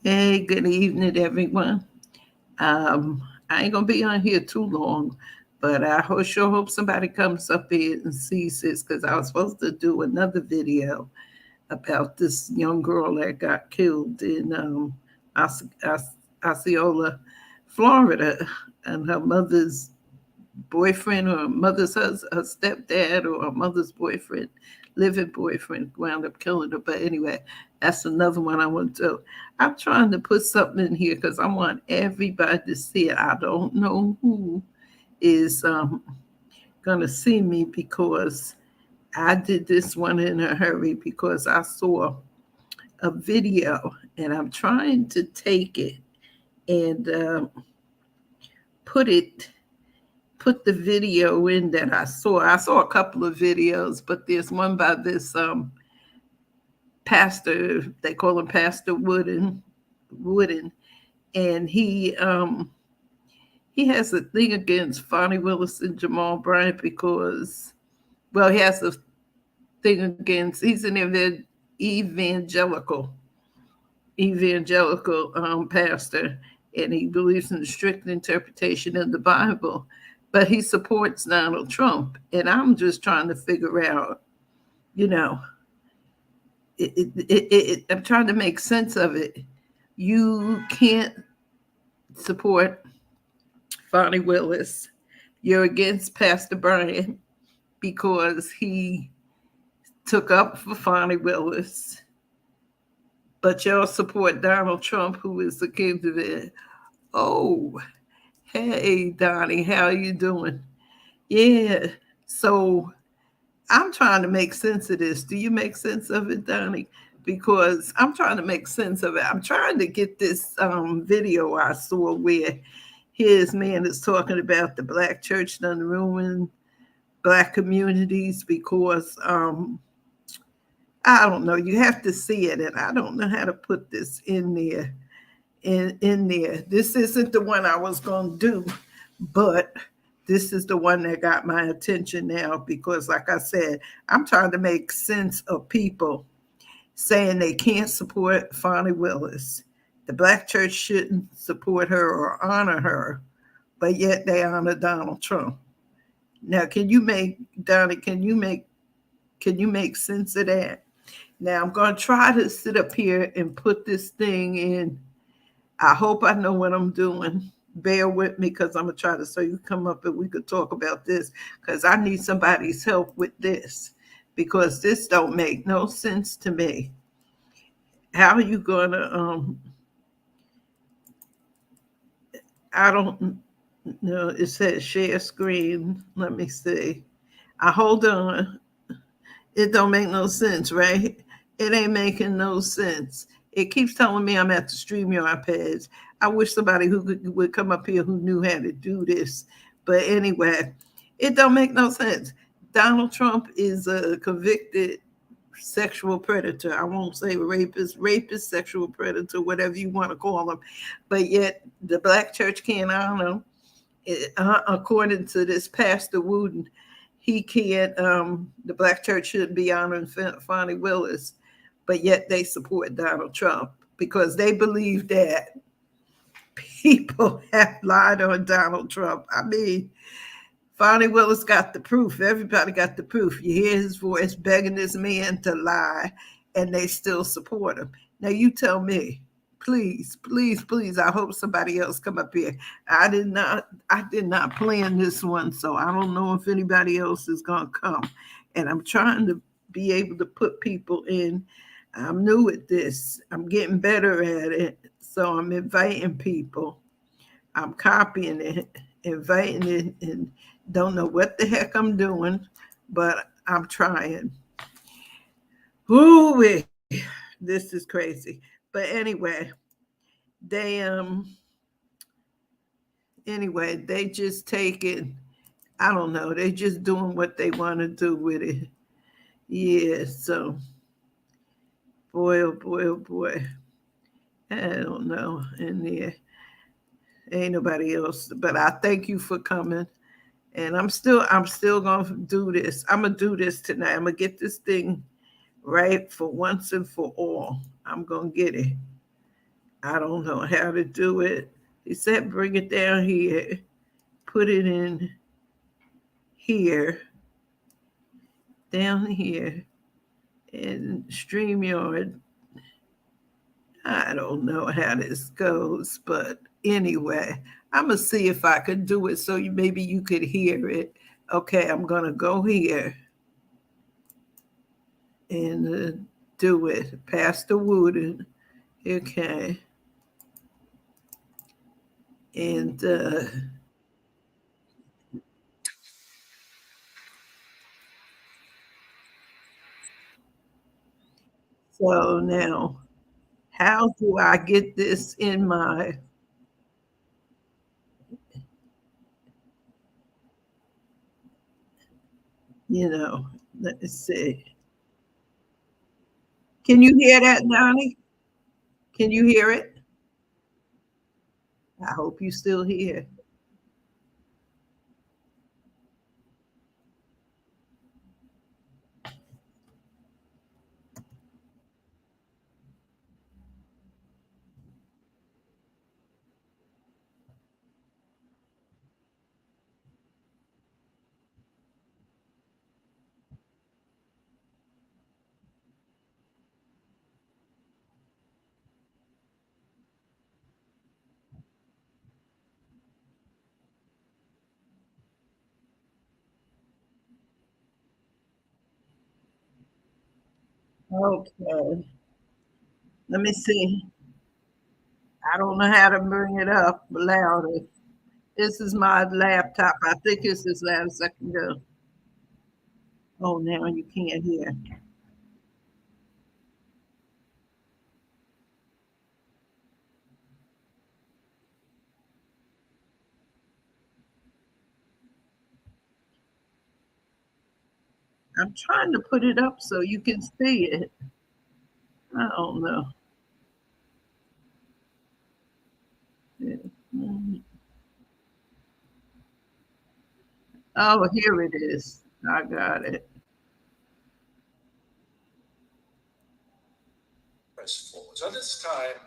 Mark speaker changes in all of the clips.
Speaker 1: Hey, good evening, everyone. I ain't gonna be on here too long, but sure hope somebody comes up here and sees this because I was supposed to do another video about this young girl that got killed in Osceola, Florida, and her mother's boyfriend or her stepdad or her mother's boyfriend, living boyfriend, wound up killing her. But anyway, that's another one I want to. I'm trying to put something in here because I want everybody to see it. I don't know who is going to see me because I did this one in a hurry because I saw a video and I'm trying to take it and put it put the video in that I saw. I saw a couple of videos, but there's one by this pastor. They call him Pastor Wooden, and he has a thing against Fonnie Willis and Jamal Bryant because, well, he has a thing against. He's an evangelical pastor, and he believes in the strict interpretation of the Bible, but he supports Donald Trump. And I'm just trying to figure out, you know, I'm trying to make sense of it. You can't support Fonnie Willis. You're against Pastor Brian because he took up for Fonnie Willis, but y'all support Donald Trump, who is against it. Oh, hey, Donnie, how you doing? Yeah. So I'm trying to make sense of this. Do you make sense of it, Donnie? Because I'm trying to make sense of it. I'm trying to get this video I saw where his man is talking about the black church done ruined black communities because I don't know. You have to see it, and I don't know how to put this in there. In there, this isn't the one I was going to do, but this is the one that got my attention now because, like I said, I'm trying to make sense of people saying they can't support Fonnie Willis. The black church shouldn't support her or honor her, but yet they honor Donald Trump. Now, can you make Donnie? Can you make sense of that? Now I'm going to try to sit up here and put this thing in. I hope I know what I'm doing. Bear with me because I'm going to try to so you come up and we could talk about this because I need somebody's help with this because this don't make no sense to me. How are you going to, I don't know. It says share screen. Let me see. I hold on. It don't make no sense, right? It ain't making no sense. It keeps telling me I'm at the StreamYard page. I wish somebody would come up here who knew how to do this. But anyway, it don't make no sense. Donald Trump is a convicted sexual predator. I won't say rapist, sexual predator, whatever you want to call him. But yet the black church can't honor him. According to this Pastor Wooden, he can't, the black church shouldn't be honoring Fonnie Willis, but yet they support Donald Trump because they believe that people have lied on Donald Trump. I mean, Fonnie Willis got the proof. Everybody got the proof. You hear his voice begging this man to lie, and they still support him. Now you tell me, please, please, please. I hope somebody else come up here. I did not plan this one, so I don't know if anybody else is gonna come. And I'm trying to be able to put people in. I'm new at this. I'm getting better at it. So I'm inviting people. I'm copying it, inviting it, and don't know what the heck I'm doing, but I'm trying. Ooh, this is crazy. But they they just take it. I don't know. They just doing what they want to do with it. Yeah. So, boy, oh boy, oh boy. I don't know. And yeah, ain't nobody else. But I thank you for coming. And I'm still gonna do this. I'm gonna do this tonight. I'm gonna get this thing right for once and for all. I'm gonna get it. I don't know how to do it. He said bring it down here, put it in here, down here, and StreamYard. I don't know how this goes, but anyway, I'm gonna see if I could do it so maybe you could hear it. Okay, I'm gonna go here and do it. Pastor Wooden, okay, and so now, how do I get this in my, you know, let me see. Can you hear that, Donnie? Can you hear it? I hope you still hear. Okay, let me see. I don't know how to bring it up louder. This is my laptop. I think it's as loud as I can go. Oh, now you can't hear. I'm trying to put it up so you can see it. I don't know. Oh, here it is. I got it.
Speaker 2: So this time,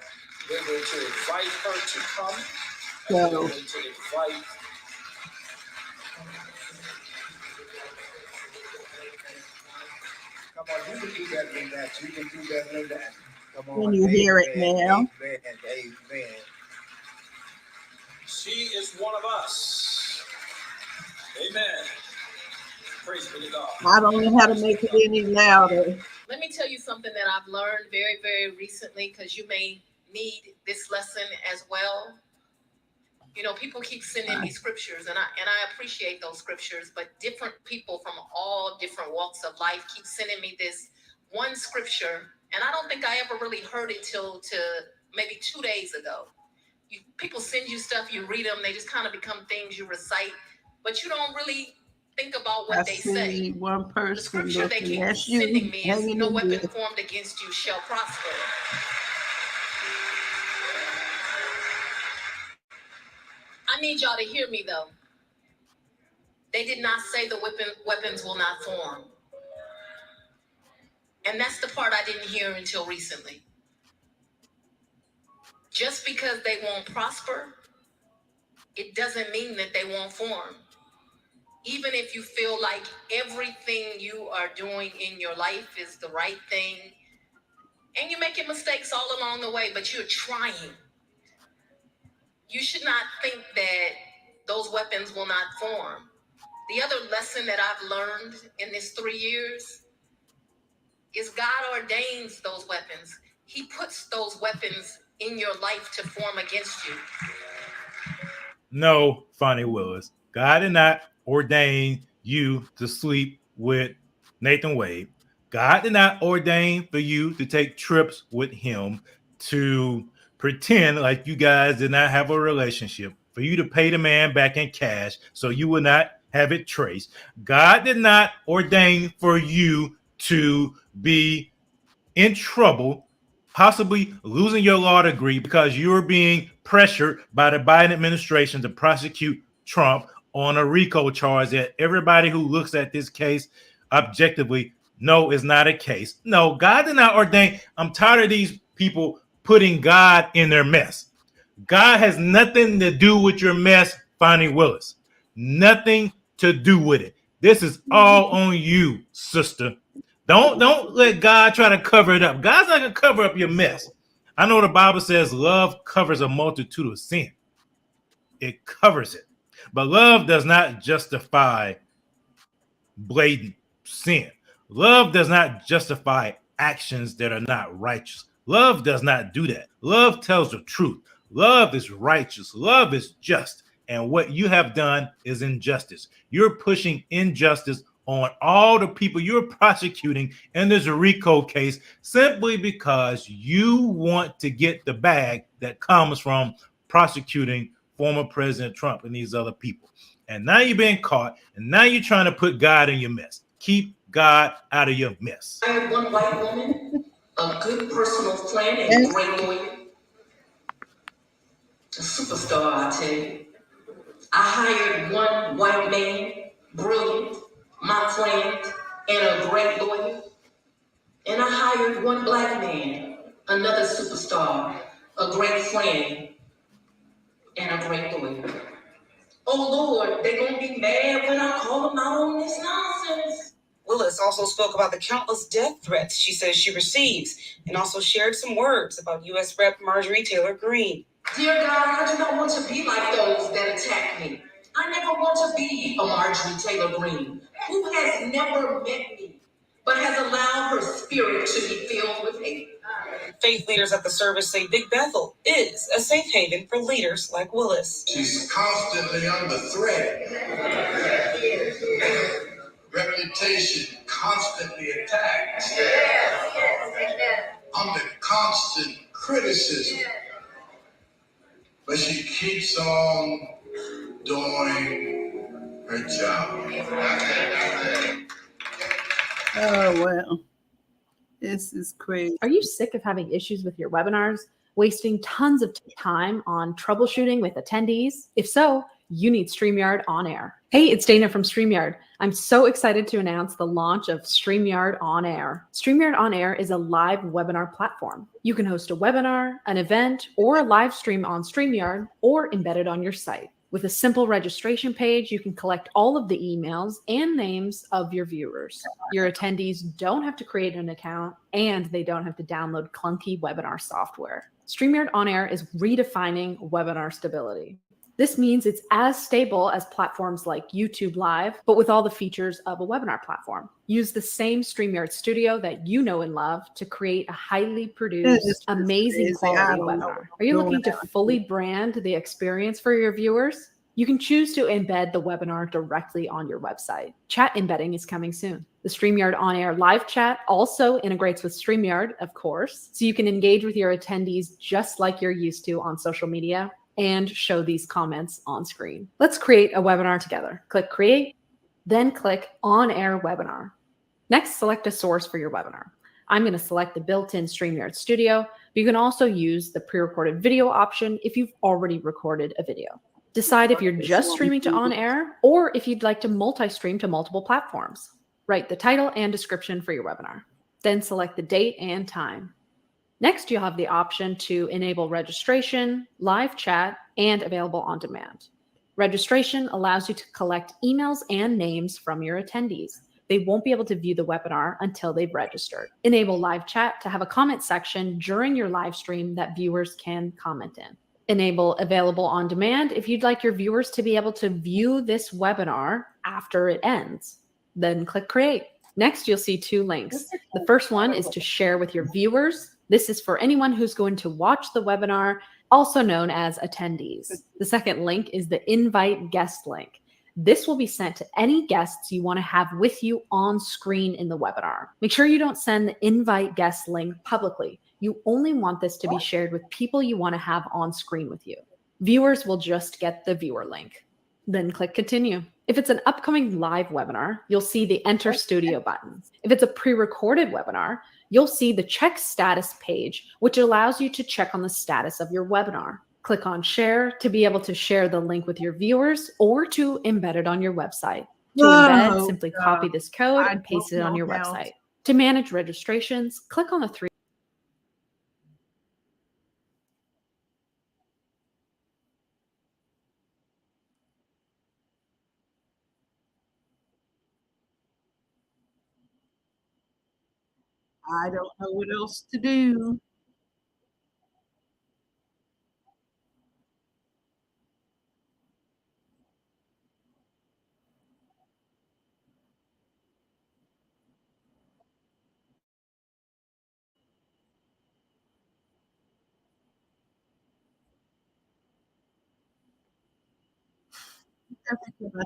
Speaker 2: we're going to invite her to come.
Speaker 1: So,
Speaker 2: we're going to invite. Come on, you can do that, Linda. You can do that, Linda. Come on.
Speaker 1: Can you hear it now?
Speaker 2: Amen. Amen. She is one of us. Amen. Praise be to God.
Speaker 1: I don't know how to make it any louder.
Speaker 3: Let me tell you something that I've learned very, very recently, because you may need this lesson as well. You know, people keep sending me scriptures, and I appreciate those scriptures, but different people from all different walks of life keep sending me this one scripture, and I don't think I ever really heard it till maybe 2 days ago. People send you stuff, you read them, they just kind of become things you recite, but you don't really think about what they say.
Speaker 1: One person.
Speaker 3: The scripture they keep sending me is, "No weapon formed against you shall prosper." I need y'all to hear me though. They did not say the weapons will not form. And that's the part I didn't hear until recently. Just because they won't prosper, it doesn't mean that they won't form. Even if you feel like everything you are doing in your life is the right thing, and you're making mistakes all along the way, but you're trying, you should not think that those weapons will not form. The other lesson that I've learned in this 3 years is God ordains those weapons. He puts those weapons in your life to form against you.
Speaker 4: No, Fonnie Willis. God did not ordain you to sleep with Nathan Wade. God did not ordain for you to take trips with him, to pretend like you guys did not have a relationship, for you to pay the man back in cash so you would not have it traced. God did not ordain for you to be in trouble, possibly losing your law degree because you're being pressured by the Biden administration to prosecute Trump on a RICO charge that everybody who looks at this case objectively know is not a case. No, God did not ordain. I'm tired of these people putting God in their mess. God has nothing to do with your mess, Fonnie Willis. Nothing to do with it. This is all on you, sister. Don't let God try to cover it up. God's not going to cover up your mess. I know the Bible says love covers a multitude of sin. It covers it. But love does not justify blatant sin. Love does not justify actions that are not righteous. Love does not do that. Love tells the truth. Love is righteous. Love is just. And what you have done is injustice. You're pushing injustice on all the people you're prosecuting in this RICO case simply because you want to get the bag that comes from prosecuting former President Trump and these other people. And now you're being caught, and now you're trying to put God in your mess. Keep God out of your mess.
Speaker 3: I had one white woman, a good personal friend, and a great lawyer. A superstar, I tell you. I hired one white man, brilliant, my friend, and a great lawyer. And I hired one black man, another superstar, a great friend, and a great lawyer. Oh Lord, they gonna be mad when I call them out on this nonsense.
Speaker 5: Willis also spoke about the countless death threats she says she receives and also shared some words about U.S. Rep. Marjorie Taylor Greene.
Speaker 3: Dear God, I do not want to be like those that attack me. I never want to be a Marjorie Taylor Greene, who has never met me, but has allowed her spirit to be filled with hate.
Speaker 5: Faith leaders at the service say Big Bethel is a safe haven for leaders like Willis.
Speaker 6: She's constantly under threat. Reputation constantly attacked. Under constant criticism. But she keeps on doing her job.
Speaker 1: Oh, well. This is crazy.
Speaker 7: Are you sick of having issues with your webinars, wasting tons of time on troubleshooting with attendees? If so, you need StreamYard On Air. Hey, it's Dana from StreamYard. I'm so excited to announce the launch of StreamYard On Air. StreamYard On Air is a live webinar platform. You can host a webinar, an event, or a live stream on StreamYard or embed it on your site. With a simple registration page, you can collect all of the emails and names of your viewers. Your attendees don't have to create an account, and they don't have to download clunky webinar software. StreamYard On Air is redefining webinar stability. This means it's as stable as platforms like YouTube Live, but with all the features of a webinar platform. Use the same StreamYard Studio that you know and love to create a highly produced, amazing quality webinar. Are you looking to fully brand the experience for your viewers? You can choose to embed the webinar directly on your website. Chat embedding is coming soon. The StreamYard On Air live chat also integrates with StreamYard, of course, so you can engage with your attendees just like you're used to on social media and show these comments on screen. Let's create a webinar together. Click Create, then click On Air Webinar. Next, select a source for your webinar. I'm going to select the built-in StreamYard Studio, but you can also use the pre-recorded video option if you've already recorded a video. Decide if you're just streaming to On Air or if you'd like to multi-stream to multiple platforms. Write the title and description for your webinar. Then select the date and time. Next, you'll have the option to enable registration, live chat, and available on demand. Registration allows you to collect emails and names from your attendees. They won't be able to view the webinar until they've registered. Enable live chat to have a comment section during your live stream that viewers can comment in. Enable available on demand if you'd like your viewers to be able to view this webinar after it ends. Then click Create. Next, you'll see two links. The first one is to share with your viewers. This is for anyone who's going to watch the webinar, also known as attendees. The second link is the invite guest link. This will be sent to any guests you want to have with you on screen in the webinar. Make sure you don't send the invite guest link publicly. You only want this to be shared with people you want to have on screen with you. Viewers will just get the viewer link. Then click Continue. If it's an upcoming live webinar, you'll see the Enter Studio button. If it's a pre-recorded webinar, you'll see the Check Status page, which allows you to check on the status of your webinar. Click on Share to be able to share the link with your viewers or to embed it on your website. To embed, simply copy this code and paste it on your website. To manage registrations, click on the three
Speaker 1: I don't know what else to do. I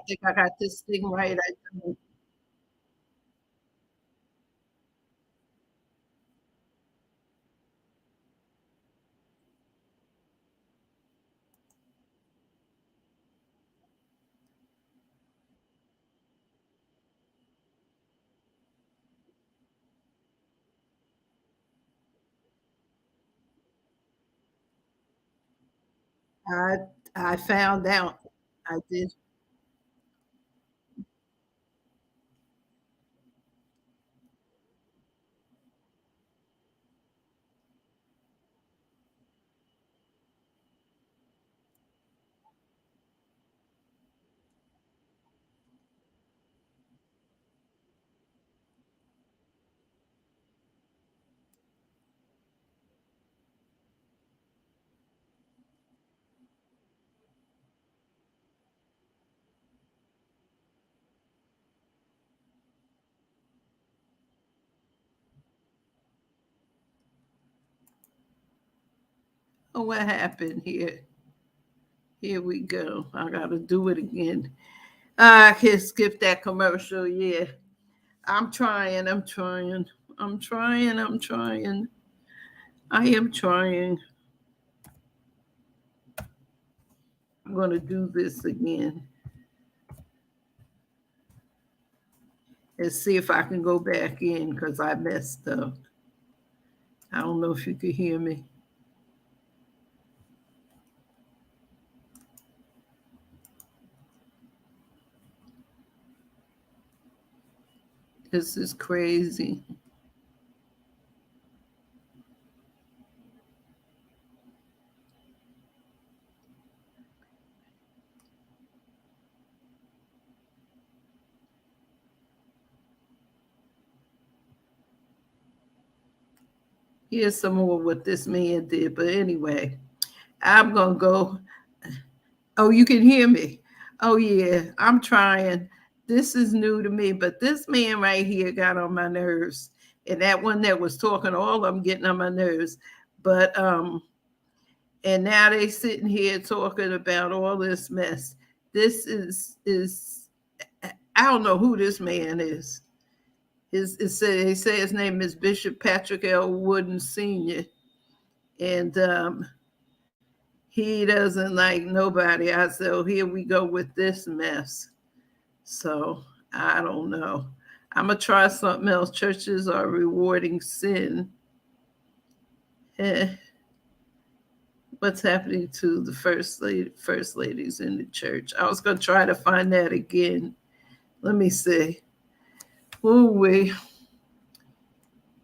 Speaker 1: think I got this thing right. I don't. I I found out. I did. Oh, what happened here? Here we go. I gotta do it again. I can skip that commercial. Yeah, I'm trying. I'm trying. I'm trying. I'm trying. I am trying. I'm gonna do this again and see if I can go back in because I messed up. I don't know if you could hear me. This is crazy. Here's some more what this man did. But anyway, I'm gonna go. Oh, you can hear me. Oh yeah, I'm trying. This is new to me, but this man right here got on my nerves. And that one that was talking, all of them getting on my nerves. But and now they sitting here talking about all this mess. This is I don't know who this man is. They say his name is Bishop Patrick L. Wooden Sr. And he doesn't like nobody. I said, oh, here we go with this mess. So I don't know. I'm gonna try something else. Churches are rewarding sin. Eh, what's happening to the first ladies in the church? I was gonna try to find that again. Let me see. Oh wait,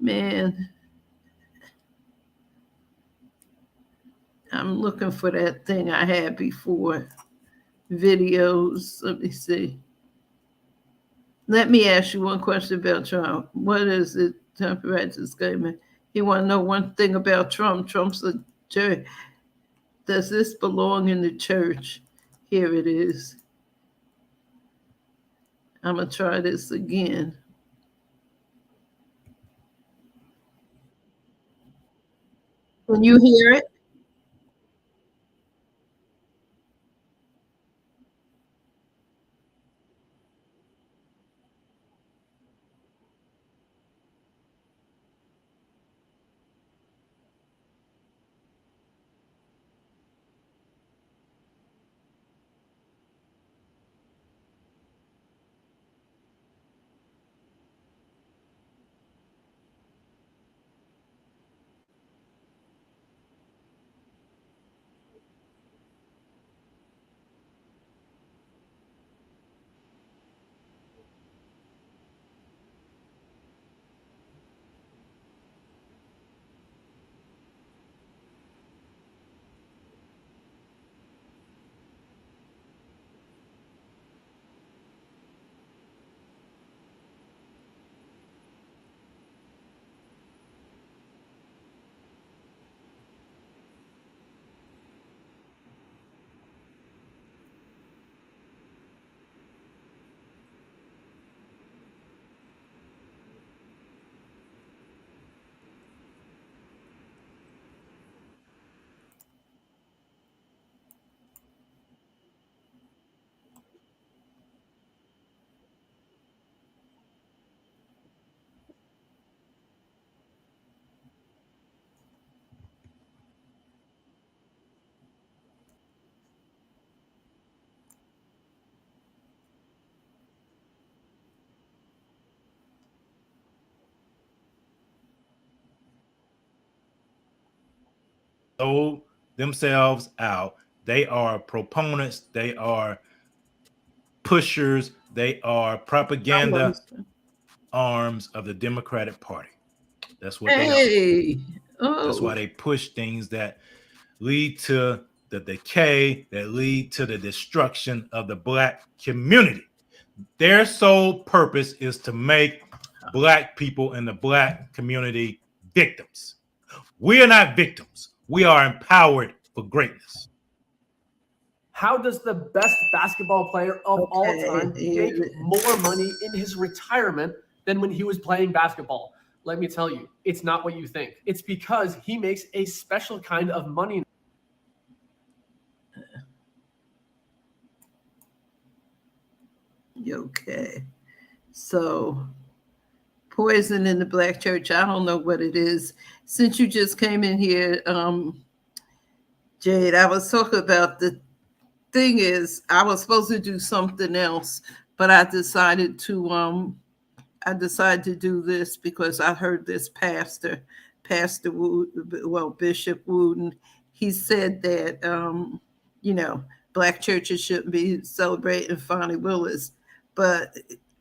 Speaker 1: man, I'm looking for that thing I had before. Videos. Let me see. Let me ask you one question about Trump. What is it? Temperate disclaimer. You want to know one thing about Trump? Trump's a church. Does this belong in the church? Here it is. I'm going to try this again. Can you hear it?
Speaker 4: sold themselves out. They are proponents. They are pushers. They are propaganda arms of the Democratic Party. That's what they are.
Speaker 1: Hey,
Speaker 4: That's why
Speaker 1: oh,
Speaker 4: they push things that lead to the decay, that lead to the destruction of the Black community. Their sole purpose is to make Black people in the Black community victims. We are not victims. We are empowered for greatness.
Speaker 8: How does the best basketball player of all time make more money in his retirement than when he was playing basketball? Let me tell you, it's not what you think. It's because he makes a special kind of money.
Speaker 1: Okay. So, poison in the Black church, I don't know what it is. Since you just came in here, Jade, I was talking about the thing is I was supposed to do something else, but I decided to do this because I heard this Pastor Bishop Wooden, he said that Black churches shouldn't be celebrating Fonnie Willis, but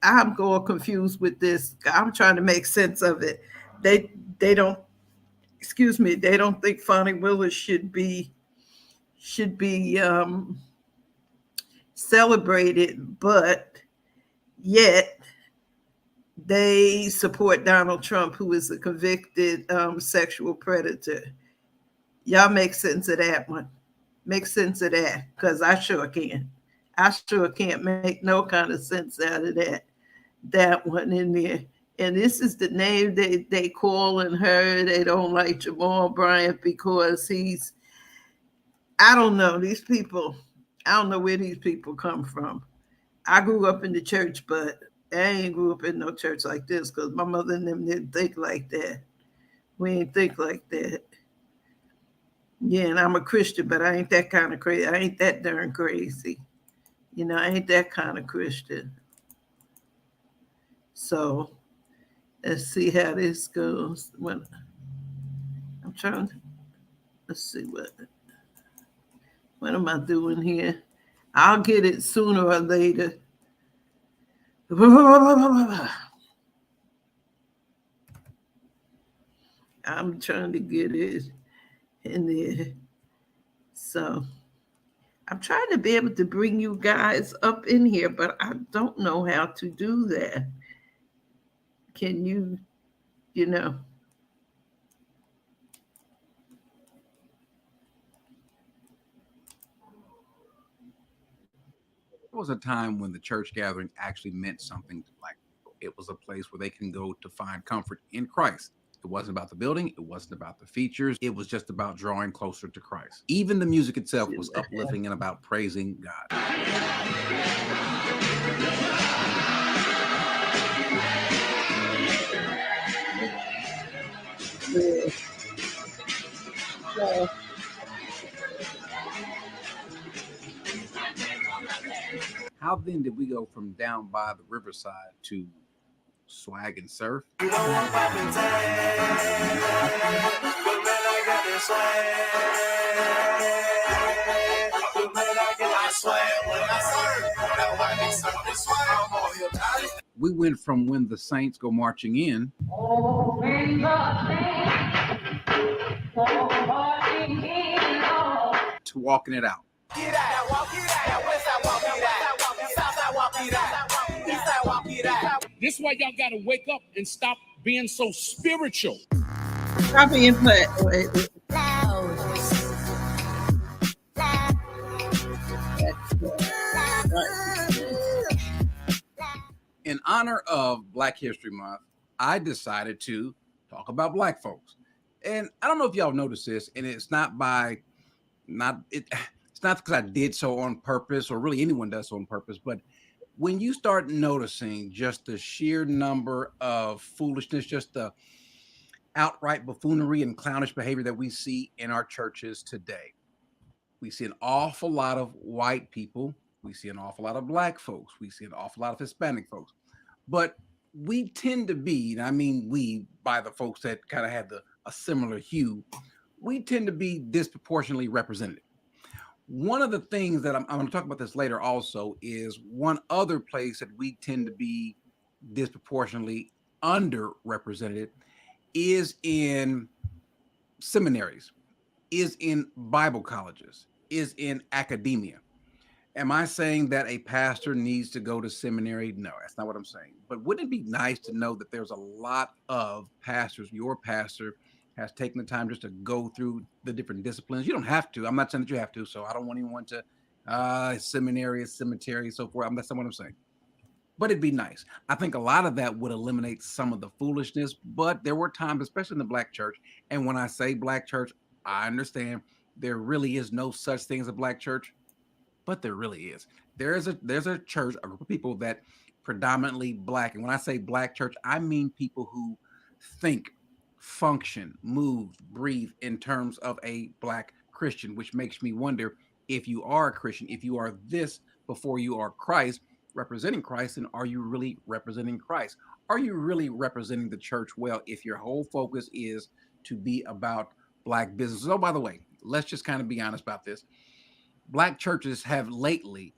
Speaker 1: I'm going confused with this. I'm trying to make sense of it. They don't, they don't think Fonnie Willis should be celebrated, but yet they support Donald Trump, who is a convicted sexual predator. Y'all make sense of that one. Make sense of that, because I sure can. I sure can't make no kind of sense out of that one in there. And this is the name they calling her. They don't like Jamal Bryant because he's, I don't know, these people, I don't know where these people come from. I grew up in the church, but I ain't grew up in no church like this because my mother and them didn't think like that. We ain't think like that. Yeah, and I'm a Christian, but I ain't that kind of crazy. I ain't that darn crazy. I ain't that kind of Christian. So let's see how this goes. When I'm trying to, let's see what am I doing here? I'll get it sooner or later. I'm trying to get it in there. So I'm trying to be able to bring you guys up in here, but I don't know how to do that. Can you,
Speaker 9: There was a time when the church gathering actually meant something to Black people. It was a place where they can go to find comfort in Christ. It wasn't about the building. It wasn't about the features. It was just about drawing closer to Christ. Even the music itself was uplifting and about praising God. How then did we go from down by the riverside to swag and surf? We went from when the saints go marching in to walking it out.
Speaker 2: This is why y'all gotta wake up and stop being so spiritual.
Speaker 1: stop being put.
Speaker 9: In honor of Black History Month, I decided to talk about Black folks. And I don't know if y'all noticed this, and it's not because I did so on purpose, or really anyone does so on purpose, but when you start noticing just the sheer number of foolishness, just the outright buffoonery and clownish behavior that we see in our churches today, we see an awful lot of white people. We see an awful lot of Black folks. We see an awful lot of Hispanic folks. But we tend to be, and I mean we, by the folks that kind of have a similar hue, we tend to be disproportionately represented. One of the things that I'm going to talk about this later also is one other place that we tend to be disproportionately underrepresented is in seminaries, is in Bible colleges, is in academia. Am I saying that a pastor needs to go to seminary? No, that's not what I'm saying. But wouldn't it be nice to know that there's a lot of pastors, your pastor has taken the time just to go through the different disciplines? You don't have to. I'm not saying that you have to. So I don't want anyone to seminary, cemetery, so forth. That's not what I'm saying. But it'd be nice. I think a lot of that would eliminate some of the foolishness. But there were times, especially in the Black church. And when I say Black church, I understand there really is no such thing as a Black church. But there really is. There's a church, a group of people that predominantly Black. And when I say Black church, I mean people who think, function, move, breathe in terms of a Black Christian, which makes me wonder, if you are a Christian, if you are this before you are Christ, representing Christ, and are you really representing Christ? Are you really representing the church well if your whole focus is to be about Black business? Oh, by the way, let's just kind of be honest about this. Black churches have lately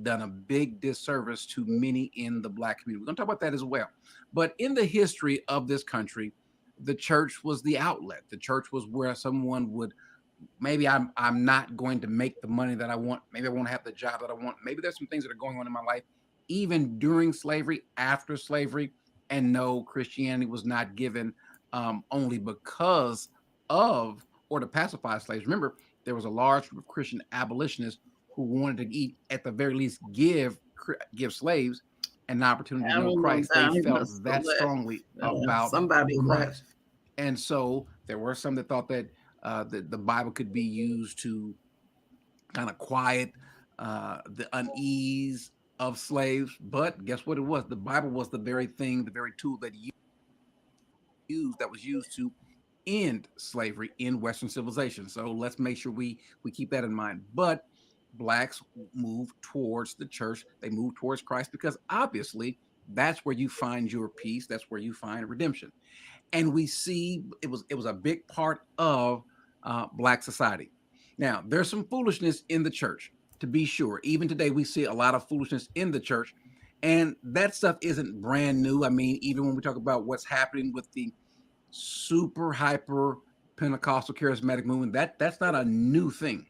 Speaker 9: done a big disservice to many in the Black community. We're going to talk about that as well. But in the history of this country, the church was the outlet. The church was where someone would, maybe I'm not going to make the money that I want. Maybe I won't have the job that I want. Maybe there's some things that are going on in my life, even during slavery, after slavery. And no, Christianity was not given only because of, or to pacify slaves. Remember, there was a large group of Christian abolitionists who wanted to eat, at the very least, give slaves an opportunity to know Christ. They felt that strongly about Christ. And so there were some that thought that the Bible could be used to kind of quiet the unease of slaves. But guess what it was? The Bible was the very thing, the very tool that was used to end slavery in Western civilization. So let's make sure we keep that in mind. But Blacks move towards the church. They move towards Christ because obviously that's where you find your peace. That's where you find redemption. And we see it was a big part of Black society. Now, there's some foolishness in the church, to be sure. Even today, we see a lot of foolishness in the church. And that stuff isn't brand new. I mean, even when we talk about what's happening with the super hyper Pentecostal charismatic movement, that's not a new thing.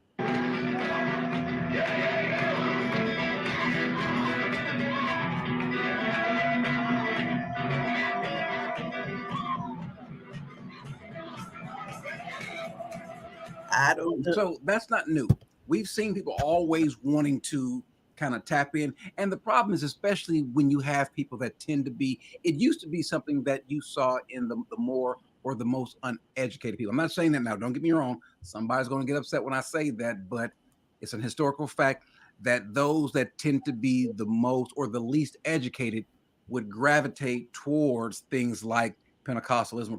Speaker 1: I don't know.
Speaker 9: So that's not new. We've seen people always wanting to kind of tap in. And the problem is, especially when you have people that tend to be, it used to be something that you saw in the more or the most uneducated people. I'm not saying that now, don't get me wrong. Somebody's going to get upset when I say that, but it's an historical fact that those that tend to be the most or the least educated would gravitate towards things like Pentecostalism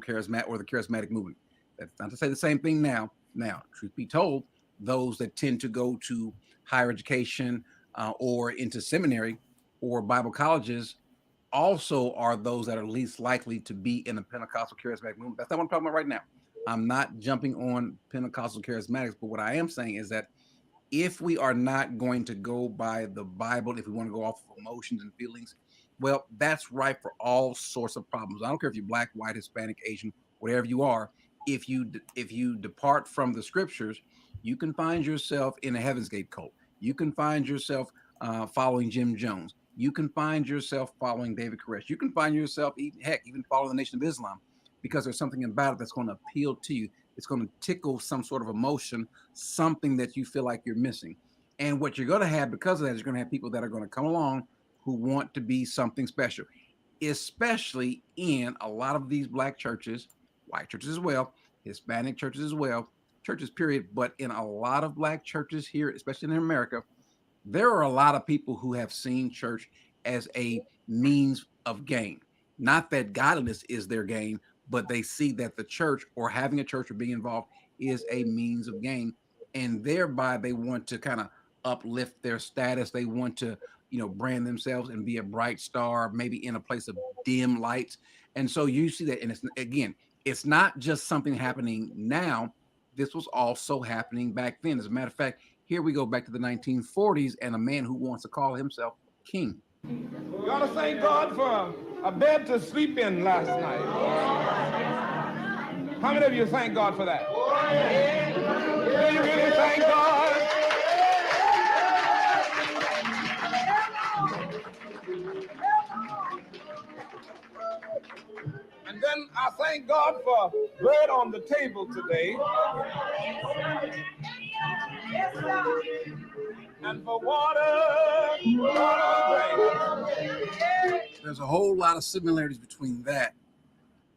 Speaker 9: or the charismatic movement. That's not to say the same thing now. Now, truth be told, those that tend to go to higher education or into seminary or Bible colleges also are those that are least likely to be in the Pentecostal charismatic movement. That's not what I'm talking about right now. I'm not jumping on Pentecostal charismatics, but what I am saying is that if we are not going to go by the Bible, if we want to go off of emotions and feelings, well, that's ripe for all sorts of problems. I don't care if you're Black, white, Hispanic, Asian, whatever you are. If you depart from the scriptures, you can find yourself in a Heaven's Gate cult. You can find yourself following Jim Jones. You can find yourself following David Koresh. You can find yourself, even following the Nation of Islam, because there's something about it that's going to appeal to you. It's going to tickle some sort of emotion, something that you feel like you're missing. And what you're going to have because of that is you're going to have people that are going to come along who want to be something special, especially in a lot of these Black churches, white churches as well, Hispanic churches as well, churches period. But in a lot of Black churches here, especially in America, there are a lot of people who have seen church as a means of gain. Not that godliness is their gain, but they see that the church or having a church or being involved is a means of gain. And thereby they want to kind of uplift their status. They want to, brand themselves and be a bright star, maybe in a place of dim lights. And so you see that. And it's not just something happening now. this was also happening back then. As a matter of fact, here we go back to the 1940s and a man who wants to call himself king.
Speaker 10: We ought to thank God for a bed to sleep in last night. How many of you thank God for that? Do you really thank God? And then I thank God for bread on the table today. And for water to drink.
Speaker 9: There's a whole lot of similarities between that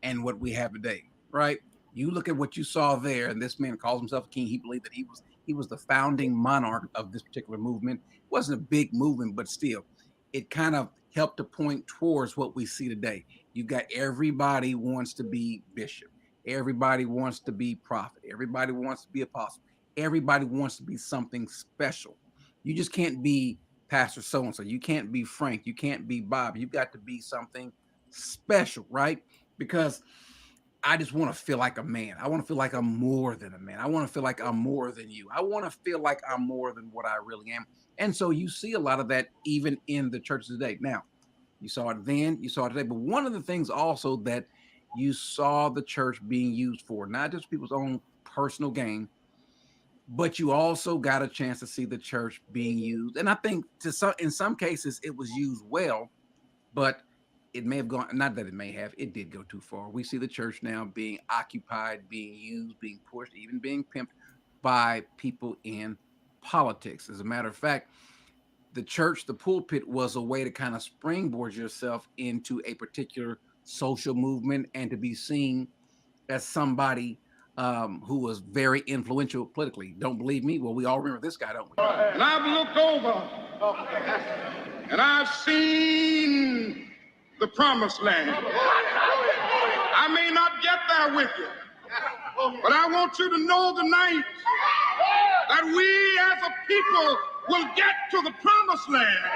Speaker 9: and what we have today, right? You look at what you saw there, and this man calls himself a king. He believed that he was the founding monarch of this particular movement. It wasn't a big movement, but still, it kind of helped to point towards what we see today. You've got everybody wants to be bishop. Everybody wants to be prophet. Everybody wants to be apostle. Everybody wants to be something special. You just can't be Pastor so-and-so. You can't be Frank. You can't be Bob. You've got to be something special, right? Because I just want to feel like a man. I want to feel like I'm more than a man. I want to feel like I'm more than you. I want to feel like I'm more than what I really am. And so you see a lot of that even in the church today. Now, you saw it then, you saw it today. But one of the things also that you saw the church being used for, not just people's own personal gain, but you also got a chance to see the church being used. And I think in some cases it was used well, but it may have gone, not that it may have, it did go too far. We see the church now being occupied, being used, being pushed, even being pimped by people in politics. As a matter of fact, the church, the pulpit, was a way to kind of springboard yourself into a particular social movement and to be seen as somebody who was very influential politically. Don't believe me? Well, we all remember this guy, don't we?
Speaker 10: And I've looked over and I've seen the promised land. I may not get there with you, but I want you to know tonight that we as a people will get to the promised land.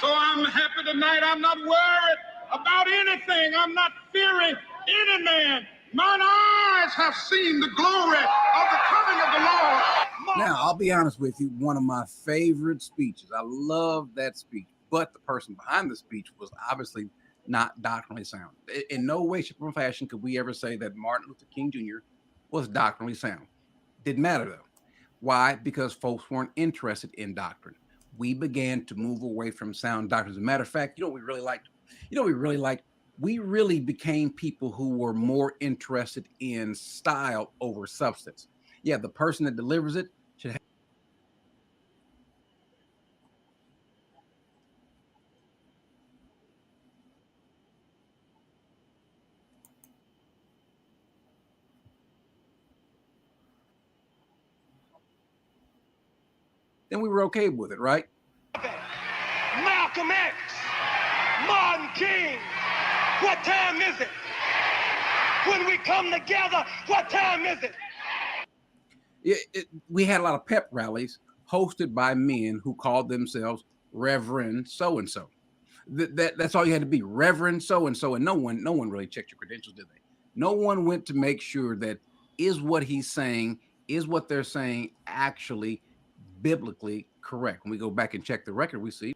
Speaker 10: So I'm happy tonight. I'm not worried about anything. I'm not fearing any man. Mine eyes have seen the glory of the coming of the Lord.
Speaker 9: Now, I'll be honest with you, one of my favorite speeches. I love that speech, but the person behind the speech was obviously not doctrinally sound. In no way, shape, or fashion could we ever say that Martin Luther King Jr. was doctrinally sound. Didn't matter though. Why? Because folks weren't interested in doctrine. We began to move away from sound doctrine. As a matter of fact, you know what we really liked? You know what we really liked? We really became people who were more interested in style over substance. Yeah, the person that delivers it should have. Then we were okay with it, right?
Speaker 11: Malcolm X, Martin King, what time is it? When we come together, what time is it?
Speaker 9: We had a lot of pep rallies hosted by men who called themselves Reverend so-and-so. That's all you had to be, Reverend so-and-so, and no one really checked your credentials, did they? No one went to make sure that is what he's saying, is what they're saying actually biblically correct. When we go back and check the record, we see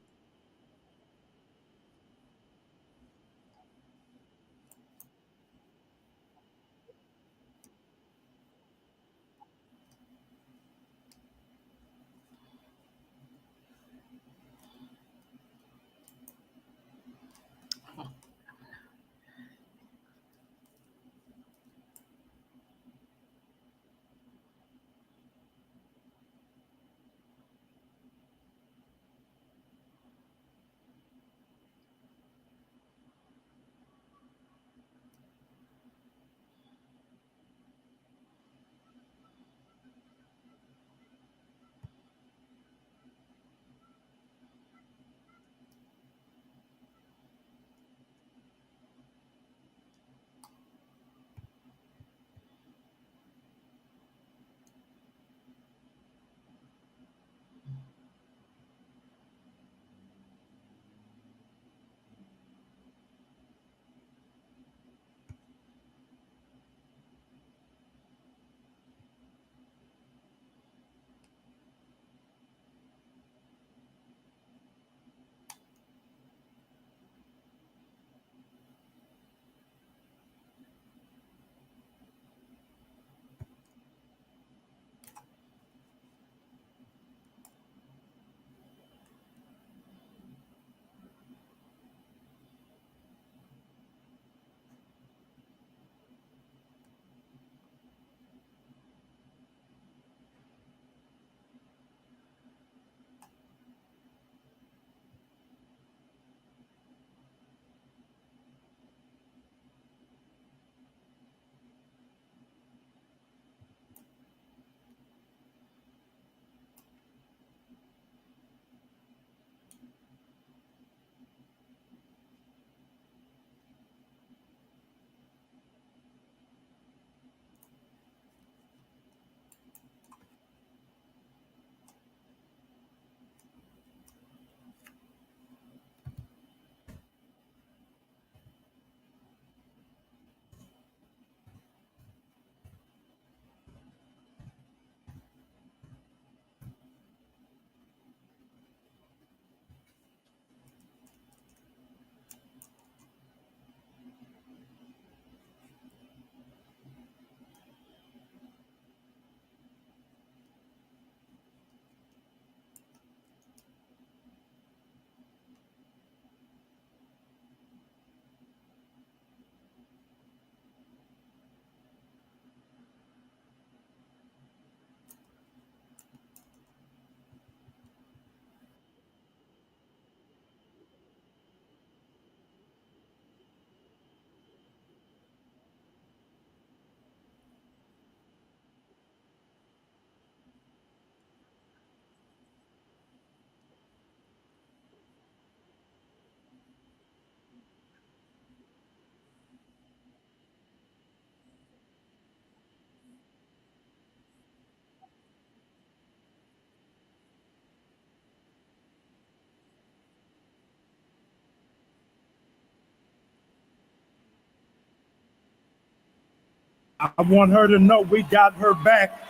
Speaker 12: I want her to know we got her back,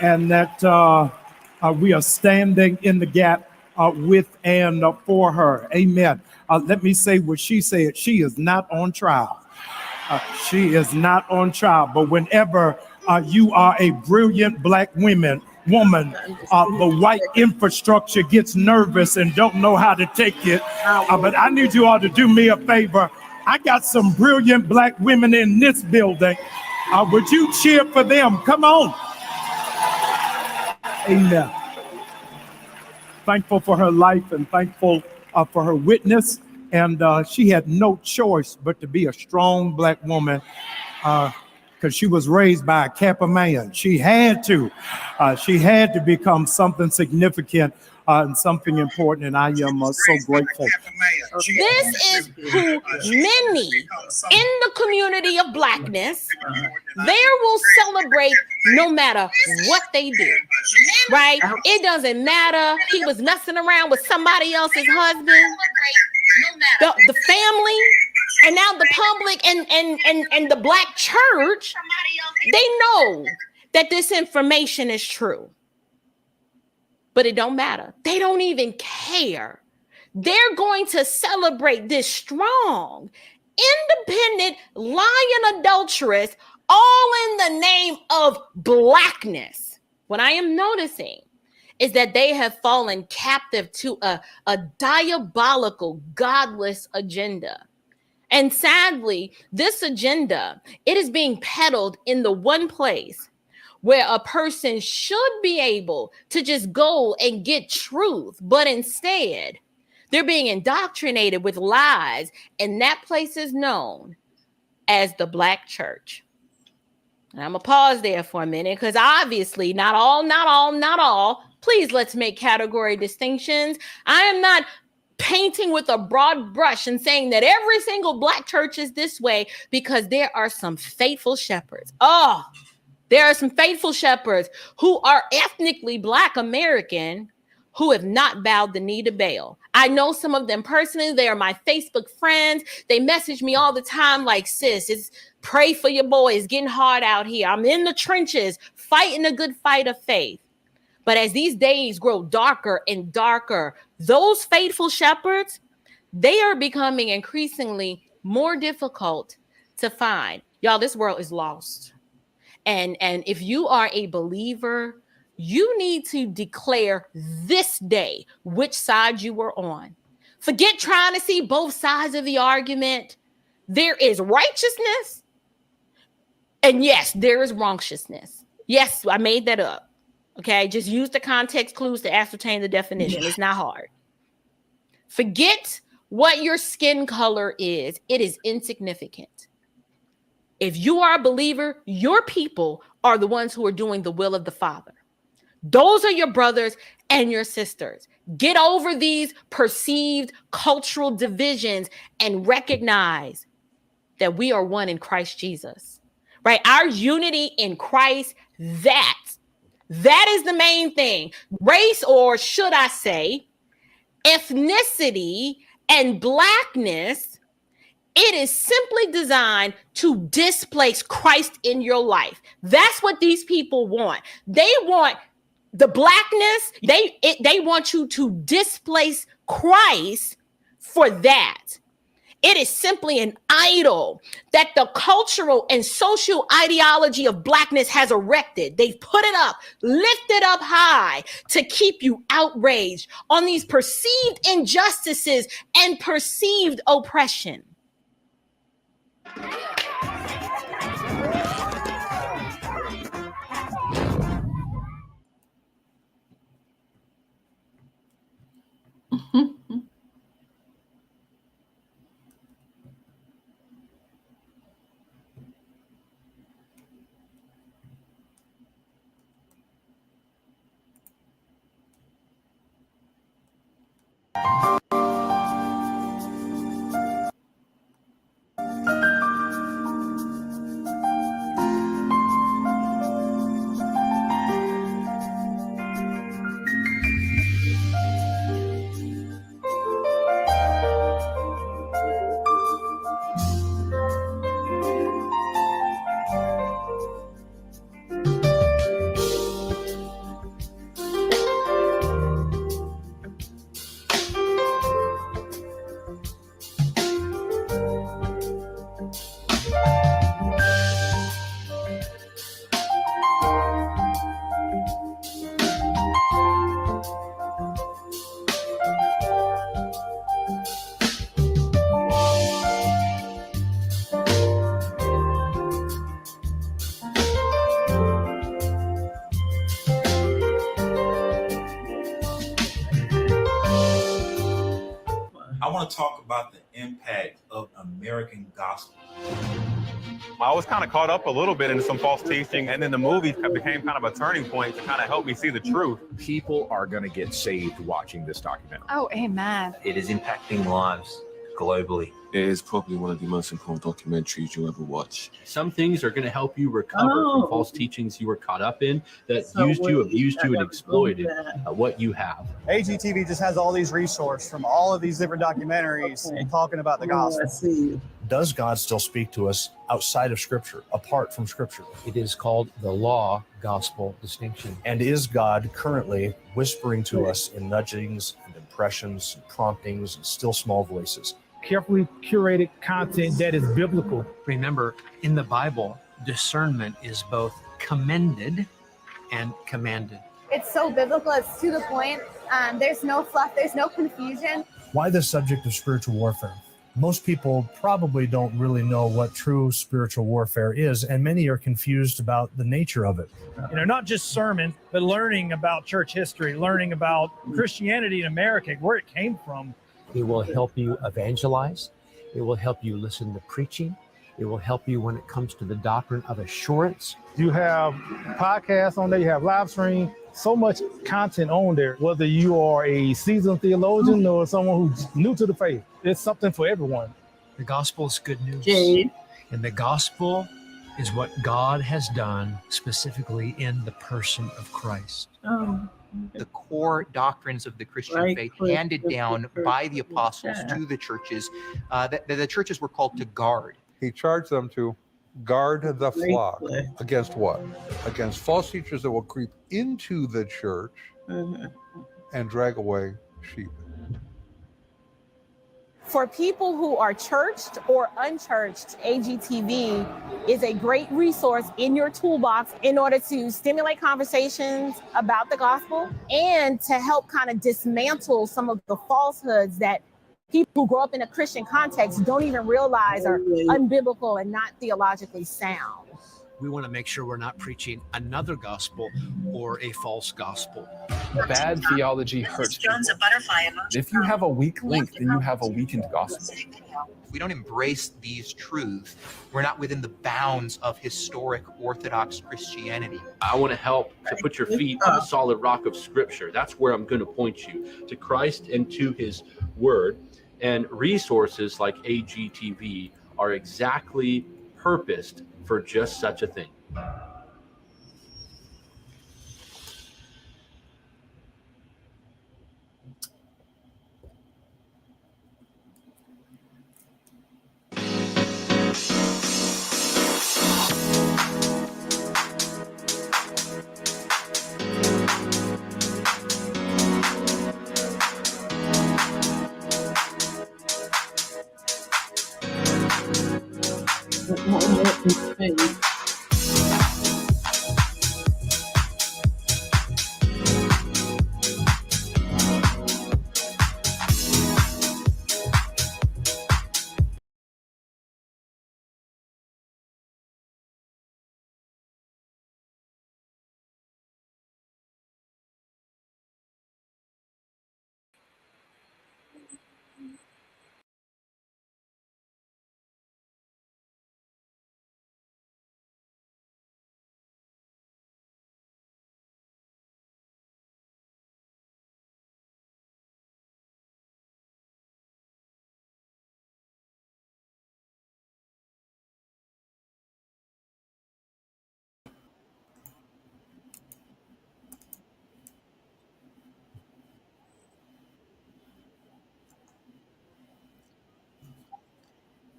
Speaker 12: and that we are standing in the gap with and for her. Amen. Let me say what she said. She is not on trial. She is not on trial. But whenever you are a brilliant black woman, the white infrastructure gets nervous and don't know how to take it. But I need you all to do me a favor. I got some brilliant black women in this building. Would you cheer for them? Come on. Amen. Thankful for her life and thankful for her witness. And she had no choice but to be a strong black woman because she was raised by a Kappa man. She had to become something significant and something important. And I am so grateful.
Speaker 13: This is who many in the community of blackness there will celebrate no matter what they do, right? It doesn't matter. He was messing around with somebody else's husband, the family, and now the public and the black church, they know that this information is true. But it don't matter. They don't even care. They're going to celebrate this strong, independent, lying adulteress, all in the name of blackness. What I am noticing is that they have fallen captive to a diabolical, godless agenda. And sadly, this agenda, it is being peddled in the one place where a person should be able to just go and get truth, but instead, they're being indoctrinated with lies, and that place is known as the black church. And I'm gonna pause there for a minute, because obviously not all. Please, let's make category distinctions. I am not painting with a broad brush and saying that every single black church is this way, because there are some faithful shepherds. There are some faithful shepherds who are ethnically Black American who have not bowed the knee to Baal. I know some of them personally. They are my Facebook friends. They message me all the time like, sis, pray for your boy. It's getting hard out here. I'm in the trenches fighting a good fight of faith. But as these days grow darker and darker, those faithful shepherds, they are becoming increasingly more difficult to find. Y'all, this world is lost. And if you are a believer, you need to declare this day which side you were on. Forget trying to see both sides of the argument. There is righteousness, and yes, there is wrongiousness. Yes, I made that up. Okay, just use the context clues to ascertain the definition. It's not hard. Forget what your skin color is. It is insignificant. If you are a believer, your people are the ones who are doing the will of the Father. Those are your brothers and your sisters. Get over these perceived cultural divisions and recognize that we are one in Christ Jesus, right? Our unity in Christ, that is the main thing. Race, or should I say, ethnicity and blackness, it is simply designed to displace Christ in your life. That's what these people want. They want the blackness. They want you to displace Christ for that. It is simply an idol that the cultural and social ideology of blackness has erected. They've put it up, lifted up high to keep you outraged on these perceived injustices and perceived oppression.
Speaker 2: want to talk about the impact of American gospel.
Speaker 14: I was kind of caught up a little bit into some false teaching, and then the movie became kind of a turning point to kind of help me see the truth.
Speaker 15: People are going to get saved watching this documentary.
Speaker 16: Oh, amen.
Speaker 17: It is impacting lives globally.
Speaker 18: It is probably one of the most important documentaries you'll ever watch.
Speaker 19: Some things are going to help you recover from false teachings you were caught up in that used you, abused you, and exploited what you have.
Speaker 20: AGTV just has all these resources from all of these different documentaries and talking about the gospel.
Speaker 15: Does God still speak to us outside of Scripture, apart from Scripture?
Speaker 19: It is called the law-gospel distinction.
Speaker 15: And is God currently whispering to us in nudgings and impressions and promptings and still small voices?
Speaker 21: Carefully curated content that is biblical.
Speaker 19: Remember, in the Bible, discernment is both commended and commanded.
Speaker 22: It's so biblical, it's to the point. There's no fluff, there's no confusion.
Speaker 15: Why the subject of spiritual warfare? Most people probably don't really know what true spiritual warfare is, and many are confused about the nature of it.
Speaker 21: You know, not just sermons, but learning about church history, learning about Christianity in America, where it came from.
Speaker 19: It will help you evangelize. It will help you listen to preaching. It will help you when it comes to the doctrine of assurance.
Speaker 21: You have podcasts on there, you have live stream, so much content on there, whether you are a seasoned theologian or someone who's new to the faith. It's something for everyone.
Speaker 19: The gospel is good news.
Speaker 1: Jade.
Speaker 19: And the gospel is what God has done specifically in the person of Christ.
Speaker 23: The core doctrines of the Christian faith handed down by the apostles to the churches that the churches were called to guard.
Speaker 24: He charged them to guard the flock against what? Against false teachers that will creep into the church and drag away sheep.
Speaker 25: For people who are churched or unchurched, AGTV is a great resource in your toolbox in order to stimulate conversations about the gospel and to help kind of dismantle some of the falsehoods that people who grow up in a Christian context don't even realize are unbiblical and not theologically sound.
Speaker 19: We want to make sure we're not preaching another gospel or a false gospel.
Speaker 26: Bad theology hurts people. If you have a weak link, then you have a weakened gospel.
Speaker 23: If we don't embrace these truths, we're not within the bounds of historic Orthodox Christianity.
Speaker 19: I want to help to put your feet on the solid rock of Scripture. That's where I'm going to point you, to Christ and to His Word. And resources like AGTV are exactly purposed for just such a thing.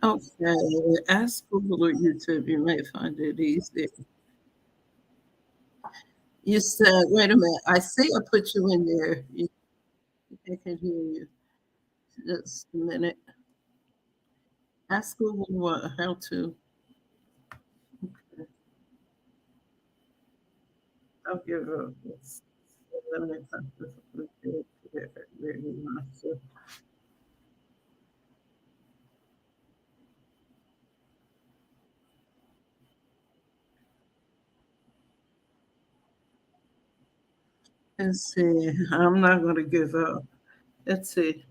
Speaker 1: Okay, ask Google or YouTube. You may find it easy. You said, wait a minute. I see I put you in there. I can hear you. Just a minute. Ask Google what, how to. Okay. I'll give up. Let's see. I'm not going to give up. Let's see.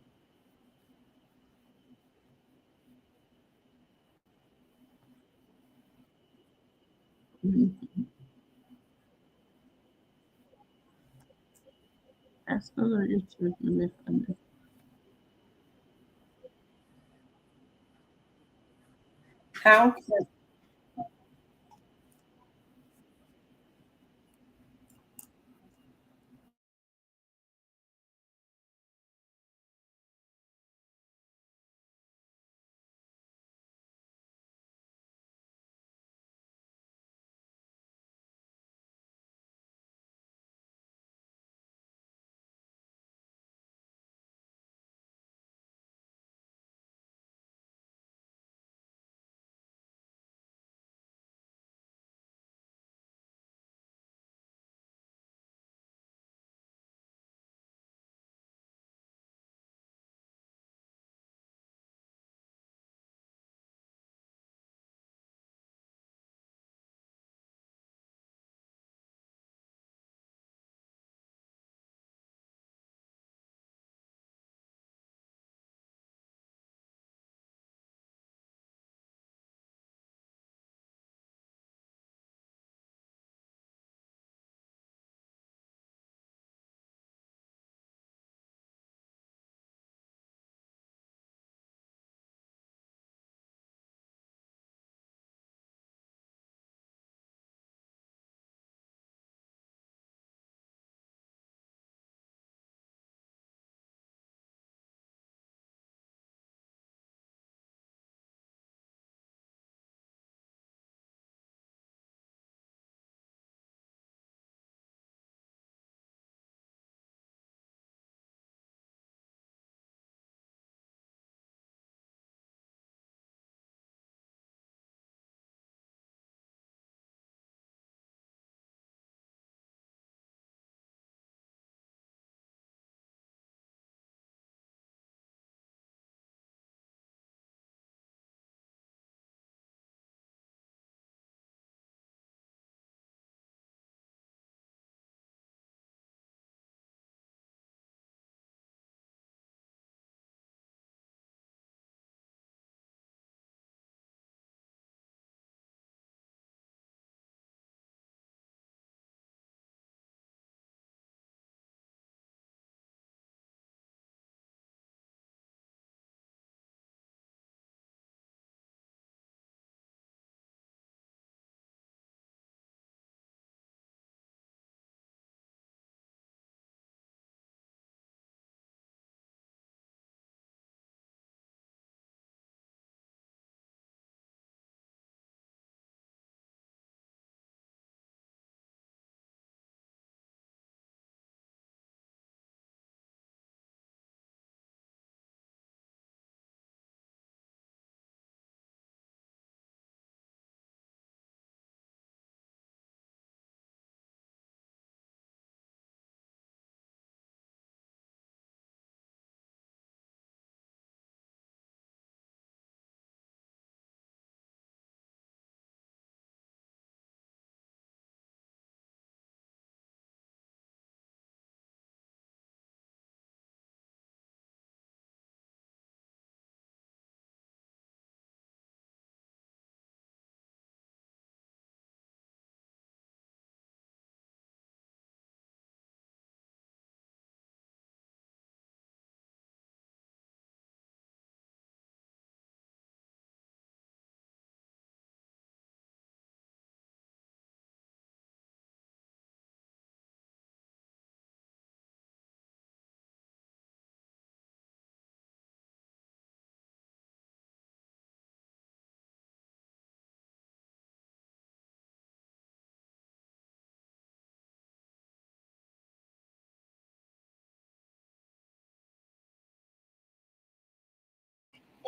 Speaker 1: How can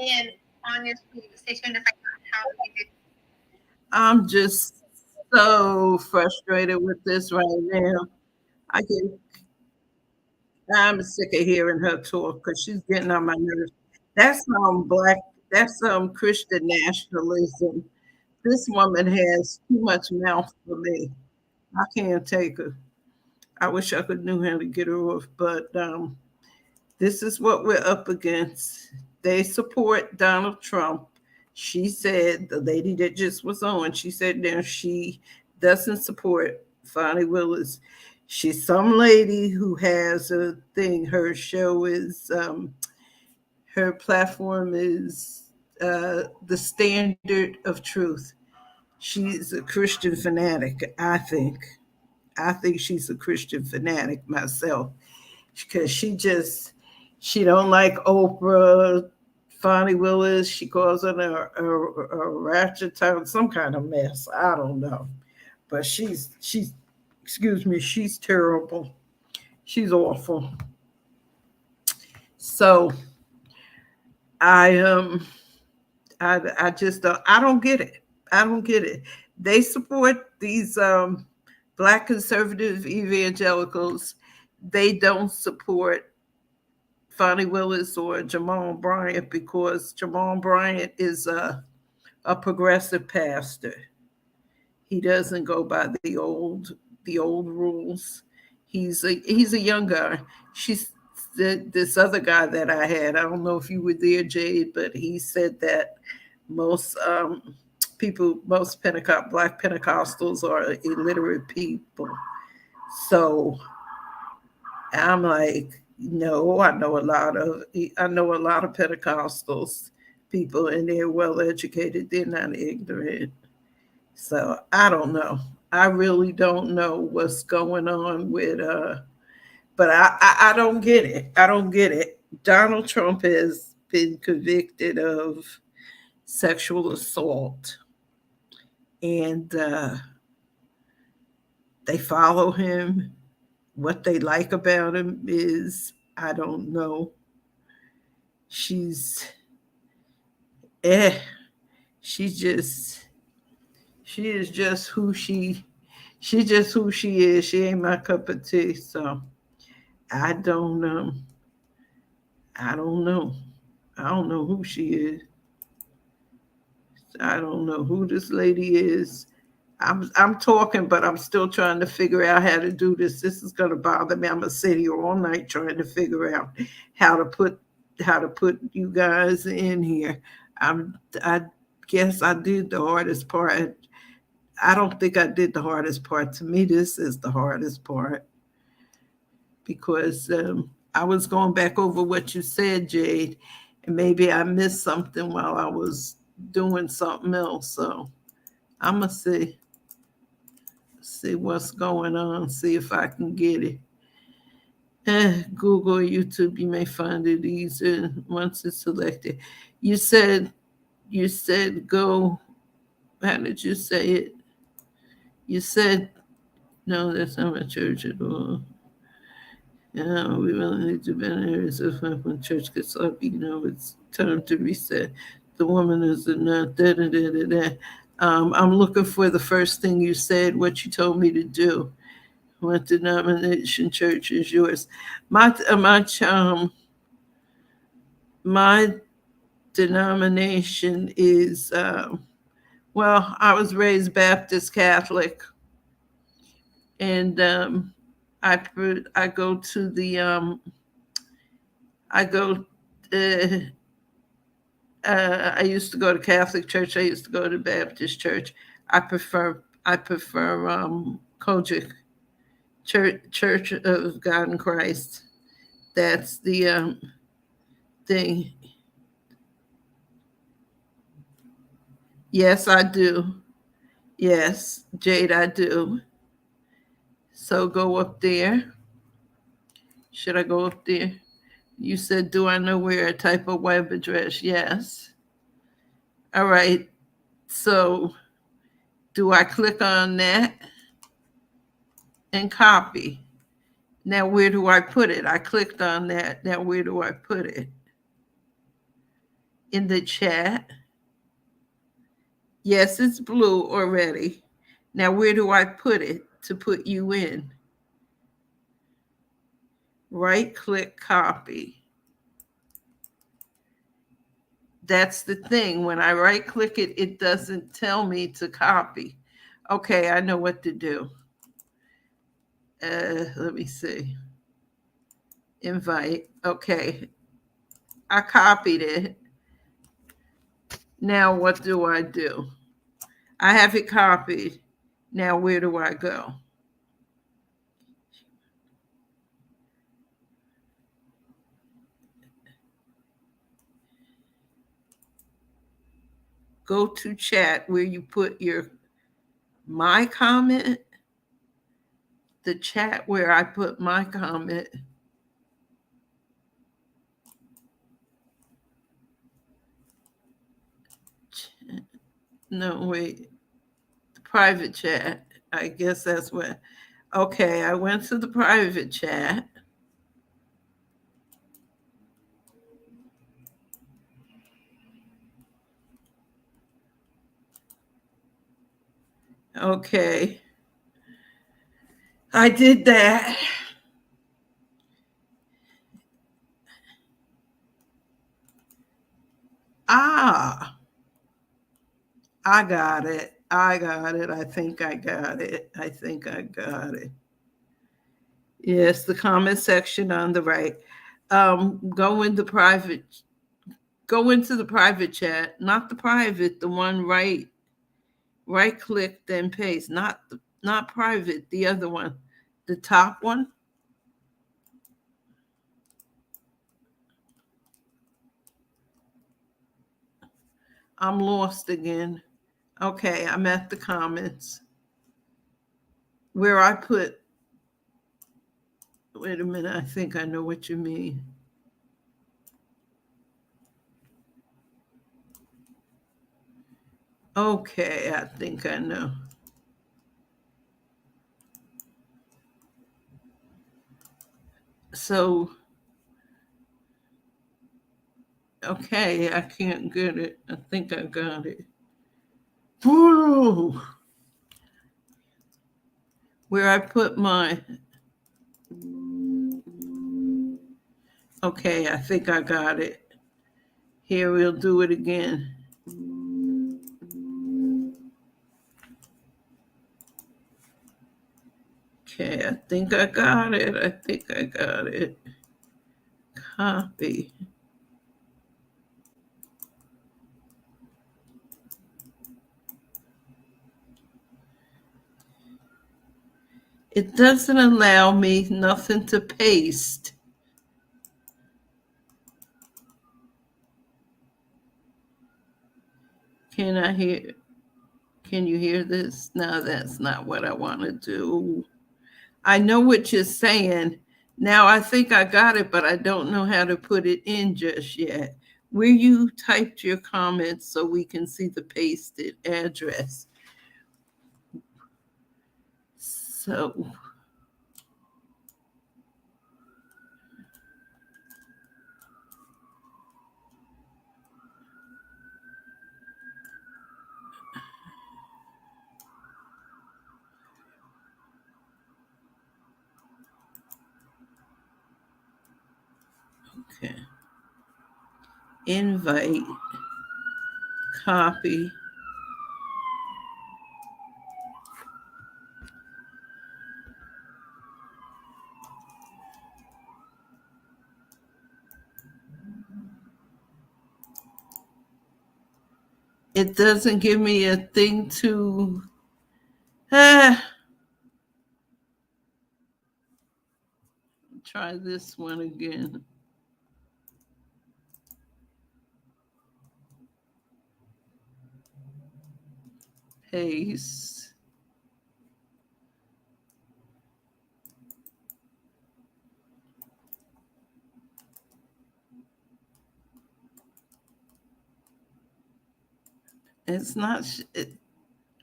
Speaker 3: And on your station to find out how we did.
Speaker 1: I'm just so frustrated with this right now. I get I'm sick of hearing her talk because she's getting on my nerves. That's some Christian nationalism. This woman has too much mouth for me. I can't take her. I wish I could knew how to get her off, but this is what we're up against. They support Donald Trump. She said, the lady that just was on, she said now she doesn't support Fonnie Willis. She's some lady who has a thing. Her show is, her platform is the standard of truth. She's a Christian fanatic, I think. I think she's a Christian fanatic myself, because she don't like Oprah, Fonnie Willis. She calls her a ratchet type, some kind of mess. I don't know, but she's excuse me, she's terrible. She's awful. So I just don't get it. I don't get it. They support these Black conservative evangelicals. They don't support Fonnie Willis or Jamal Bryant, because Jamal Bryant is a progressive pastor. He doesn't go by the old rules. He's a young guy. She's this other guy that I had. I don't know if you were there, Jade, but he said that most most Black Pentecostals are illiterate people. So I'm like, no, I know a lot of Pentecostals people, and they're well educated. They're not ignorant. So I don't know. I really don't know what's going on with but I don't get it. I don't get it. Donald Trump has been convicted of sexual assault, and they follow him. What they like about him is, I don't know. She's she is just who she is. She ain't my cup of tea. So I don't know. I don't know. I don't know who she is. I don't know who this lady is. I'm talking, but I'm still trying to figure out how to do this. This is gonna bother me. I'm gonna sit here all night trying to figure out how to put you guys in here. I guess I did the hardest part. I don't think I did the hardest part. To me, this is the hardest part, because I was going back over what you said, Jade, and maybe I missed something while I was doing something else. So I'm gonna see what's going on, see if I can get it. Google or YouTube, you may find it easier once it's selected. You said go. How did you say it? You said, no, that's not my church at all. Yeah, we really need to be in areas of when church gets up, it's time to reset. The woman is not da da da da da. I'm looking for the first thing you said, what you told me to do. What denomination church is yours? My denomination is well, I was raised Baptist Catholic, and I go to the I used to go to Catholic church. I used to go to Baptist church. I prefer Kojic Church of God in Christ. That's the thing. Yes, I do. Yes, Jade, I do. So go up there. Should I go up there? You said, do I know where I type a web address? Yes. All right. So do I click on that and copy? Now, where do I put it? I clicked on that. Now, where do I put it? In the chat. Yes, it's blue already. Now, where do I put it to put you in? Right click, copy. That's the thing. When I right click it, it doesn't tell me to copy. Okay, I know what to do. Let me see. Invite. Okay. I copied it. Now what do? I have it copied. Now where do I go? go to chat where you put my comment, the chat where I put my comment. No, wait, the private chat. I guess that's what. Okay, I went to the private chat. Okay. I did that. Ah, I got it. I think I got it. Yes, the comment section on the right. Go into the private chat, not the private, the one right click, then paste, not private, the other one, the top one. I'm lost again. Okay, I'm at the comments where I put, wait a minute, I think I know what you mean. Okay, I think I know. So, okay, I can't get it. I think I got it. Woo! Where I put my, okay, I think I got it. Here, we'll do it again. Okay, I think I got it. Copy. It doesn't allow me nothing to paste. Can you hear this? No, that's not what I want to do. I know what you're saying. Now I think I got it, but I don't know how to put it in just yet. Where you typed your comments so we can see the pasted address. So, okay. Invite, copy. It doesn't give me a thing to, try this one again. Paste. It's not,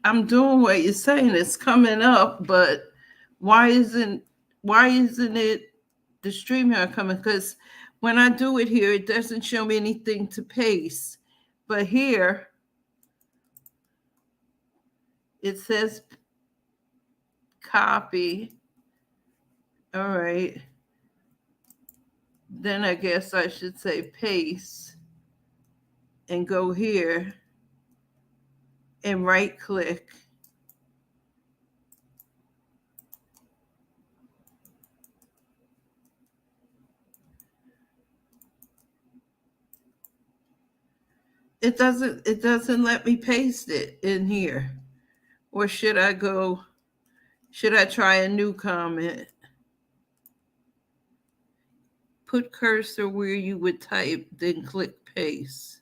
Speaker 1: I'm doing what you're saying. It's coming up, but why isn't it the stream here coming? Because when I do it here, it doesn't show me anything to paste. But here, it says copy. All right. Then I guess I should say paste and go here and right click. It doesn't let me paste it in here. Or should I try a new comment? Put cursor where you would type, then click paste.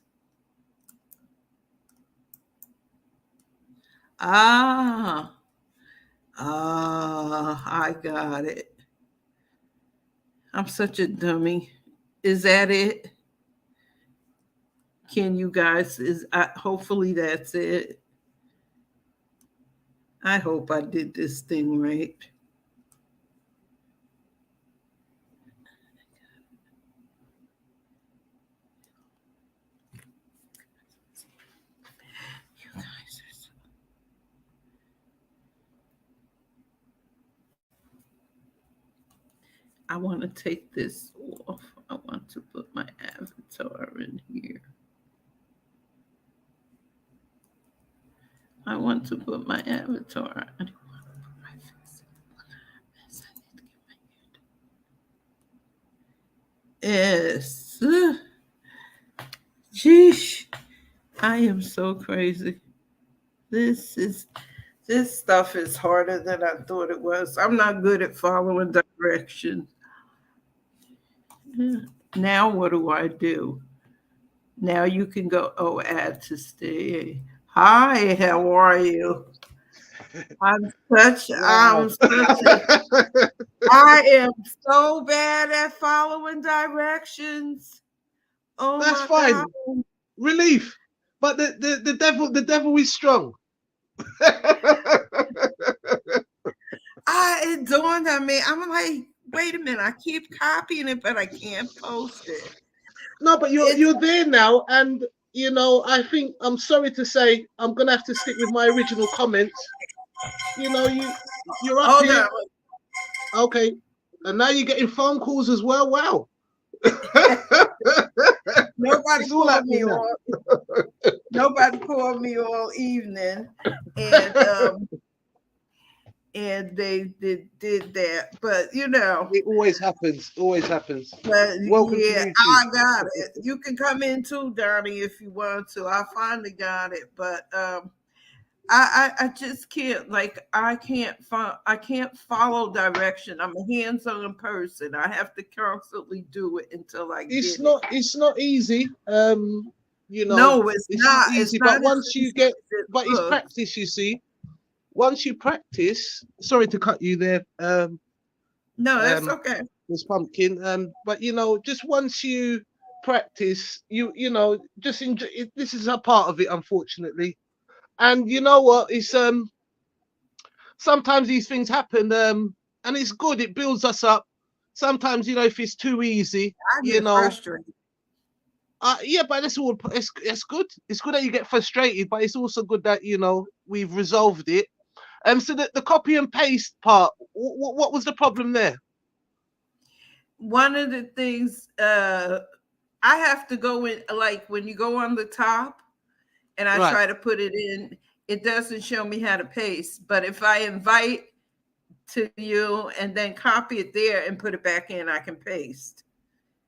Speaker 1: Ah, I got it. I'm such a dummy. Is that it? Can you guys, hopefully that's it. I hope I did this thing right. You guys are so... I want to take this off. I want to put my avatar in here. I want to put my avatar. I don't want to put my face. Yes. Sheesh. I am so crazy. This stuff is harder than I thought it was. I'm not good at following directions. Now what do I do? Now you can go, add to stay. Hi, how are you? I am so bad at following directions. Oh,
Speaker 4: that's fine. God. Relief. But the devil is strong.
Speaker 1: It dawned on me. I'm like, wait a minute. I keep copying it, but I can't post it.
Speaker 4: No, but you're there now, and you know, I think I'm sorry to say I'm gonna have to stick with my original comments. You know, you're up
Speaker 1: Hold
Speaker 4: here.
Speaker 1: on.
Speaker 4: Okay, and now you're getting phone calls as well. Wow.
Speaker 1: Nobody called me all. Nobody called me all evening, and they did that. But you know,
Speaker 4: it always happens. Always happens.
Speaker 1: But
Speaker 4: welcome
Speaker 1: yeah,
Speaker 4: to
Speaker 1: I got it. You can come in too, Donnie, if you want to. I finally got it, but I just can't. Like I can't follow direction. I'm a hands-on person. I have to constantly do it until I get it.
Speaker 4: It's not easy. You know,
Speaker 1: no, it's not
Speaker 4: easy.
Speaker 1: It's
Speaker 4: but
Speaker 1: not
Speaker 4: once you get, but it's practice. You see, once you practice. Sorry to cut you there.
Speaker 1: No, that's okay.
Speaker 4: This pumpkin. But you know, just once you practice, you know, just enjoy. This is a part of it, unfortunately. And you know what? It's sometimes these things happen. And it's good. It builds us up. Sometimes, you know, if it's too easy,
Speaker 1: I get frustrated.
Speaker 4: Yeah, but it's good. It's good that you get frustrated, but it's also good that, you know, we've resolved it. So the copy and paste part, what was the problem there?
Speaker 1: One of the things I have to go in, like when you go on the top and I try to put it in, it doesn't show me how to paste. But if I invite to you and then copy it there and put it back in, I can paste.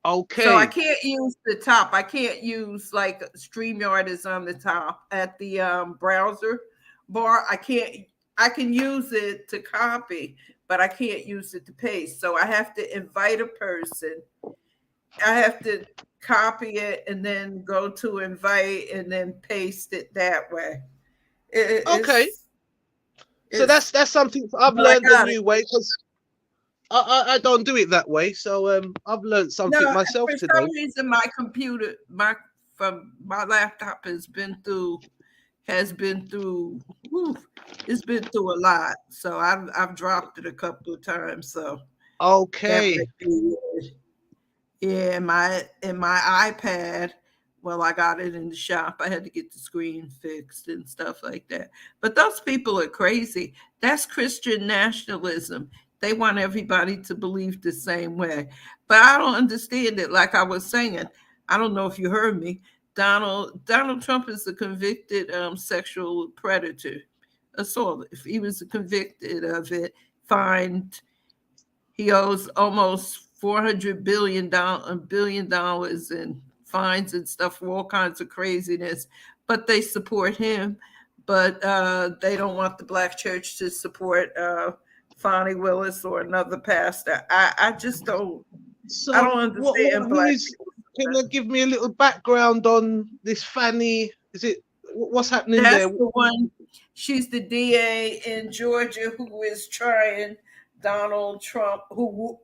Speaker 4: Okay.
Speaker 1: So I can't use the top. I can't use like StreamYard is on the top at the browser bar. I can use it to copy, but I can't use it to paste. So I have to invite a person. I have to copy it and then go to invite and then paste it that way.
Speaker 4: Okay. So that's something I've learned a new way, because I don't do it that way. So I've learned something myself today.
Speaker 1: For some reason, my computer, my laptop has been through. It's been through a lot. So I've dropped it a couple of times. So
Speaker 4: okay.
Speaker 1: Yeah, my iPad. Well, I got it in the shop. I had to get the screen fixed and stuff like that. But those people are crazy. That's Christian nationalism. They want everybody to believe the same way. But I don't understand it. Like I was saying, I don't know if you heard me. Donald Trump is a convicted sexual predator, assault. If he was convicted of it, fined, he owes almost $400 billion in fines and stuff for all kinds of craziness. But they support him. But they don't want the Black church to support Fonnie Willis or another pastor. I just don't.
Speaker 4: So
Speaker 1: I don't understand Black.
Speaker 4: Can you give me a little background on this Fanny? Is it what's happening
Speaker 1: That's
Speaker 4: there?
Speaker 1: The one. She's the DA in Georgia who is trying Donald Trump, who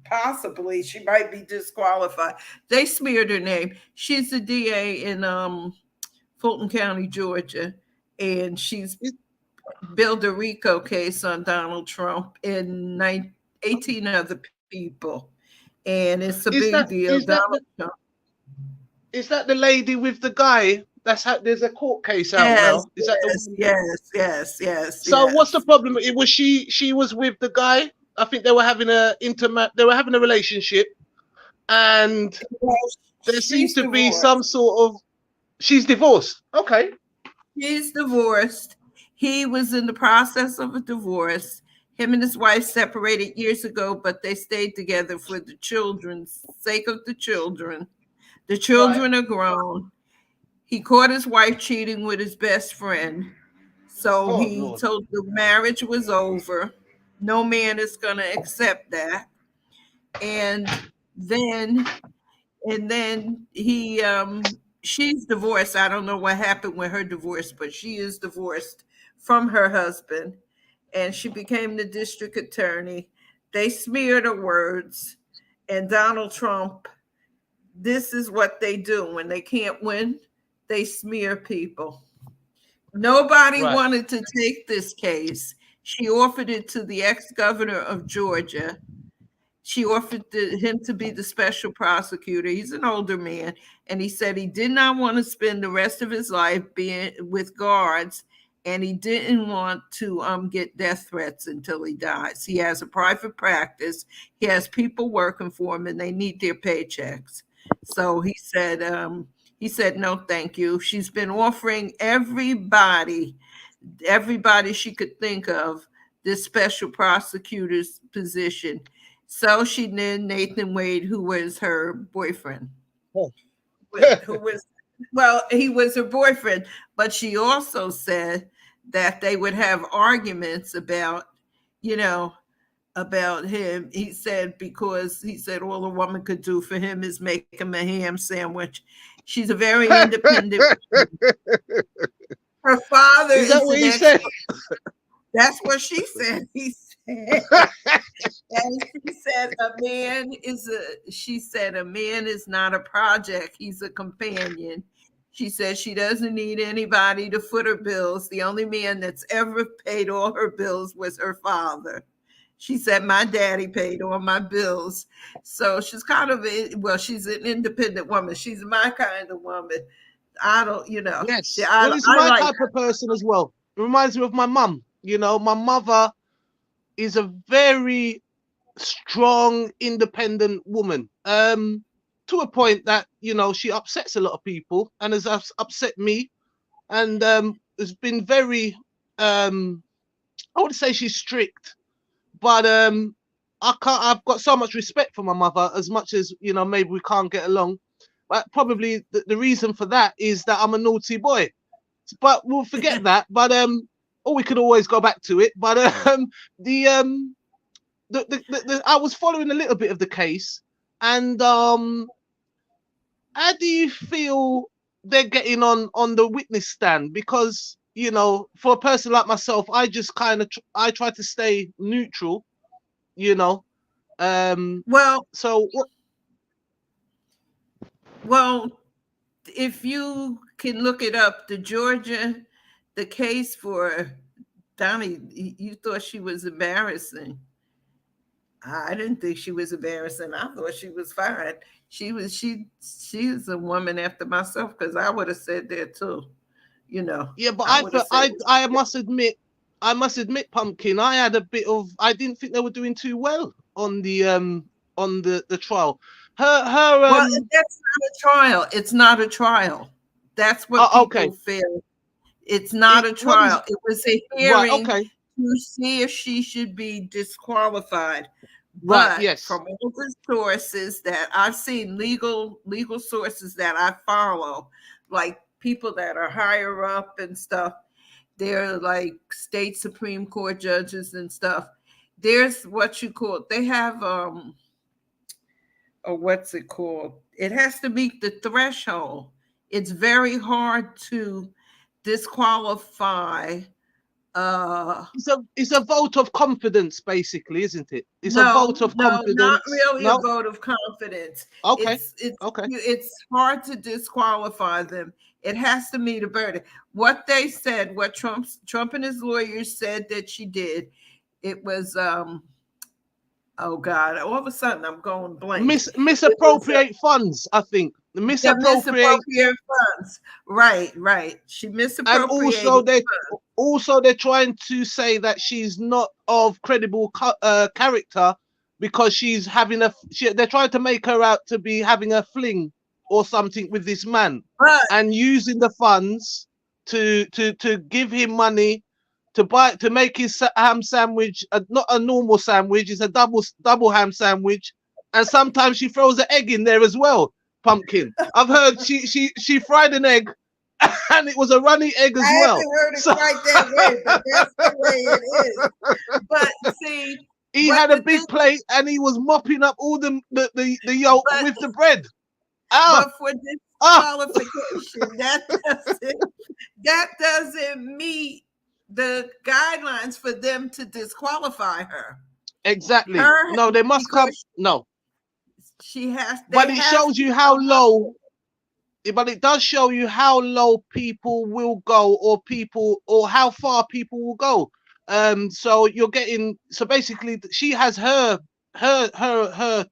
Speaker 1: possibly she might be disqualified. They smeared her name. She's the DA in Fulton County, Georgia, and she's built a RICO case on Donald Trump and 18 other people, and it's a big deal.
Speaker 4: Is that the lady with the guy? That's how there's a court case out now. Is that the
Speaker 1: yes.
Speaker 4: So what's the problem? It was she was with the guy. I think they were having a relationship, and there seems to be some sort of she's divorced. Okay.
Speaker 1: She's divorced. He was in the process of a divorce. Him and his wife separated years ago, but they stayed together for the children's sake of the children. The children are grown. He caught his wife cheating with his best friend. So he told the marriage was over. No man is going to accept that. And then he she's divorced. I don't know what happened with her divorce, but she is divorced from her husband, and she became the district attorney. They smeared her words, and Donald Trump, this is what they do when they can't win. They smear people. Nobody wanted to take this case. She offered it to the ex-governor of Georgia. She offered him to be the special prosecutor. He's an older man, and he said he did not want to spend the rest of his life being with guards, and he didn't want to get death threats until he dies. He has a private practice. He has people working for him, and they need their paychecks. So he said, no, thank you. She's been offering everybody she could think of this special prosecutor's position. So she did Nathan Wade, who was her boyfriend. He was her boyfriend, but she also said that they would have arguments about him. He said, because he said all a woman could do for him is make him a ham sandwich. She's a very independent. Her father
Speaker 4: is that what he said?
Speaker 1: That's what she said. He said, and she said, a man is not a project. He's a companion. She said she doesn't need anybody to foot her bills. The only man that's ever paid all her bills was her father. She said, my daddy paid all my bills. So she's she's an independent woman. She's my kind of woman. I don't,
Speaker 4: Yes.
Speaker 1: It's
Speaker 4: my type of person as well. It reminds me of my mum. My mother is a very strong, independent woman. To a point that, she upsets a lot of people and has upset me. And has been very, I wouldn't say she's strict, but I've got so much respect for my mother, as much as, maybe we can't get along. But probably the reason for that is that I'm a naughty boy. But we'll forget that. But or we could always go back to it. But I was following a little bit of the case, and how do you feel they're getting on the witness stand? Because for a person like myself, I just I try to stay neutral.
Speaker 1: Well, if you can look it up, the case for Donnie, you thought she was embarrassing. I didn't think she was embarrassing. I thought she was fine. She's a woman after myself, because I would have said that too.
Speaker 4: Yeah, but I must admit, Pumpkin, I didn't think they were doing too well on the trial.
Speaker 1: Well, that's not a trial. It's not a trial. That's what people feel. It's not a trial. It was a hearing to see if she should be disqualified. But from all the sources that I've seen, legal sources that I follow, like people that are higher up and stuff, they're like state Supreme Court judges and stuff. There's what you call, they have what's it called? It has to meet the threshold. It's very hard to disqualify
Speaker 4: It's a vote of confidence, basically, isn't it? It's a
Speaker 1: No,
Speaker 4: vote of
Speaker 1: no,
Speaker 4: confidence.
Speaker 1: not really
Speaker 4: No?
Speaker 1: a vote of confidence.
Speaker 4: Okay.
Speaker 1: Okay. It's hard to disqualify them. It has to meet a verdict. What they said, what Trump and his lawyers said that she did, it was oh God, all of a sudden I'm going blank.
Speaker 4: Misappropriate funds, I think. Misappropriate
Speaker 1: funds. Right. She
Speaker 4: and
Speaker 1: misappropriated
Speaker 4: also they're trying to say that she's not of credible character because she's having they're trying to make her out to be having a fling or something with this man, and using the funds to give him money to make his ham sandwich not a normal sandwich, it's a double ham sandwich, and sometimes she throws an egg in there as well. Pumpkin. I've heard she fried an egg and it was a runny egg as well.
Speaker 1: I haven't heard it quite that way, but that's the way it is. But see,
Speaker 4: he had a big plate and he was mopping up all the yolk with the bread.
Speaker 1: But for disqualification, that doesn't meet the guidelines for them to disqualify her.
Speaker 4: Exactly. No, they must come. No.
Speaker 1: She has.
Speaker 4: But it shows you how low. But it does show you how low people will go, or how far people will go. So you're getting. So basically, she has her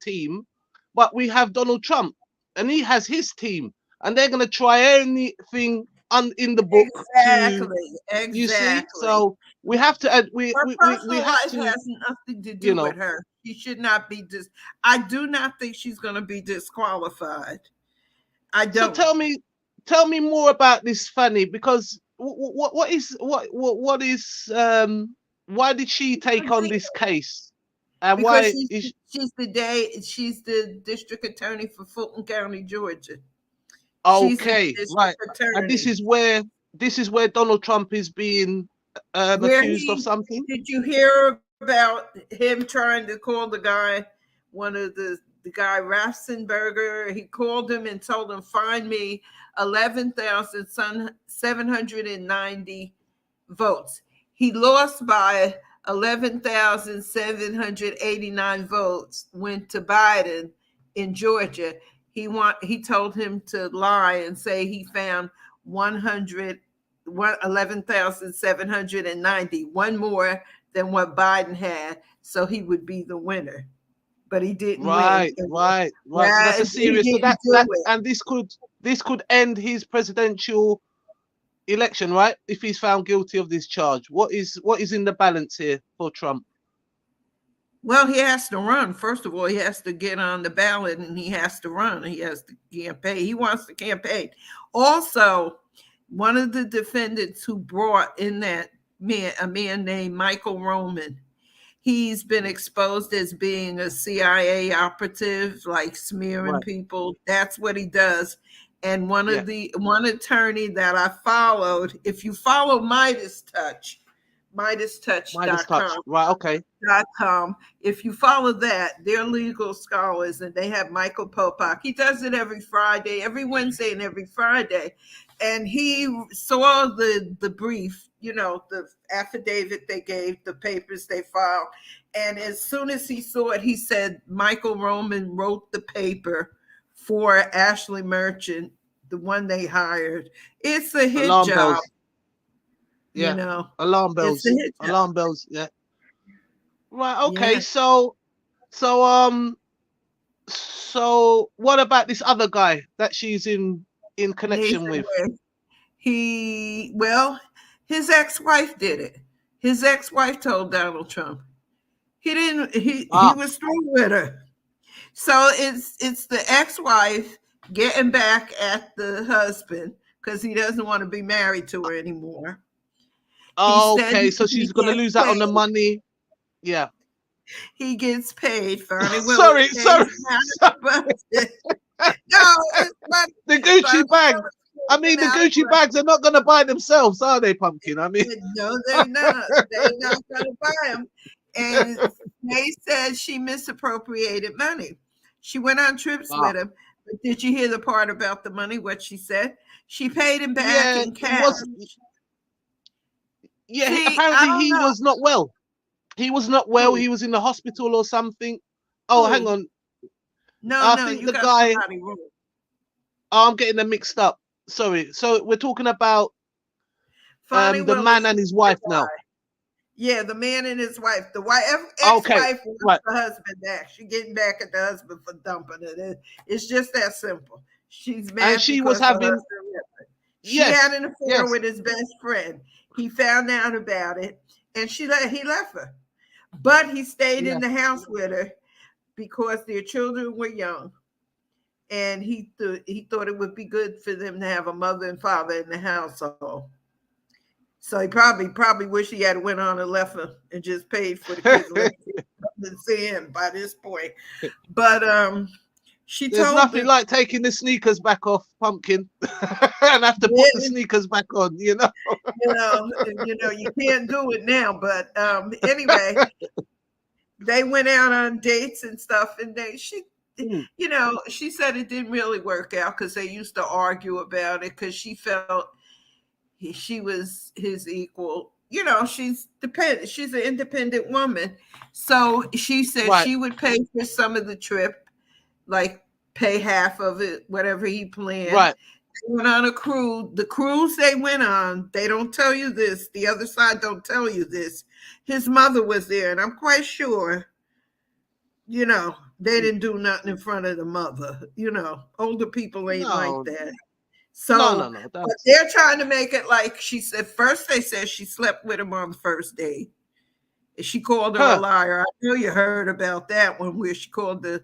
Speaker 4: team, but we have Donald Trump, and he has his team, and they're gonna try anything in the book.
Speaker 1: Exactly.
Speaker 4: You see, so we have to. We have
Speaker 1: life
Speaker 4: to.
Speaker 1: has nothing to do with her. She should not be I do not think she's going to be disqualified. I don't.
Speaker 4: So tell me more about this Fanny, because what is why did she take on this case? And why
Speaker 1: she's the district attorney for Fulton County, Georgia.
Speaker 4: Okay, right. And this is where Donald Trump is being accused of something.
Speaker 1: Did you hear about him trying to call the guy, one of the guy Raffensperger? He called him and told him, find me 11,790 votes. He lost by 11,789 votes, went to Biden in Georgia. He told him to lie and say he found 11,790, one more than what Biden had, so he would be the winner. But he didn't win.
Speaker 4: Right. So that's a serious. So and this could end his presidential election, right? If he's found guilty of this charge. What is in the balance here for Trump?
Speaker 1: Well, he has to run. First of all, he has to get on the ballot and he has to run. He has to campaign. He wants to campaign. Also, one of the defendants who brought in a man named Michael Roman, he's been exposed as being a CIA operative, like smearing people. That's what he does. And one attorney that I followed, if you follow MidasTouch.com.
Speaker 4: Right, okay.
Speaker 1: .com. If you follow that, they're legal scholars, and they have Michael Popak. He does it every Friday, every Wednesday and every Friday. And he saw the brief, the affidavit they gave, the papers they filed. And as soon as he saw it, he said Michael Roman wrote the paper for Ashley Merchant, the one they hired. It's a hit
Speaker 4: Alarm
Speaker 1: job.
Speaker 4: Bells. Yeah. Alarm bells. Alarm bells. Yeah. Right. Okay. Yeah. So what about this other guy that she's in connection with?
Speaker 1: His ex-wife did it. His ex-wife told Donald Trump. He didn't. He was through with her. So it's the ex-wife getting back at the husband because he doesn't want to be married to her anymore.
Speaker 4: Okay, so she's going to lose out on the money. Yeah.
Speaker 1: He gets paid.
Speaker 4: Sorry. No, the Gucci bag. I mean, the Gucci bags are not going to buy themselves, are they, Pumpkin? I mean,
Speaker 1: no, they're not. They're not going to buy them. And they said she misappropriated money. She went on trips with him. But did you hear the part about the money? What she said? She paid him back in cash.
Speaker 4: Yeah,
Speaker 1: See, I
Speaker 4: apparently
Speaker 1: don't
Speaker 4: he
Speaker 1: know.
Speaker 4: was not well. He was not well.
Speaker 1: Who?
Speaker 4: He was in the hospital or something. Oh, hang
Speaker 1: Who?
Speaker 4: on.
Speaker 1: No,
Speaker 4: I
Speaker 1: no,
Speaker 4: think
Speaker 1: you
Speaker 4: the
Speaker 1: got
Speaker 4: guy.
Speaker 1: somebody wrong.
Speaker 4: Oh, I'm getting them mixed up. Sorry. So we're talking about
Speaker 1: Fonnie
Speaker 4: the
Speaker 1: Willis
Speaker 4: man and his wife now.
Speaker 1: Yeah, the man and his wife. The wife,
Speaker 4: Okay,
Speaker 1: ex-wife wants
Speaker 4: right.
Speaker 1: the husband back. She getting back at the husband for dumping it. It's just that simple. She's
Speaker 4: And
Speaker 1: mad
Speaker 4: she
Speaker 1: because
Speaker 4: was
Speaker 1: her
Speaker 4: having.
Speaker 1: husband left her. She
Speaker 4: Yes.
Speaker 1: had an affair
Speaker 4: Yes.
Speaker 1: with his best friend. He found out about it, and he left her. But he stayed in the house with her because their children were young, and he thought it would be good for them to have a mother and father in the household. So he probably wish he had went on and left her and just paid for the kids to see him by this point. But she
Speaker 4: There's
Speaker 1: told
Speaker 4: nothing
Speaker 1: them,
Speaker 4: like taking the sneakers back off, Pumpkin, and have to put the sneakers back on. You know.
Speaker 1: you can't do it now. But anyway, they went out on dates and stuff, and she said it didn't really work out because they used to argue about it because she felt she was his equal. She's dependent. She's an independent woman. So she said she would pay for some of the trip, like pay half of it, whatever he planned.
Speaker 4: Right.
Speaker 1: They went on a cruise. The cruise they went on, they don't tell you this. The other side don't tell you this. His mother was there, and I'm quite sure, they didn't do nothing in front of the mother. Older people ain't like that. So,
Speaker 4: no.
Speaker 1: But they're trying to make it like she said. First, they said she slept with him on the first date. She called her a liar. I know you heard about that one where she called the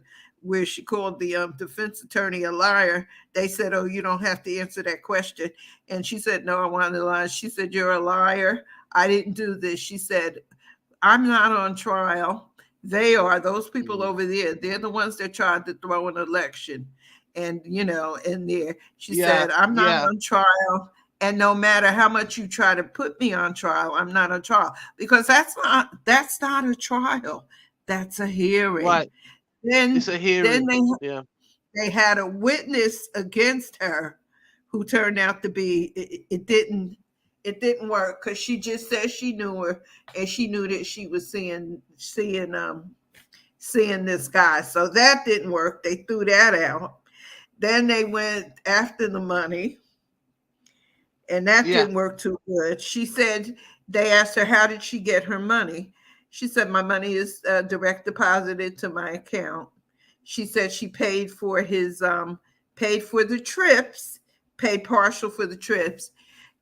Speaker 1: defense attorney a liar. They said, "Oh, you don't have to answer that question." And she said, "No, I wanted to lie." She said, "You're a liar. I didn't do this." She said, "I'm not on trial. They are. Those people over there. They're the ones that tried to throw an election." And in there, she said, "I'm not on trial, and no matter how much you try to put me on trial, I'm not on trial because that's not a trial. That's a hearing."
Speaker 4: Right.
Speaker 1: Then
Speaker 4: it's a hearing.
Speaker 1: Then they had a witness against her, who turned out to be it didn't work because she just said she knew her and she knew that she was seeing this guy. So that didn't work. They threw that out. Then they went after the money, and that didn't work too good. She said, they asked her, how did she get her money? She said, my money is direct deposited to my account. She said she paid for the trips, paid partial for the trips.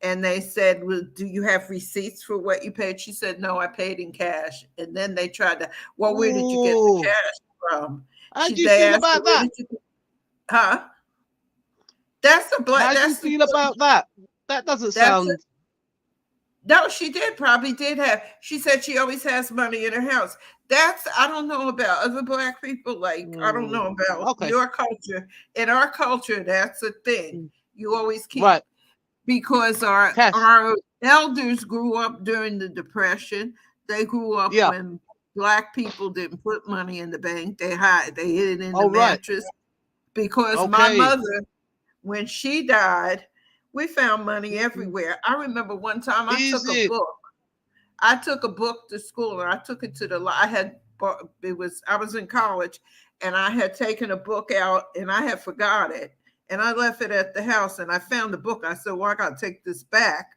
Speaker 1: And they said, well, do you have receipts for what you paid? She said, no, I paid in cash. And then they tried to, well, where did you get the cash from?
Speaker 4: How do you feel about that?
Speaker 1: Huh? That's a black.
Speaker 4: How do you feel about that? That doesn't sound.
Speaker 1: No, she probably did have. She said she always has money in her house. I don't know about other black people. I don't know about your culture. In our culture, that's a thing. You always keep because our elders grew up during the Depression. They grew up when black people didn't put money in the bank. They hid it in the mattress. Because my mother, when she died, we found money everywhere. I remember one time I took a book. I took a book to school and I took it to I was in college and I had taken a book out and I had forgot it. And I left it at the house and I found the book. I said, well, I got to take this back.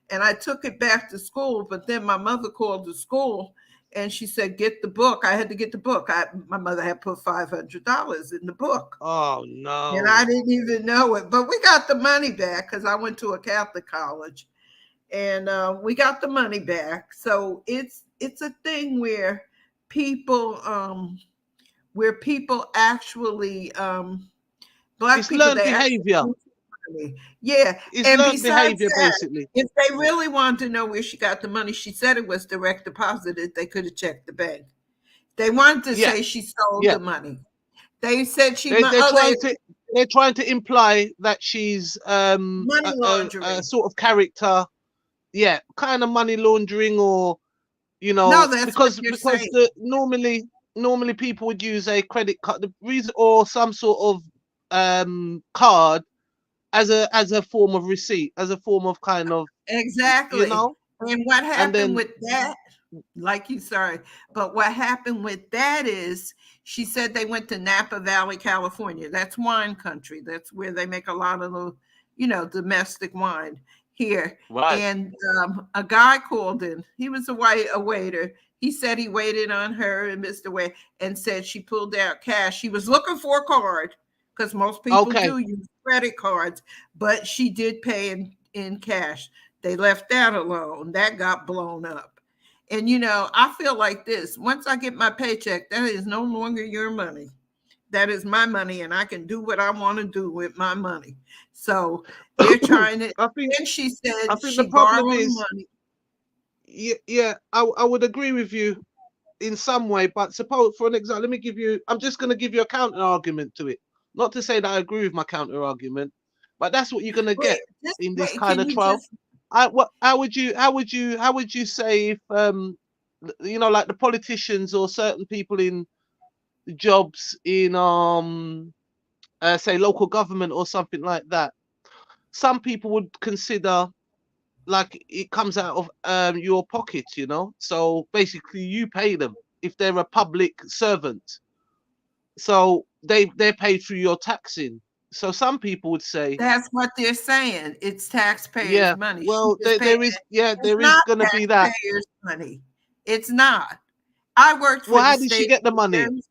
Speaker 1: And I took it back to school. But then my mother called the school and she said, get the book. I had to get the book. My mother had put $500 in the book.
Speaker 4: Oh, no.
Speaker 1: And I didn't even know it. But we got the money back because I went to a Catholic college. And we got the money back. So it's a thing where people actually black
Speaker 4: it's
Speaker 1: people
Speaker 4: learned behavior.
Speaker 1: Yeah.
Speaker 4: It's
Speaker 1: and
Speaker 4: learned
Speaker 1: besides
Speaker 4: behavior,
Speaker 1: that,
Speaker 4: basically.
Speaker 1: if they really wanted to know where she got the money, she said it was direct deposited. They could have checked the bank. They wanted to say she stole the money. They said
Speaker 4: they're trying to imply that she's
Speaker 1: money laundering.
Speaker 4: A sort of character, kind of money laundering, or
Speaker 1: no, that's
Speaker 4: because
Speaker 1: saying.
Speaker 4: normally people would use a credit card, the reason, or some sort of card as a form of receipt, as a form of kind of
Speaker 1: exactly. And what
Speaker 4: and
Speaker 1: happened
Speaker 4: then
Speaker 1: with that, like you, sorry, but what happened with that is she said they went to Napa Valley, California. That's wine country. That's where they make a lot of the, domestic wine here.
Speaker 4: right.
Speaker 1: And a guy called in. He was a waiter. He said he waited on her and Mr. Wade and said she pulled out cash. She was looking for a card because most people
Speaker 4: Okay.
Speaker 1: do use credit cards, but she did pay in cash. They left that alone. That got blown up. And, I feel like this. Once I get my paycheck, that is no longer your money. That is my money, and I can do what I want to do with my money. So they're trying to.
Speaker 4: I think
Speaker 1: And she said
Speaker 4: I think
Speaker 1: she
Speaker 4: the problem
Speaker 1: borrowed
Speaker 4: is,
Speaker 1: money.
Speaker 4: yeah, I would agree with you in some way, but suppose for an example, I'm just going to give you a counter argument to it. Not to say that I agree with my counter argument, but that's what you're going to get in this kind of trial. How would you say if like the politicians or certain people in jobs in say local government or something like that, some people would consider like it comes out of your pocket, so basically you pay them if they're a public servant, so they're paid through your taxing. So some people would say
Speaker 1: That's what they're saying. It's taxpayers'
Speaker 4: yeah,
Speaker 1: money.
Speaker 4: well
Speaker 1: She just paid
Speaker 4: there is
Speaker 1: it. It's
Speaker 4: there is
Speaker 1: not
Speaker 4: going to be that.
Speaker 1: taxpayers' money. It's not. I worked for
Speaker 4: Well,
Speaker 1: the
Speaker 4: how did she
Speaker 1: state
Speaker 4: get the
Speaker 1: of
Speaker 4: money?
Speaker 1: Jersey.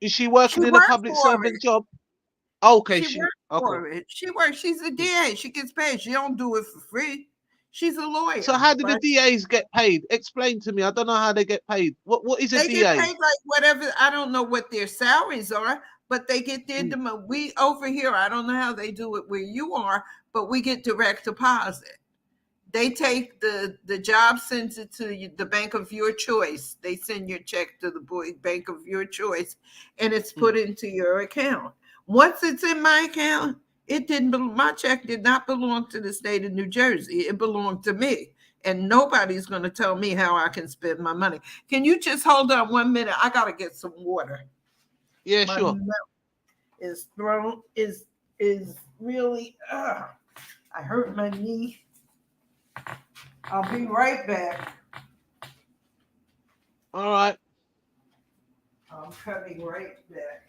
Speaker 4: Is she
Speaker 1: She
Speaker 4: working in a
Speaker 1: worked
Speaker 4: public
Speaker 1: for
Speaker 4: servant
Speaker 1: it.
Speaker 4: job? Okay,
Speaker 1: She worked
Speaker 4: okay.
Speaker 1: for it. She works. She's a DA. She gets paid. She don't do it for free. She's a lawyer.
Speaker 4: So how did the
Speaker 1: Right?
Speaker 4: DAs get paid? Explain to me. I don't know how they get paid. What is a
Speaker 1: They
Speaker 4: DA?
Speaker 1: get paid like whatever. I don't know what their salaries are, but they get their demand. We over here, I don't know how they do it where you are, but we get direct deposit. They take the job, sends it to you, the bank of your choice. They send your check to the bank of your choice, and it's put into your account. Once it's in my account, my check did not belong to the state of New Jersey. It belonged to me. And nobody's going to tell me how I can spend my money. Can you just hold on 1 minute? I got to get some water.
Speaker 4: Yeah,
Speaker 1: My
Speaker 4: sure.
Speaker 1: mouth is really, I hurt my knee. I'll be right back.
Speaker 4: All right.
Speaker 1: I'm coming right back.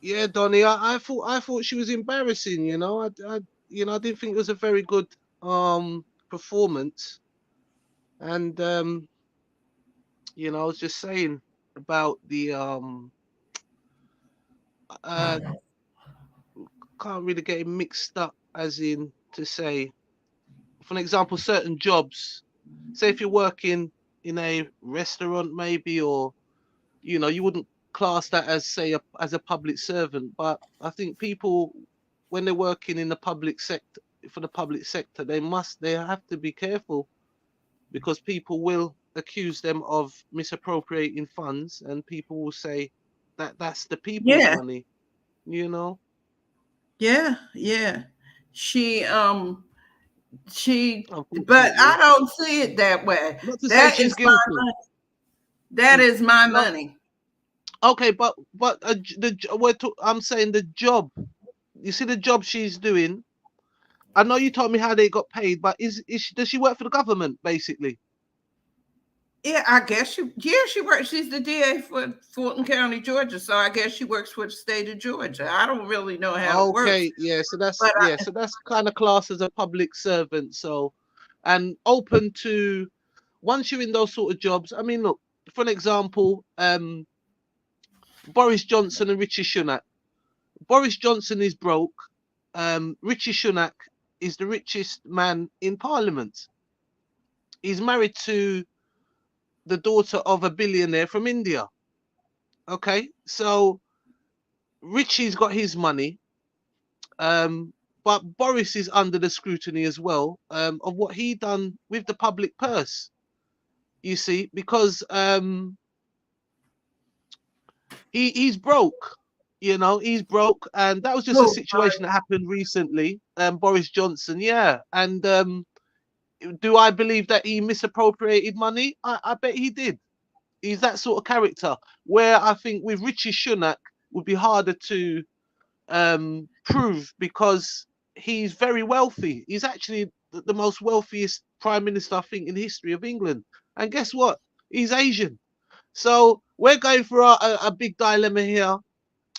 Speaker 4: Yeah, Donnie, I thought she was embarrassing, I didn't think it was a very good performance. And I was just saying about the can't really get it mixed up, as in to say, for an example, certain jobs, say if you're working in a restaurant maybe, or you wouldn't class that as say as a public servant, but I think people, when they're working in the public sector, for the public sector, they have to be careful, because people will accuse them of misappropriating funds, and people will say that that's the people's
Speaker 1: Yeah.
Speaker 4: money,
Speaker 1: Yeah. She, but
Speaker 4: Unfortunately.
Speaker 1: I don't see it that way.
Speaker 4: Not to say
Speaker 1: That
Speaker 4: she's
Speaker 1: is my
Speaker 4: guilty.
Speaker 1: money. That is my
Speaker 4: No.
Speaker 1: money.
Speaker 4: Okay, but I'm saying the job. You see the job she's doing. I know you told me how they got paid, but does she work for the government basically?
Speaker 1: Yeah, I guess she works. She's the DA for Fulton County, Georgia. So I guess she works for the state of Georgia. I don't really know how it works.
Speaker 4: Okay, yeah. So that's
Speaker 1: But
Speaker 4: so that's kind of classed as a public servant. So, and open to, once you're in those sort of jobs. I mean, look, for an example, Boris Johnson and Richie Sunak. Boris Johnson is broke. Richie Sunak is the richest man in Parliament. He's married to the daughter of a billionaire from India. Okay, so Richie's got his money, but Boris is under the scrutiny as well, of what he done with the public purse. You see, because he's broke. You know, he's broke, and that was just a situation that happened recently. Boris Johnson, yeah, and do I believe that he misappropriated money? I bet he did. He's that sort of character. Where I think with Richie Sunak would be harder to prove because he's very wealthy. He's actually the most wealthiest prime minister I think in the history of England. And guess what? He's Asian. So we're going through a big dilemma here,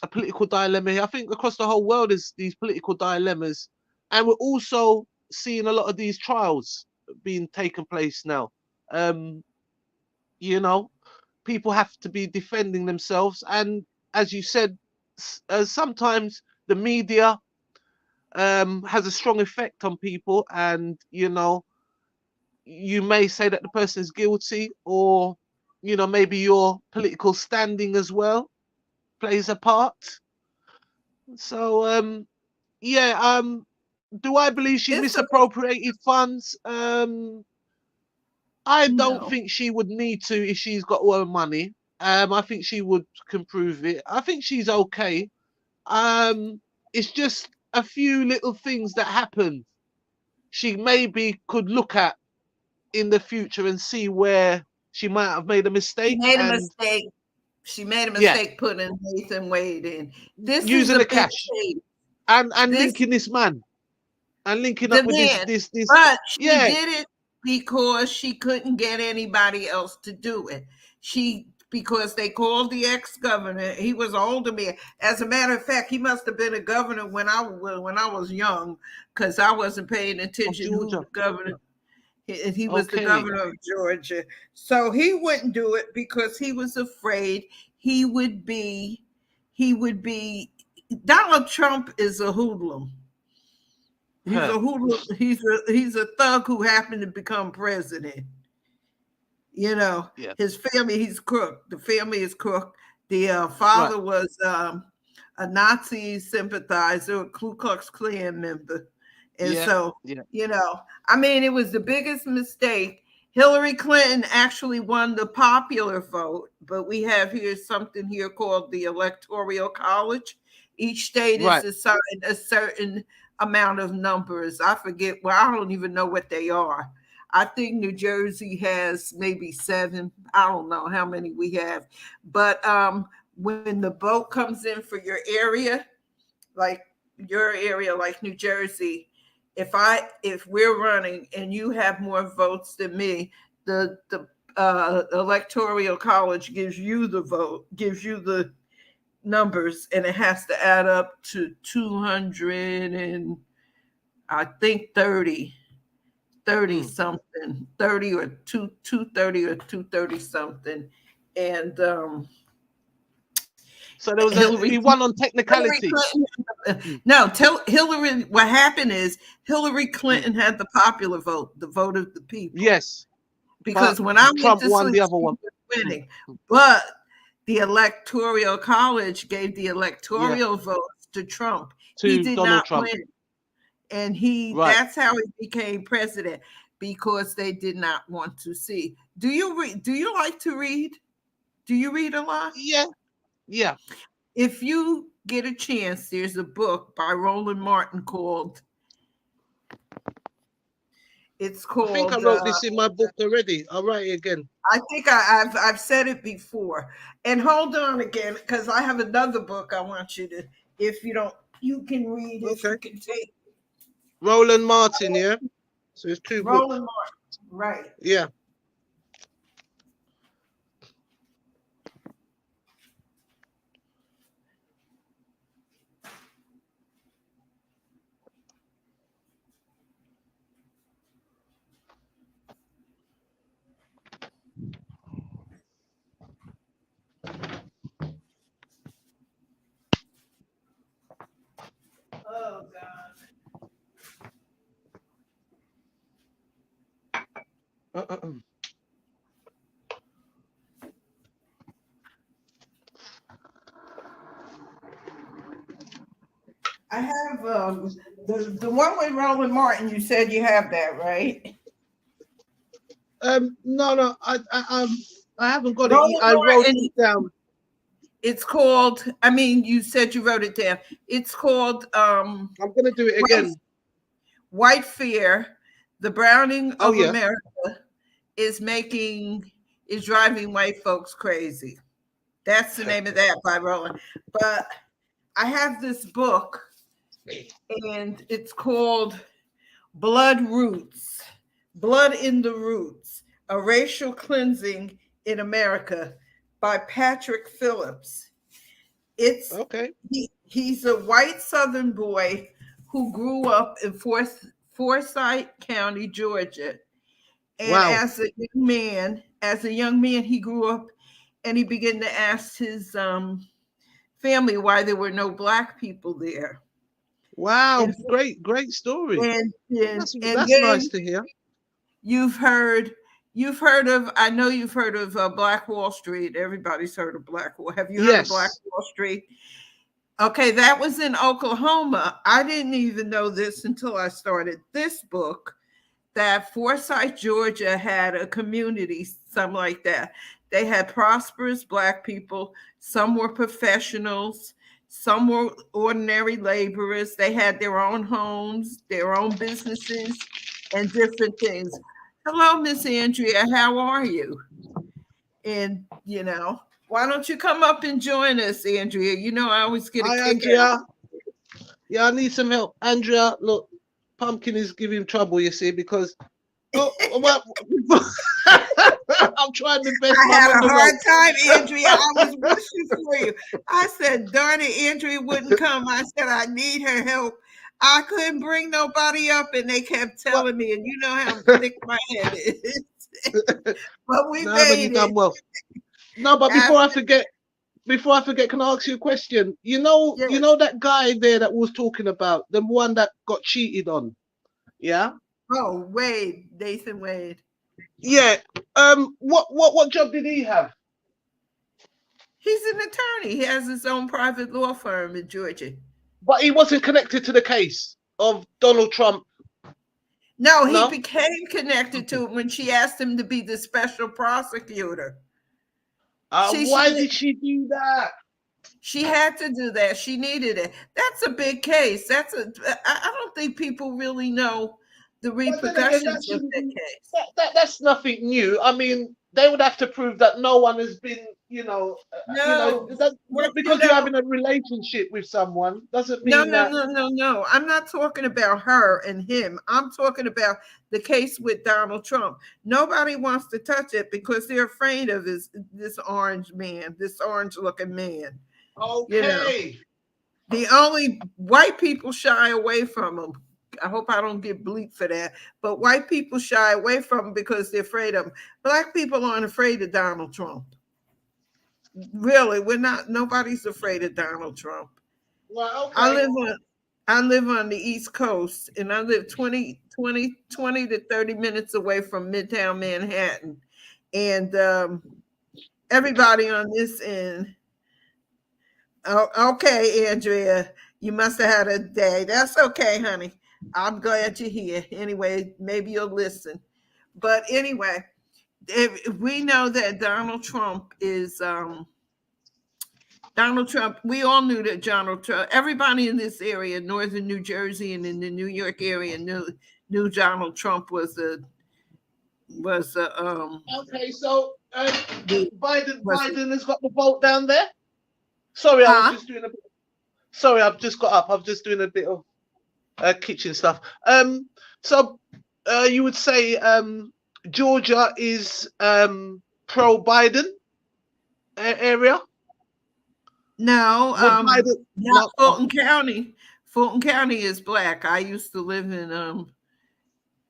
Speaker 4: a political dilemma here. I think across the whole world is these political dilemmas, and we're also seeing a lot of these trials being taken place now. You know, people have to be defending themselves, and as you said, sometimes the media has a strong effect on people, and you know, you may say that the person is guilty, or you know, maybe your political standing as well plays a part. So yeah, do I believe she misappropriated funds? I don't think she would need to if she's got all her money. I think she can prove it. I think she's okay. It's just a few little things that happen. She maybe could look at in the future and see where she might have made a mistake.
Speaker 1: She made a mistake. She made a mistake putting Nathan Wade in. This
Speaker 4: using
Speaker 1: is
Speaker 4: the cash and linking this man and linking up with this.
Speaker 1: But she did it because she couldn't get anybody else to do it. Because they called the ex-governor. He was an older man. As a matter of fact, he must have been a governor when I was young, because I wasn't paying attention who the governor. He was the governor of Georgia. So he wouldn't do it because he was afraid he would be Donald Trump is a hoodlum. He's a hoodlum. He's a thug who happened to become president. You know, his family, he's crook. The family is crook. The father was a Nazi sympathizer, a Ku Klux Klan member. And you know, I mean, it was the biggest mistake. Hillary Clinton actually won the popular vote, but we have here something here called the Electoral College. Each state is assigned a certain amount of numbers. I forget, well, I don't even know what they are. I think New Jersey has maybe 7. I don't know how many we have. But when the vote comes in for your area, like New Jersey, if we're running and you have more votes than me, the Electoral College gives you the vote, gives you the numbers, and it has to add up to 200 and I think 30 something, 30 or 230 or 230 something. And
Speaker 4: so there was he won on technicality.
Speaker 1: Hillary, what happened is Hillary Clinton had the popular vote, the vote of the people.
Speaker 4: Yes.
Speaker 1: Because when I
Speaker 4: Trump
Speaker 1: went to
Speaker 4: won
Speaker 1: sleep,
Speaker 4: the other one.
Speaker 1: winning. But the Electoral College gave the electoral votes to Trump. He did
Speaker 4: Donald
Speaker 1: not
Speaker 4: Trump.
Speaker 1: win. And that's how he became president, because they did not want to see. Do you like to read? Do you read a lot?
Speaker 4: Yeah.
Speaker 1: If you get a chance, there's a book by Roland Martin called. It's called.
Speaker 4: I think I wrote this in my book already. I'll write it again.
Speaker 1: I think I've said it before. And hold on again, because I have another book I want you to. If you don't, you can read it. You can take.
Speaker 4: Roland Martin, yeah. So it's 2 books.
Speaker 1: Roland Martin, right?
Speaker 4: Yeah.
Speaker 1: Oh God. I have the one with Roland Martin. You said you have that, right?
Speaker 4: No, I haven't got it. I wrote it down.
Speaker 1: It's called, I mean, you said you wrote it down. It's called
Speaker 4: I'm gonna do it again.
Speaker 1: White Fear, the Browning of
Speaker 4: yeah.
Speaker 1: America is driving white folks crazy. That's the name of that by Roland. But I have this book, and it's called Blood Roots, Blood in the Roots, A Racial Cleansing in America by Patrick Phillips. It's
Speaker 4: okay.
Speaker 1: He's a white Southern boy who grew up in Forsyth County, Georgia. And as a young man, he grew up and he began to ask his family why there were no Black people there.
Speaker 4: Wow, great story.
Speaker 1: And
Speaker 4: that's nice to hear.
Speaker 1: You've heard of, I know you've heard of Black Wall Street. Everybody's heard of Black Wall. Have you heard of Black Wall Street? Okay, that was in Oklahoma. I didn't even know this until I started this book, that Forsyth, Georgia had a community, something like that. They had prosperous Black people. Some were professionals. Some were ordinary laborers. They had their own homes, their own businesses, and different things. Hello, Miss Andrea. How are you? And, why don't you come up and join us, Andrea? I always get a kick out.
Speaker 4: Yeah, I need some help. Andrea, look, Pumpkin is giving trouble, you see, because I'm trying to best.
Speaker 1: I had a hard time, Andrea. I was wishing for you. I said, darn it, Andrea wouldn't come. I said, I need her help. I couldn't bring nobody up, and they kept telling me, and you know how thick my head is. But we made it.
Speaker 4: Well. No, but before I forget, can I ask you a question? You know that guy there that we was talking about, the one that got cheated on, yeah?
Speaker 1: Oh, Wade, Nathan Wade.
Speaker 4: Yeah. What job did he have?
Speaker 1: He's an attorney. He has his own private law firm in Georgia.
Speaker 4: But he wasn't connected to the case of Donald Trump.
Speaker 1: No, he became connected to it when she asked him to be the special prosecutor.
Speaker 4: Why did she do that?
Speaker 1: She had to do that. She needed it. That's a big case. I don't think people really know the repercussions of that case.
Speaker 4: That's nothing new. I mean, they would have to prove that no one has been, because you're having a relationship with someone doesn't mean
Speaker 1: No. I'm not talking about her and him. I'm talking about the case with Donald Trump. Nobody wants to touch it because they're afraid of this orange looking man.
Speaker 4: Okay.
Speaker 1: The only white people shy away from him. I hope I don't get bleeped for that, but white people shy away from him because they're afraid of him. Black people aren't afraid of Donald Trump. Really, we're not. Nobody's afraid of Donald Trump.
Speaker 4: Well, okay.
Speaker 1: I live on the East Coast, and I live 20 to 30 minutes away from Midtown Manhattan, and everybody on this end. Oh, okay, Andrea, you must have had a day. That's okay, honey. I'm glad you're here. Anyway, maybe you'll listen. But anyway, we know that Donald Trump is Donald Trump. We all knew that Donald Trump. Everybody in this area, northern New Jersey and in the New York area, knew Donald Trump was okay.
Speaker 4: So Biden has got the vote down there. Sorry, I was just doing a bit. Sorry, I've just got up. I'm just doing a bit of kitchen stuff. So you would say Georgia is pro-Biden area?
Speaker 1: No, not Fulton County. Fulton County is Black. I used to live in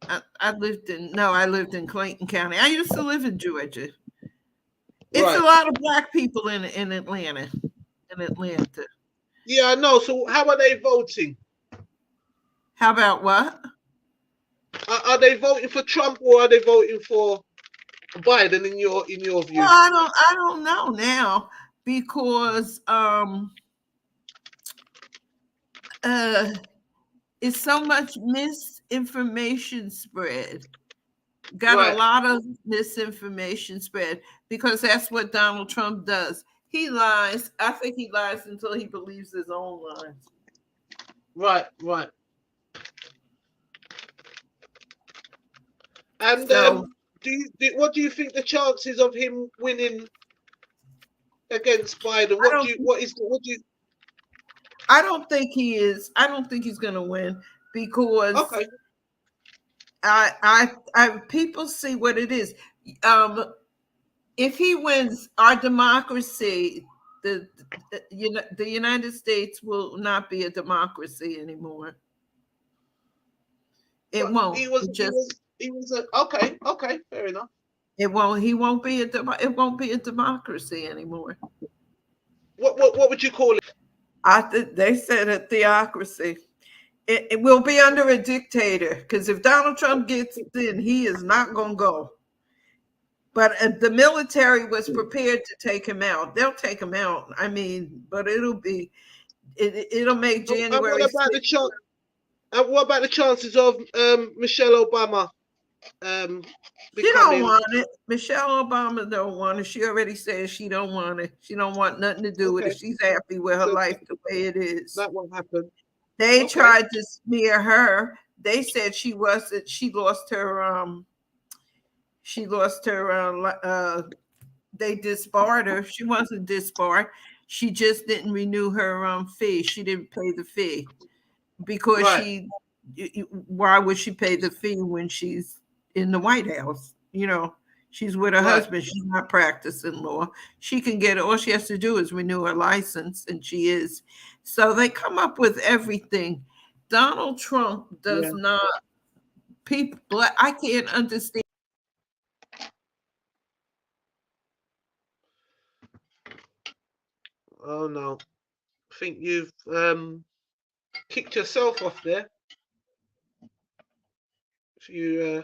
Speaker 1: I lived in Clayton County. I used to live in Georgia. It's a lot of Black people in Atlanta.
Speaker 4: Yeah, I know. So how are they voting?
Speaker 1: How about what?
Speaker 4: Are they voting for Trump or are they voting for Biden in your view?
Speaker 1: Well, I don't know now because it's so much misinformation spread. Got a lot of misinformation spread because that's what Donald Trump does. He lies. I think he lies until he believes his own lies.
Speaker 4: Right. And
Speaker 1: So,
Speaker 4: what do you think the chances of him winning against Biden? What do you?
Speaker 1: I don't think he is. I don't think he's going to win because I people see what it is. If he wins, our democracy, the United States will not be a democracy anymore. It won't.
Speaker 4: He was okay. Fair enough.
Speaker 1: It won't. He won't be it won't be a democracy anymore.
Speaker 4: What would you call it?
Speaker 1: They said a theocracy. It will be under a dictator because if Donald Trump gets in, he is not going to go. But the military was prepared to take him out. They'll take him out. I mean, but it'll make January.
Speaker 4: What about the chances of Michelle Obama?
Speaker 1: She don't want it. Michelle Obama don't want it. She already said she don't want it. She don't want nothing to do with it. She's happy with her life the way it is.
Speaker 4: That won't happen.
Speaker 1: They tried to smear her. They said she wasn't. She lost her. They disbarred her. She wasn't disbarred. She just didn't renew her fee. She didn't pay the fee because why would she pay the fee when she's in the White House? You know, she's with her husband. She's not practicing law. She can get it. All she has to do is renew her license, and she is. So they come up with everything. Donald Trump does not. People, I can't understand.
Speaker 4: Oh no, I think you've kicked yourself off there. If you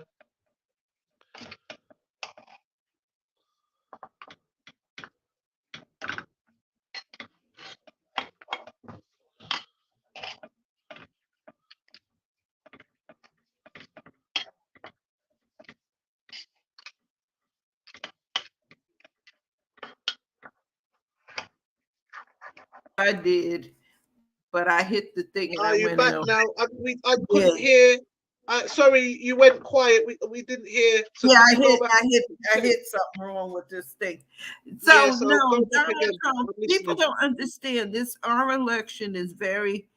Speaker 1: I did, but I hit the thing and
Speaker 4: are
Speaker 1: I
Speaker 4: you
Speaker 1: went
Speaker 4: back
Speaker 1: out.
Speaker 4: now? I couldn't hear. Sorry, you went quiet. We didn't hear. So
Speaker 1: I hit something wrong with this thing. So, no, Donald Trump, people don't understand this. Our election is very.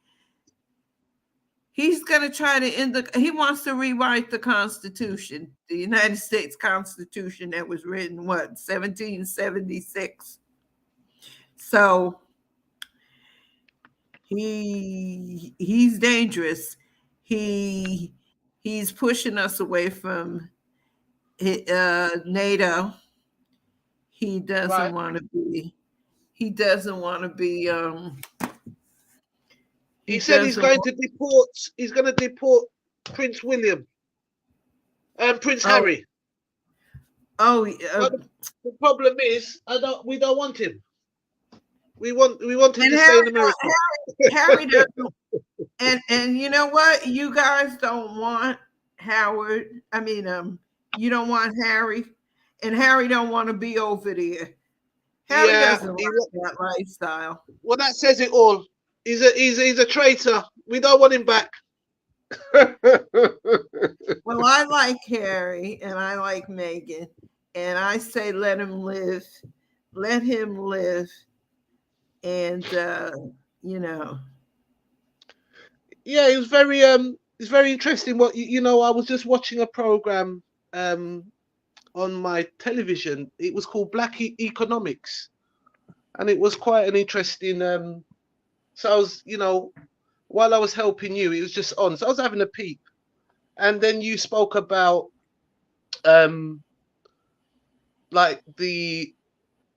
Speaker 1: He's going to try to he wants to rewrite the Constitution, the United States Constitution that was written, 1776. So he's dangerous. He's pushing us away from NATO. He doesn't want to be. He doesn't want to be.
Speaker 4: He said he's going to deport. He's going to deport Prince William and Prince Harry. The problem is, we don't want him. We want him to stay in America.
Speaker 1: Harry doesn't. And you know what? You guys don't want Howard. I mean, you don't want Harry, and Harry don't want to be over there. Harry doesn't like that lifestyle.
Speaker 4: Well, that says it all. He's a traitor. We don't want him back.
Speaker 1: Well, I like Harry and I like Meghan, and I say let him live. Let him live. And you know.
Speaker 4: Yeah, it was very it's very interesting. What I was just watching a program on my television. It was called Black Economics, and it was quite an interesting. So I was, while I was helping you, it was just on. So I was having a peep, and then you spoke about like you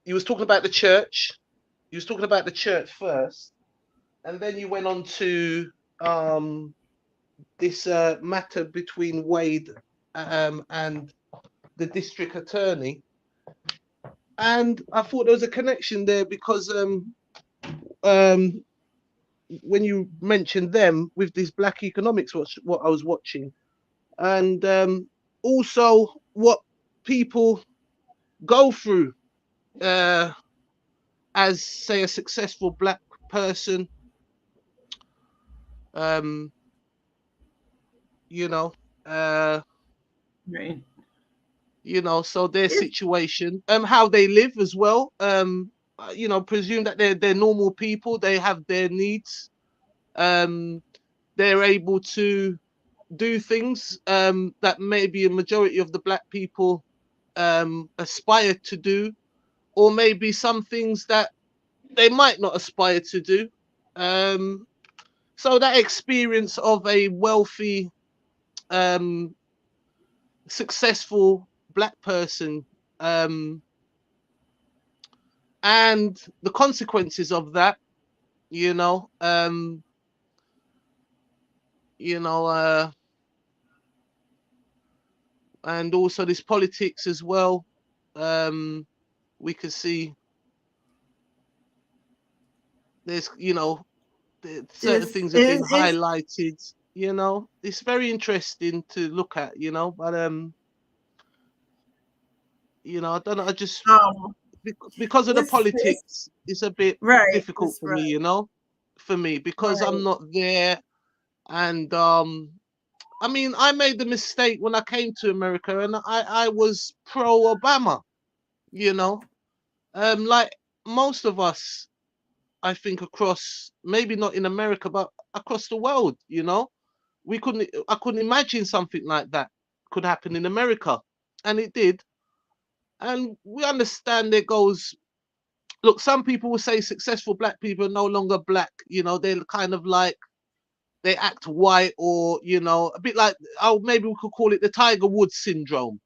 Speaker 4: was talking about the church. You was talking about the church first, and then you went on to this matter between Wade and the district attorney, and I thought there was a connection there because when you mentioned them with this Black Economics, what I was watching, and also what people go through as say a successful black person, you know,
Speaker 1: Right.
Speaker 4: you know, so their situation, how they live as well, you know, presume that they're normal people, they have their needs, they're able to do things that maybe a majority of the black people aspire to do, or maybe some things that they might not aspire to do. So that experience of a wealthy, successful black person, and the consequences of that, you know, you know, and also this politics as well. We can see there's, you know, certain things have been
Speaker 1: It's
Speaker 4: highlighted. You know, it's very interesting to look at. You know, but you know, I don't know. I just because of the politics, it's a bit
Speaker 1: right.
Speaker 4: difficult
Speaker 1: It's
Speaker 4: for
Speaker 1: right.
Speaker 4: me. You know, for me because I'm
Speaker 1: Right.
Speaker 4: not there, and I mean, I made the mistake when I came to America, and I was pro Obama. You know, like most of us, I think across maybe not in America, but across the world. You know, I couldn't imagine something like that could happen in America, and it did. And we understand there goes. Look, some people will say successful black people are no longer black. You know, they're kind of like they act white, or you know, a bit like, oh, maybe we could call it the Tiger Woods syndrome.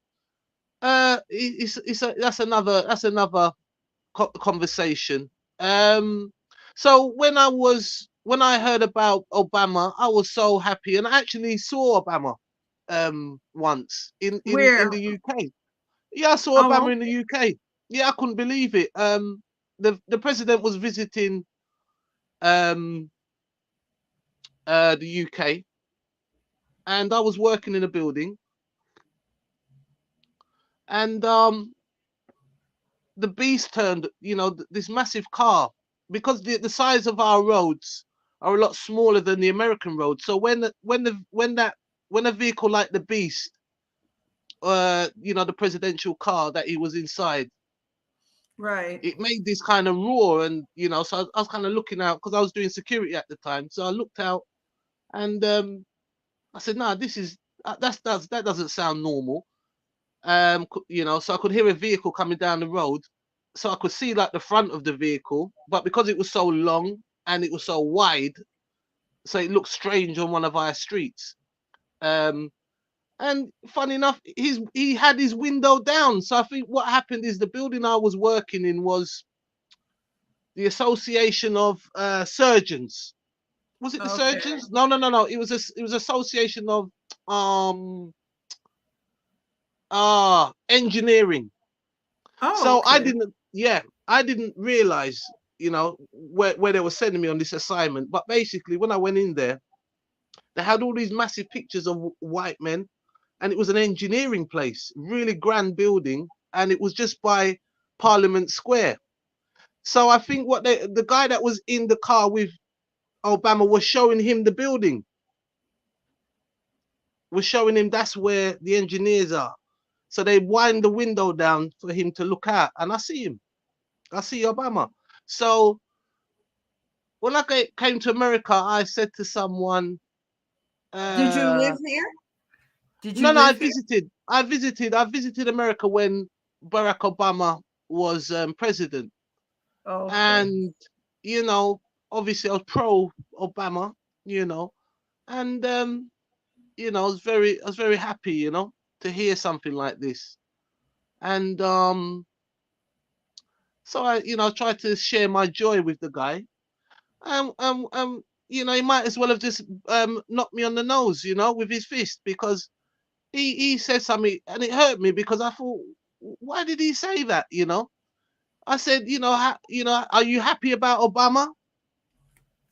Speaker 4: That's another conversation. So when I heard about Obama, I was so happy, and I actually saw Obama once in
Speaker 1: Where?
Speaker 4: the UK. Yeah, I saw
Speaker 1: Oh,
Speaker 4: Obama in the UK. Yeah, I couldn't believe it. The president was visiting um the UK, and I was working in a building, and the beast turned, you know, this massive car, because the size of our roads are a lot smaller than the American roads. So when a vehicle like the beast, you know, the presidential car that he was inside,
Speaker 1: right.
Speaker 4: it made this kind of roar, and you know, so I was kind of looking out because I was doing security at the time. So I looked out, and I said, "Nah, this is that doesn't sound normal." You know, so I could hear a vehicle coming down the road, so I could see like the front of the vehicle, but because it was so long and it was so wide, so it looked strange on one of our streets. And funny enough, he had his window down. So I think what happened is the building I was working in was the Association of Surgeons. Was it the
Speaker 1: Okay.
Speaker 4: surgeons? No. It was Association of um engineering.
Speaker 1: Oh,
Speaker 4: So
Speaker 1: okay.
Speaker 4: I didn't realize, you know, where they were sending me on this assignment. But basically, when I went in there, they had all these massive pictures of white men, and it was an engineering place, really grand building, and it was just by Parliament Square. So I think the guy that was in the car with Obama was showing him the building, was showing him that's where the engineers are. So they wind the window down for him to look out, and I see him. I see Obama. So when I came to America, I said to someone,
Speaker 1: Did you
Speaker 4: uh,
Speaker 1: live here? Did you
Speaker 4: no, I
Speaker 1: live here?
Speaker 4: visited. I visited America when Barack Obama was president,
Speaker 1: Okay.
Speaker 4: and you know, obviously I was pro Obama, you know, and you know, I was very happy, you know, to hear something like this, and so I, you know, tried to share my joy with the guy. You know, he might as well have just knocked me on the nose, you know, with his fist, because he said something and it hurt me, because I thought, why did he say that? You know, I said, you know, are you happy about Obama?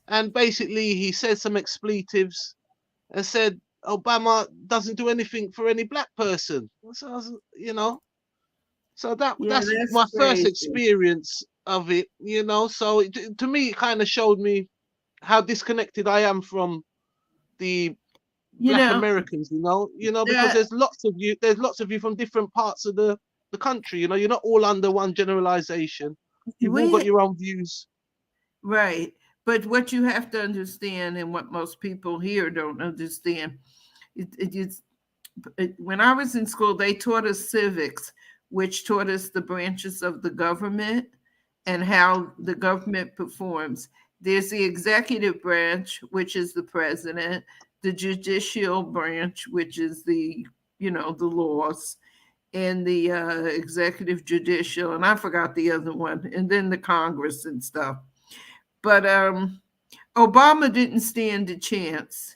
Speaker 4: And basically, he said some expletives and said Obama doesn't do anything for any black person. So you know, so
Speaker 1: Yeah,
Speaker 4: that's
Speaker 1: that's
Speaker 4: my first
Speaker 1: crazy.
Speaker 4: experience of it, you know. So to me, it kind of showed me how disconnected I am from the
Speaker 1: You
Speaker 4: Black
Speaker 1: know,
Speaker 4: Americans, because
Speaker 1: that
Speaker 4: there's lots of you from different parts of the country. You're not all under one generalization. You've all got
Speaker 1: we
Speaker 4: your own views.
Speaker 1: right. But what you have to understand, and what most people here don't understand, it is when I was in school, they taught us civics, which taught us the branches of the government and how the government performs. There's the executive branch, which is the president, the judicial branch, which is the laws, and the executive judicial, and I forgot the other one, and then the Congress and stuff. But Obama didn't stand a chance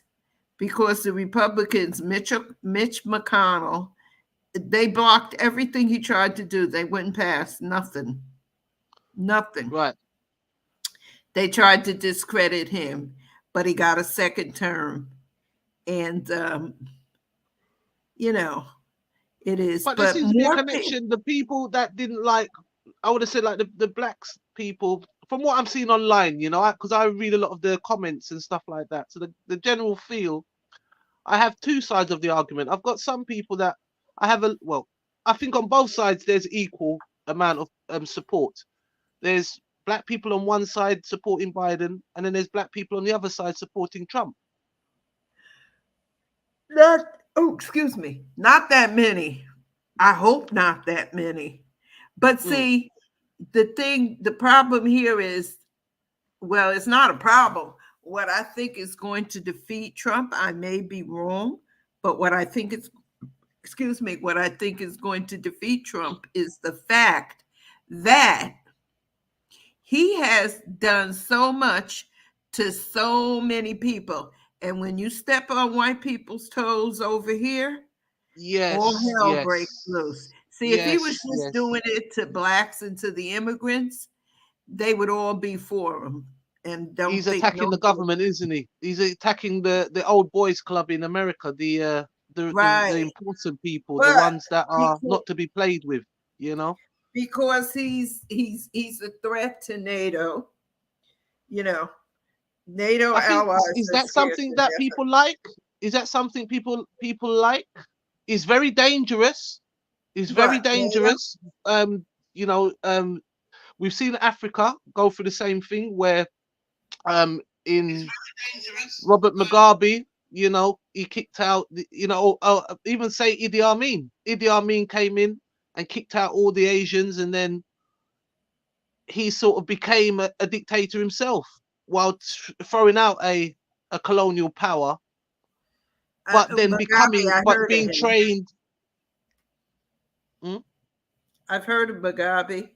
Speaker 1: because the Republicans, Mitch McConnell, they blocked everything he tried to do. They wouldn't pass nothing.
Speaker 4: Right.
Speaker 1: They tried to discredit him, but he got a second term. And, it is.
Speaker 4: But there
Speaker 1: But
Speaker 4: seems to be a
Speaker 1: more
Speaker 4: connection. The people that didn't like, I would have said like the blacks people, from what I'm seeing online, because I read a lot of the comments and stuff like that. So the general feel, I have two sides of the argument. I've got some people that I think on both sides there's equal amount of support. There's black people on one side supporting Biden, and then there's black people on the other side supporting Trump.
Speaker 1: excuse me, not that many. I hope not that many. But see, the problem here is, well, it's not a problem. What I think is going to defeat Trump, I may be wrong, but what I think is going to defeat Trump is the fact that he has done so much to so many people. And when you step on white people's toes over here, all hell breaks loose. See, if he was just doing it to blacks and to the immigrants, they would all be for him. And
Speaker 4: he's attacking the government, isn't he? He's attacking the old boys club in America, the important people, the ones that are not to be played with,
Speaker 1: because he's a threat to NATO. NATO allies.
Speaker 4: Is that something that people like? Is that something people like? It's very dangerous. It's very dangerous. We've seen Africa go through the same thing where in Robert Mugabe, he kicked out, even say Idi Amin. Idi Amin came in and kicked out all the Asians, and then he sort of became a dictator himself while throwing out a colonial power, but then being trained.
Speaker 1: I've heard of Mugabe.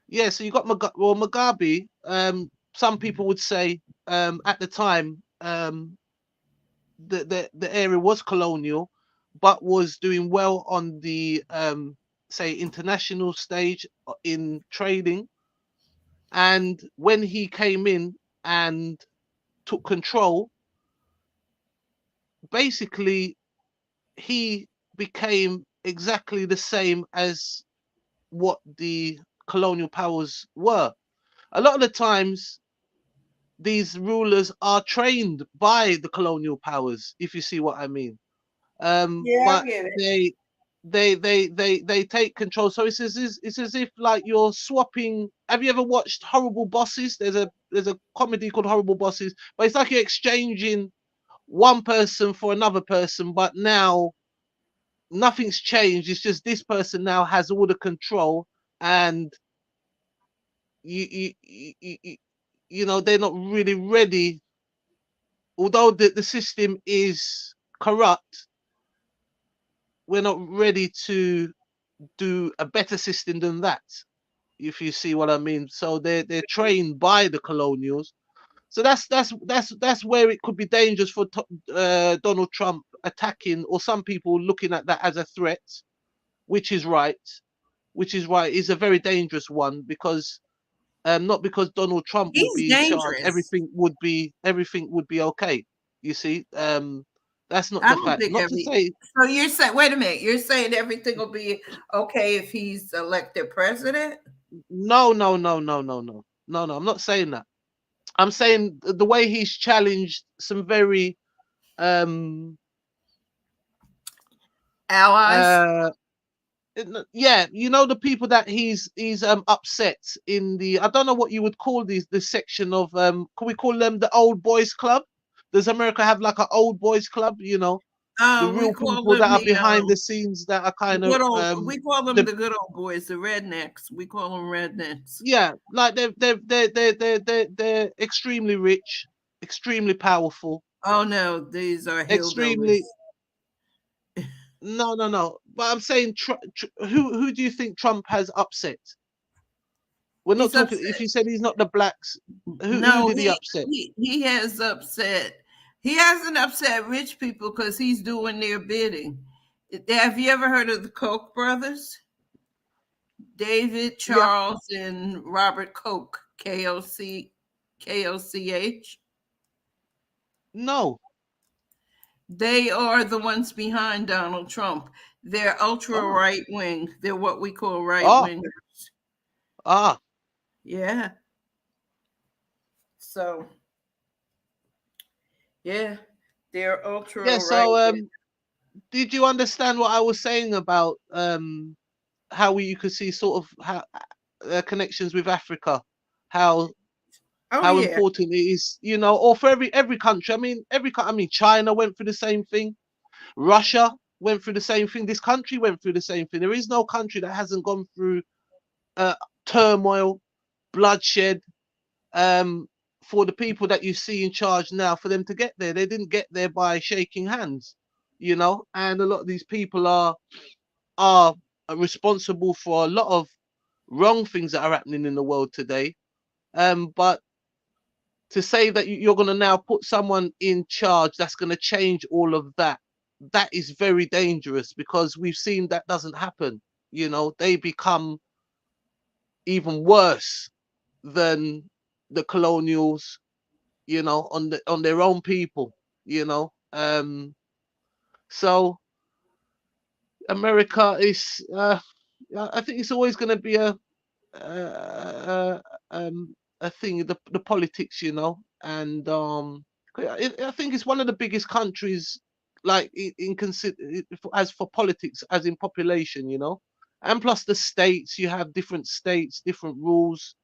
Speaker 4: Yeah, so you got Mugabe. Some people would say at the time the area was colonial, but was doing well on the say international stage in trading. And when he came in and took control, basically he became exactly the same as what the colonial powers were. A lot of the times these rulers are trained by the colonial powers, if you see what I mean. But they take control. So it's as if like you're swapping. Have you ever watched Horrible Bosses? There's a comedy called Horrible Bosses, but it's like you're exchanging one person for another person, but now nothing's changed. It's just this person now has all the control, and they're not really ready. Although the system is corrupt, we're not ready to do a better system than that, if you see what I mean. So they're trained by the colonials. So that's where it could be dangerous for Donald Trump attacking, or some people looking at that as a threat, which is right. Is a very dangerous one, because not because Donald Trump would be in charge, everything would be okay. You see, that's not the fact. Not to say.
Speaker 1: So you're saying, wait a minute, you're saying everything will be okay if he's elected president?
Speaker 4: No, no, no, no, no, no, no, no. I'm not saying that. I'm saying the way he's challenged some very
Speaker 1: Allies.
Speaker 4: yeah, you know, the people that he's upset in the, I don't know what you would call these, this section of can we call them the old boys club? Does America have like an old boys club, you know, the
Speaker 1: We
Speaker 4: real
Speaker 1: call
Speaker 4: people that
Speaker 1: them
Speaker 4: are
Speaker 1: the
Speaker 4: behind the scenes that are kind of
Speaker 1: good old. We call them
Speaker 4: the,
Speaker 1: the good old boys, the rednecks. We call them rednecks.
Speaker 4: yeah, like they're extremely rich, extremely powerful,
Speaker 1: Oh no, these are hillbillies.
Speaker 4: extremely. No, no, no. But I'm saying, who do you think Trump has upset? We're not
Speaker 1: He's
Speaker 4: talking.
Speaker 1: upset.
Speaker 4: If you said he's not the blacks, who
Speaker 1: No,
Speaker 4: did he upset?
Speaker 1: he has upset. He hasn't upset rich people because he's doing their bidding. Have you ever heard of the Koch brothers? David,
Speaker 4: Yeah.
Speaker 1: Charles, and Robert Koch. Koch.
Speaker 4: No.
Speaker 1: They are the ones behind Donald Trump. They're ultra
Speaker 4: Oh.
Speaker 1: right wing. They're what we call right wingers.
Speaker 4: Ah.
Speaker 1: Yeah. So, yeah, they're ultra
Speaker 4: Yeah.
Speaker 1: right.
Speaker 4: So, did you understand what I was saying about how you could see sort of how connections with Africa, how
Speaker 1: Oh yeah.
Speaker 4: important it is, you know, or for every country. I mean, I mean, China went through the same thing. Russia went through the same thing. This country went through the same thing. There is no country that hasn't gone through turmoil, bloodshed, for the people that you see in charge now, for them to get there. They didn't get there by shaking hands, you know, and a lot of these people are responsible for a lot of wrong things that are happening in the world today. But to say that you're going to now put someone in charge that's going to change all of that, that is very dangerous, because we've seen that doesn't happen. You know, they become even worse than the colonials, you know, on their own people, you know. So America is, I think it's always going to be uh, a thing, the politics, you know, and I think it's one of the biggest countries, like in consider as for politics, as in population, you know, and plus the states, you have different states, different rules,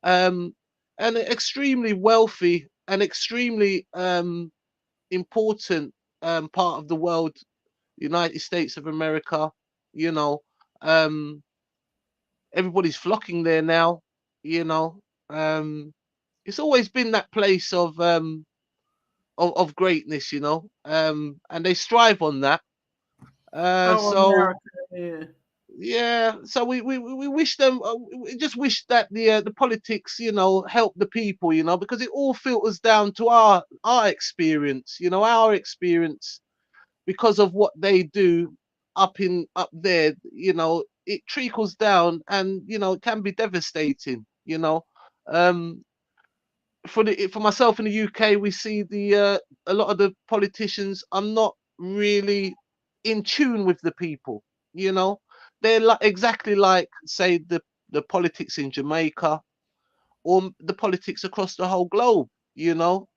Speaker 4: um, and extremely wealthy and extremely important part of the world, United States of America, you know. Um, Everybody's flocking there now, you know. It's always been that place of greatness, you know, and they strive on that.
Speaker 1: Oh,
Speaker 4: So
Speaker 1: America. Yeah.
Speaker 4: yeah, so we wish them, we just wish that the politics, you know, help the people, you know, because it all filters down to our experience, you know, our experience, because of what they do up there, you know, it trickles down, and you know, it can be devastating, you know. um for myself in the UK, we see a lot of the politicians are not really in tune with the people, you know. They're like exactly like, say, the politics in Jamaica, or the politics across the whole globe, you know.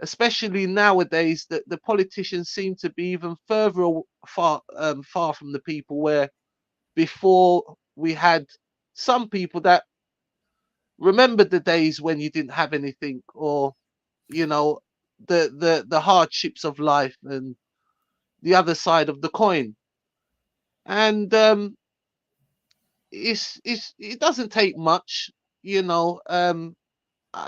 Speaker 4: Especially nowadays, that the politicians seem to be even far from the people, where before we had some people that remembered the days when you didn't have anything, or you know, the hardships of life and the other side of the coin. And it doesn't take much, you know.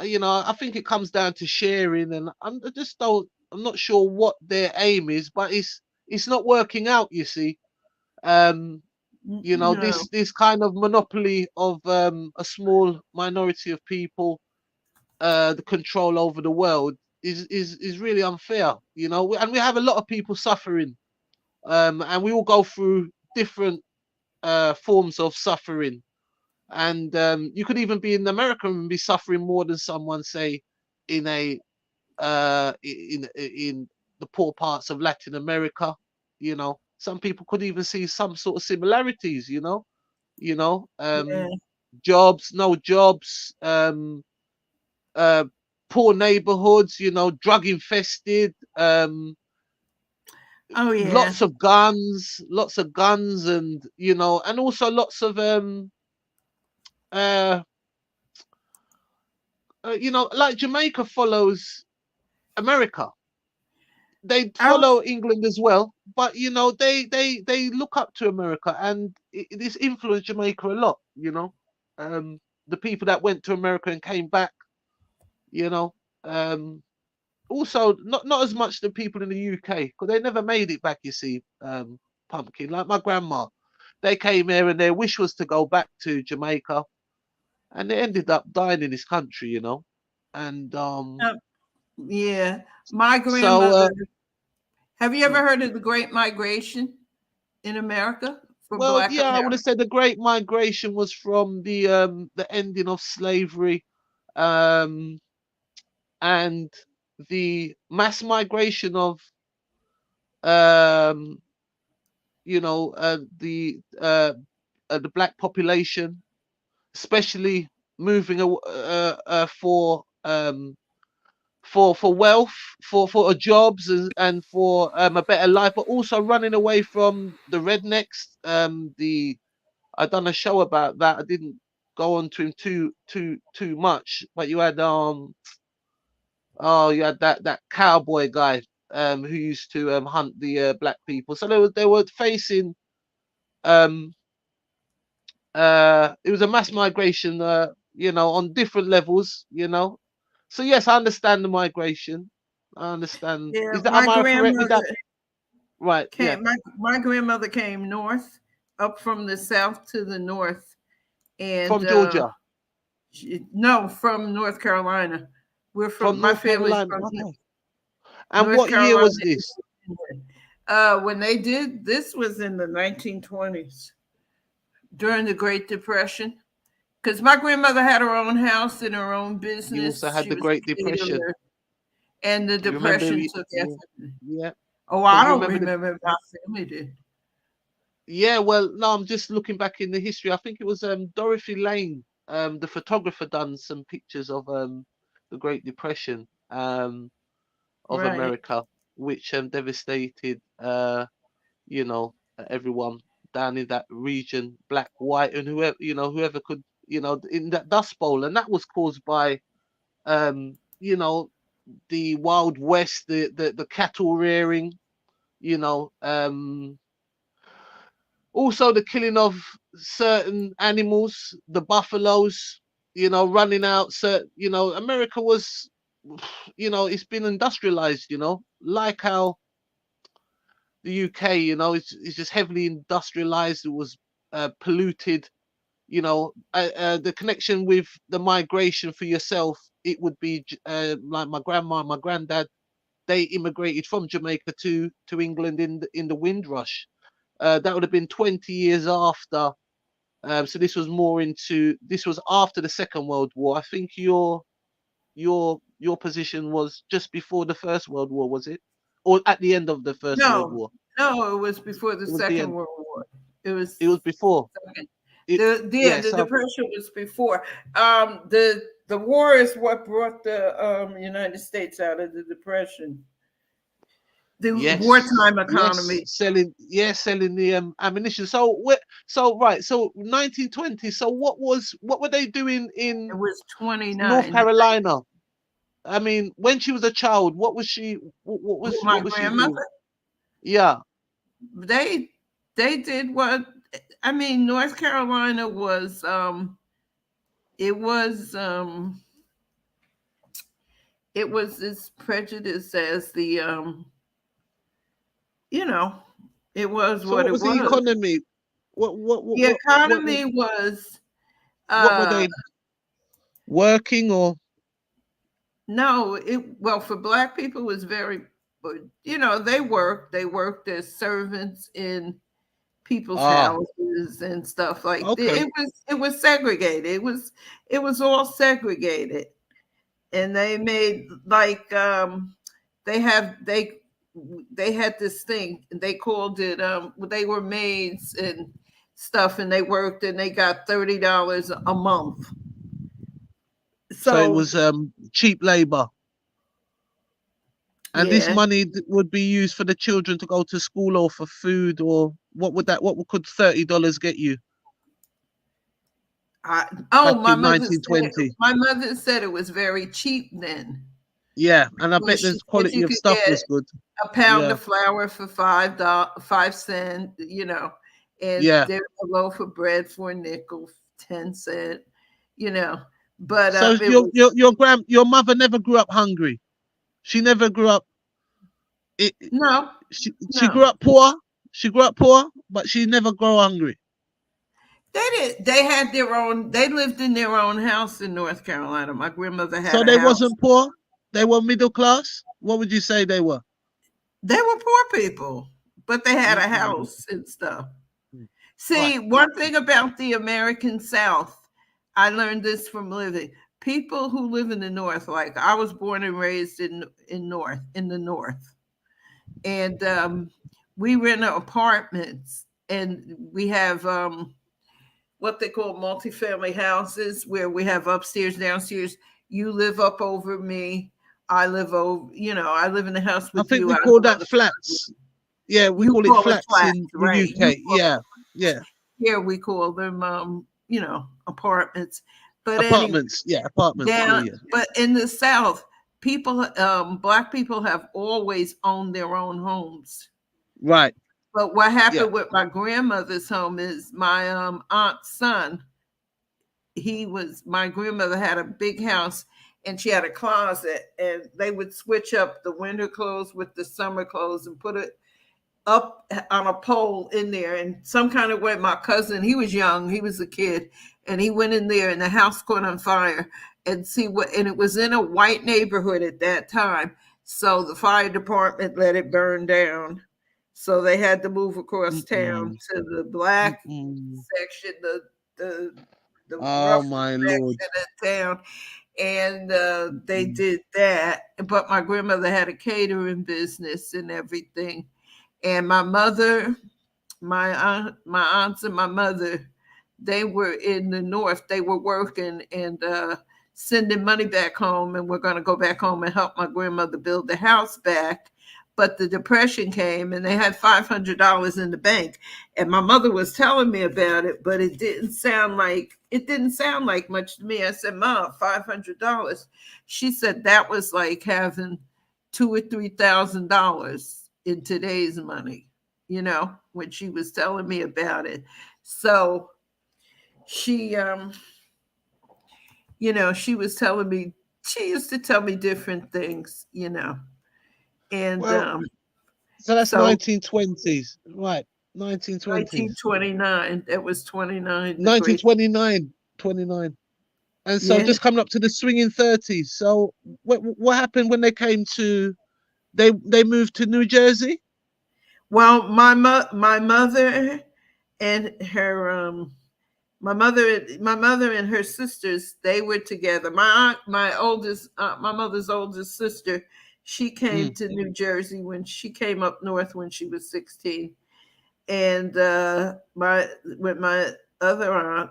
Speaker 4: You know, I think it comes down to sharing, and I just don't. I'm not sure what their aim is, but it's not working out. You see, you know,
Speaker 1: No.
Speaker 4: this kind of monopoly of a small minority of people, the control over the world is really unfair. You know, and we have a lot of people suffering, and we all go through different forms of suffering. And you could even be in America and be suffering more than someone, say, in a in the poor parts of Latin America. You know, some people could even see some sort of similarities. You know, you know,
Speaker 1: Yeah.
Speaker 4: jobs, no jobs, poor neighborhoods, you know, drug infested,
Speaker 1: Oh yeah.
Speaker 4: lots of guns, and you know, and also lots of you know, like Jamaica follows America. They follow England as well, but you know, they look up to America, and this influenced Jamaica a lot. You know, the people that went to America and came back, you know, also not as much the people in the UK, because they never made it back. You see, Pumpkin, like my grandma, they came here and their wish was to go back to Jamaica, and they ended up dying in this country. You know, and
Speaker 1: Yeah. My
Speaker 4: so
Speaker 1: grandmother. Have you ever heard of the Great Migration in America for
Speaker 4: well,
Speaker 1: Black
Speaker 4: yeah, I would
Speaker 1: Americans?
Speaker 4: have said the Great Migration was from the ending of slavery, and the mass migration of um, you know, the black population, especially moving for wealth, for jobs, and for a better life, but also running away from the rednecks. I done a show about that. I didn't go on to him too much, but you had you had that cowboy guy who used to hunt the black people. So they were facing it was a mass migration, you know, on different levels, you know. So yes, I understand the migration. I understand.
Speaker 1: Yeah,
Speaker 4: Is that,
Speaker 1: my
Speaker 4: am I correct with that?
Speaker 1: grandmother
Speaker 4: Right. Yeah.
Speaker 1: came. My grandmother came north, up from the south to the north, and
Speaker 4: From Georgia.
Speaker 1: no, from North Carolina. We're
Speaker 4: From
Speaker 1: from my
Speaker 4: North
Speaker 1: family's
Speaker 4: Carolina.
Speaker 1: from
Speaker 4: Okay. And
Speaker 1: North
Speaker 4: what year
Speaker 1: Carolina.
Speaker 4: was this?
Speaker 1: When they did this was in the 1920s during the Great Depression. Because my grandmother had her own house and her own
Speaker 4: You also
Speaker 1: business.
Speaker 4: had
Speaker 1: She
Speaker 4: the
Speaker 1: was a
Speaker 4: Great Depression.
Speaker 1: caterer, and the
Speaker 4: You remember?
Speaker 1: Depression took
Speaker 4: Yeah.
Speaker 1: everything.
Speaker 4: Yeah.
Speaker 1: Oh, I
Speaker 4: Because you
Speaker 1: don't
Speaker 4: remember the.
Speaker 1: remember. My family did.
Speaker 4: Yeah. Well, no, I'm just looking back in the history. I think it was Dorothy Lane, the photographer, done some pictures of the Great Depression. Of
Speaker 1: Right.
Speaker 4: America, which devastated, you know, everyone down in that region, black, white, and whoever, you know, whoever could, you know, in that Dust Bowl, and that was caused by, you know, the Wild West, the cattle rearing, you know, also the killing of certain animals, the buffaloes, you know, running out. You know, America was, you know, it's been industrialized, you know, like how the UK, you know, it's just heavily industrialized. It was polluted. You know, the connection with the migration for yourself, it would be like my grandma and my granddad. They immigrated from Jamaica to England in the Windrush. That would have been 20 years after. So this was after the Second World War. I think your position was just before the First World War, was it, or at the end of the First World
Speaker 1: No,
Speaker 4: War?
Speaker 1: no, it was before the
Speaker 4: It was the
Speaker 1: Second
Speaker 4: end.
Speaker 1: World War. It was
Speaker 4: It was before.
Speaker 1: second.
Speaker 4: It,
Speaker 1: The
Speaker 4: yes.
Speaker 1: Depression was before. The war is what brought the United States out of the Depression. The wartime economy.
Speaker 4: Selling the ammunition. So right. So 1920. So what were they doing in
Speaker 1: It was 29.
Speaker 4: North Carolina? I mean, when she was a child, what was she? What
Speaker 1: My
Speaker 4: was she doing?
Speaker 1: grandmother.
Speaker 4: Yeah.
Speaker 1: They did what I mean. North Carolina was it was as prejudiced as the you know, it was
Speaker 4: So
Speaker 1: what
Speaker 4: what
Speaker 1: it
Speaker 4: was the
Speaker 1: was.
Speaker 4: economy?
Speaker 1: The economy was
Speaker 4: what were they working or?
Speaker 1: No, well for black people it was very, you know, they worked as servants in people's houses and stuff like that.
Speaker 4: Okay.
Speaker 1: It was segregated. It was all segregated. And they made like they had this thing, they called it they were maids, and stuff, and they worked and they got $30 a month.
Speaker 4: So it was cheap labor. And this
Speaker 1: Yeah.
Speaker 4: money would be used for the children to go to school or for food, or what could $30 get you?
Speaker 1: My
Speaker 4: in
Speaker 1: mother
Speaker 4: 1920.
Speaker 1: my mother said it was very cheap then.
Speaker 4: Yeah, and I
Speaker 1: When
Speaker 4: bet
Speaker 1: she
Speaker 4: the
Speaker 1: said
Speaker 4: quality
Speaker 1: you
Speaker 4: of
Speaker 1: could
Speaker 4: stuff
Speaker 1: get
Speaker 4: was good.
Speaker 1: a pound
Speaker 4: Yeah.
Speaker 1: of flour for $5, you know, and
Speaker 4: Yeah.
Speaker 1: there's a loaf of bread for a nickel, 10 cents, you know. But
Speaker 4: So
Speaker 1: it was,
Speaker 4: your mother never grew up hungry. She never grew up.
Speaker 1: no,
Speaker 4: she grew up poor. She grew up poor, but she never grew hungry.
Speaker 1: they did. They had their own. They lived in their own house in North Carolina. My grandmother had
Speaker 4: So
Speaker 1: a
Speaker 4: they
Speaker 1: house.
Speaker 4: wasn't poor. They were middle class. What would you say they were?
Speaker 1: They were poor people, but they had a house and stuff. See, one thing about the American South, I learned this from living. People who live in the North, like I was born and raised in the North, and we rent apartments, and we have what they call multifamily houses, where we have upstairs, downstairs. You live up over me. I live over. I live in the house with
Speaker 4: I think
Speaker 1: you.
Speaker 4: we
Speaker 1: I
Speaker 4: call
Speaker 1: live on
Speaker 4: that
Speaker 1: the
Speaker 4: flats. Yeah, we
Speaker 1: You
Speaker 4: call it
Speaker 1: call it
Speaker 4: flats
Speaker 1: flats,
Speaker 4: in the
Speaker 1: right?
Speaker 4: UK.
Speaker 1: You call it
Speaker 4: Yeah.
Speaker 1: Here we call them, apartments. But
Speaker 4: Apartments. Yeah, apartments.
Speaker 1: down,
Speaker 4: Yeah.
Speaker 1: but in the South, Black people have always owned their own homes.
Speaker 4: Right.
Speaker 1: But what happened
Speaker 4: Yeah.
Speaker 1: with my grandmother's home is my aunt's son. My grandmother had a big house, and she had a closet, and they would switch up the winter clothes with the summer clothes and put it up on a pole in there. And some kind of way, my cousin, he was young, he was a kid, and he went in there and the house caught on fire. And it was in a white neighborhood at that time. So the fire department let it burn down. So they had to move across town to the black section, the
Speaker 4: Oh
Speaker 1: rough
Speaker 4: my
Speaker 1: section
Speaker 4: Lord.
Speaker 1: of town. And they did that. But my grandmother had a catering business and everything. And my mother, my aunts and my mother, they were in the North. They were working and sending money back home. And we're going to go back home and help my grandmother build the house back. But the Depression came and they had $500 in the bank. And my mother was telling me about it, but it didn't sound like much to me. I said, Mom, $500. She said that was like having $2,000 or $3,000 in today's money, when she was telling me about it. So she, she was telling me, she used to tell me different things, and
Speaker 4: so that's
Speaker 1: so
Speaker 4: 1920s, right? 1920s.
Speaker 1: 1929. That was 29.
Speaker 4: 1929. And so just coming up to the swinging 30s. So what happened when they came to? They moved to New Jersey.
Speaker 1: Well, my mother and her my mother and her sisters, they were together. My mother's oldest sister, she came to New Jersey when she came up north when she was 16. And when my other aunt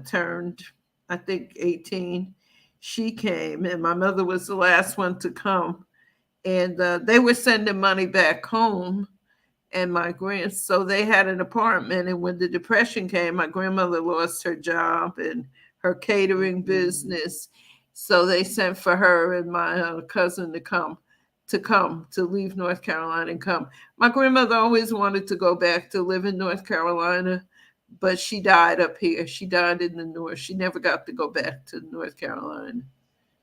Speaker 1: turned, I think, 18, she came, and my mother was the last one to come. And they were sending money back home. And so they had an apartment. And when the Depression came, my grandmother lost her job and her catering business. So they sent for her and my cousin to leave North Carolina and come. My grandmother always wanted to go back to live in North Carolina, but she died up here. She died in the North. She never got to go back to North Carolina.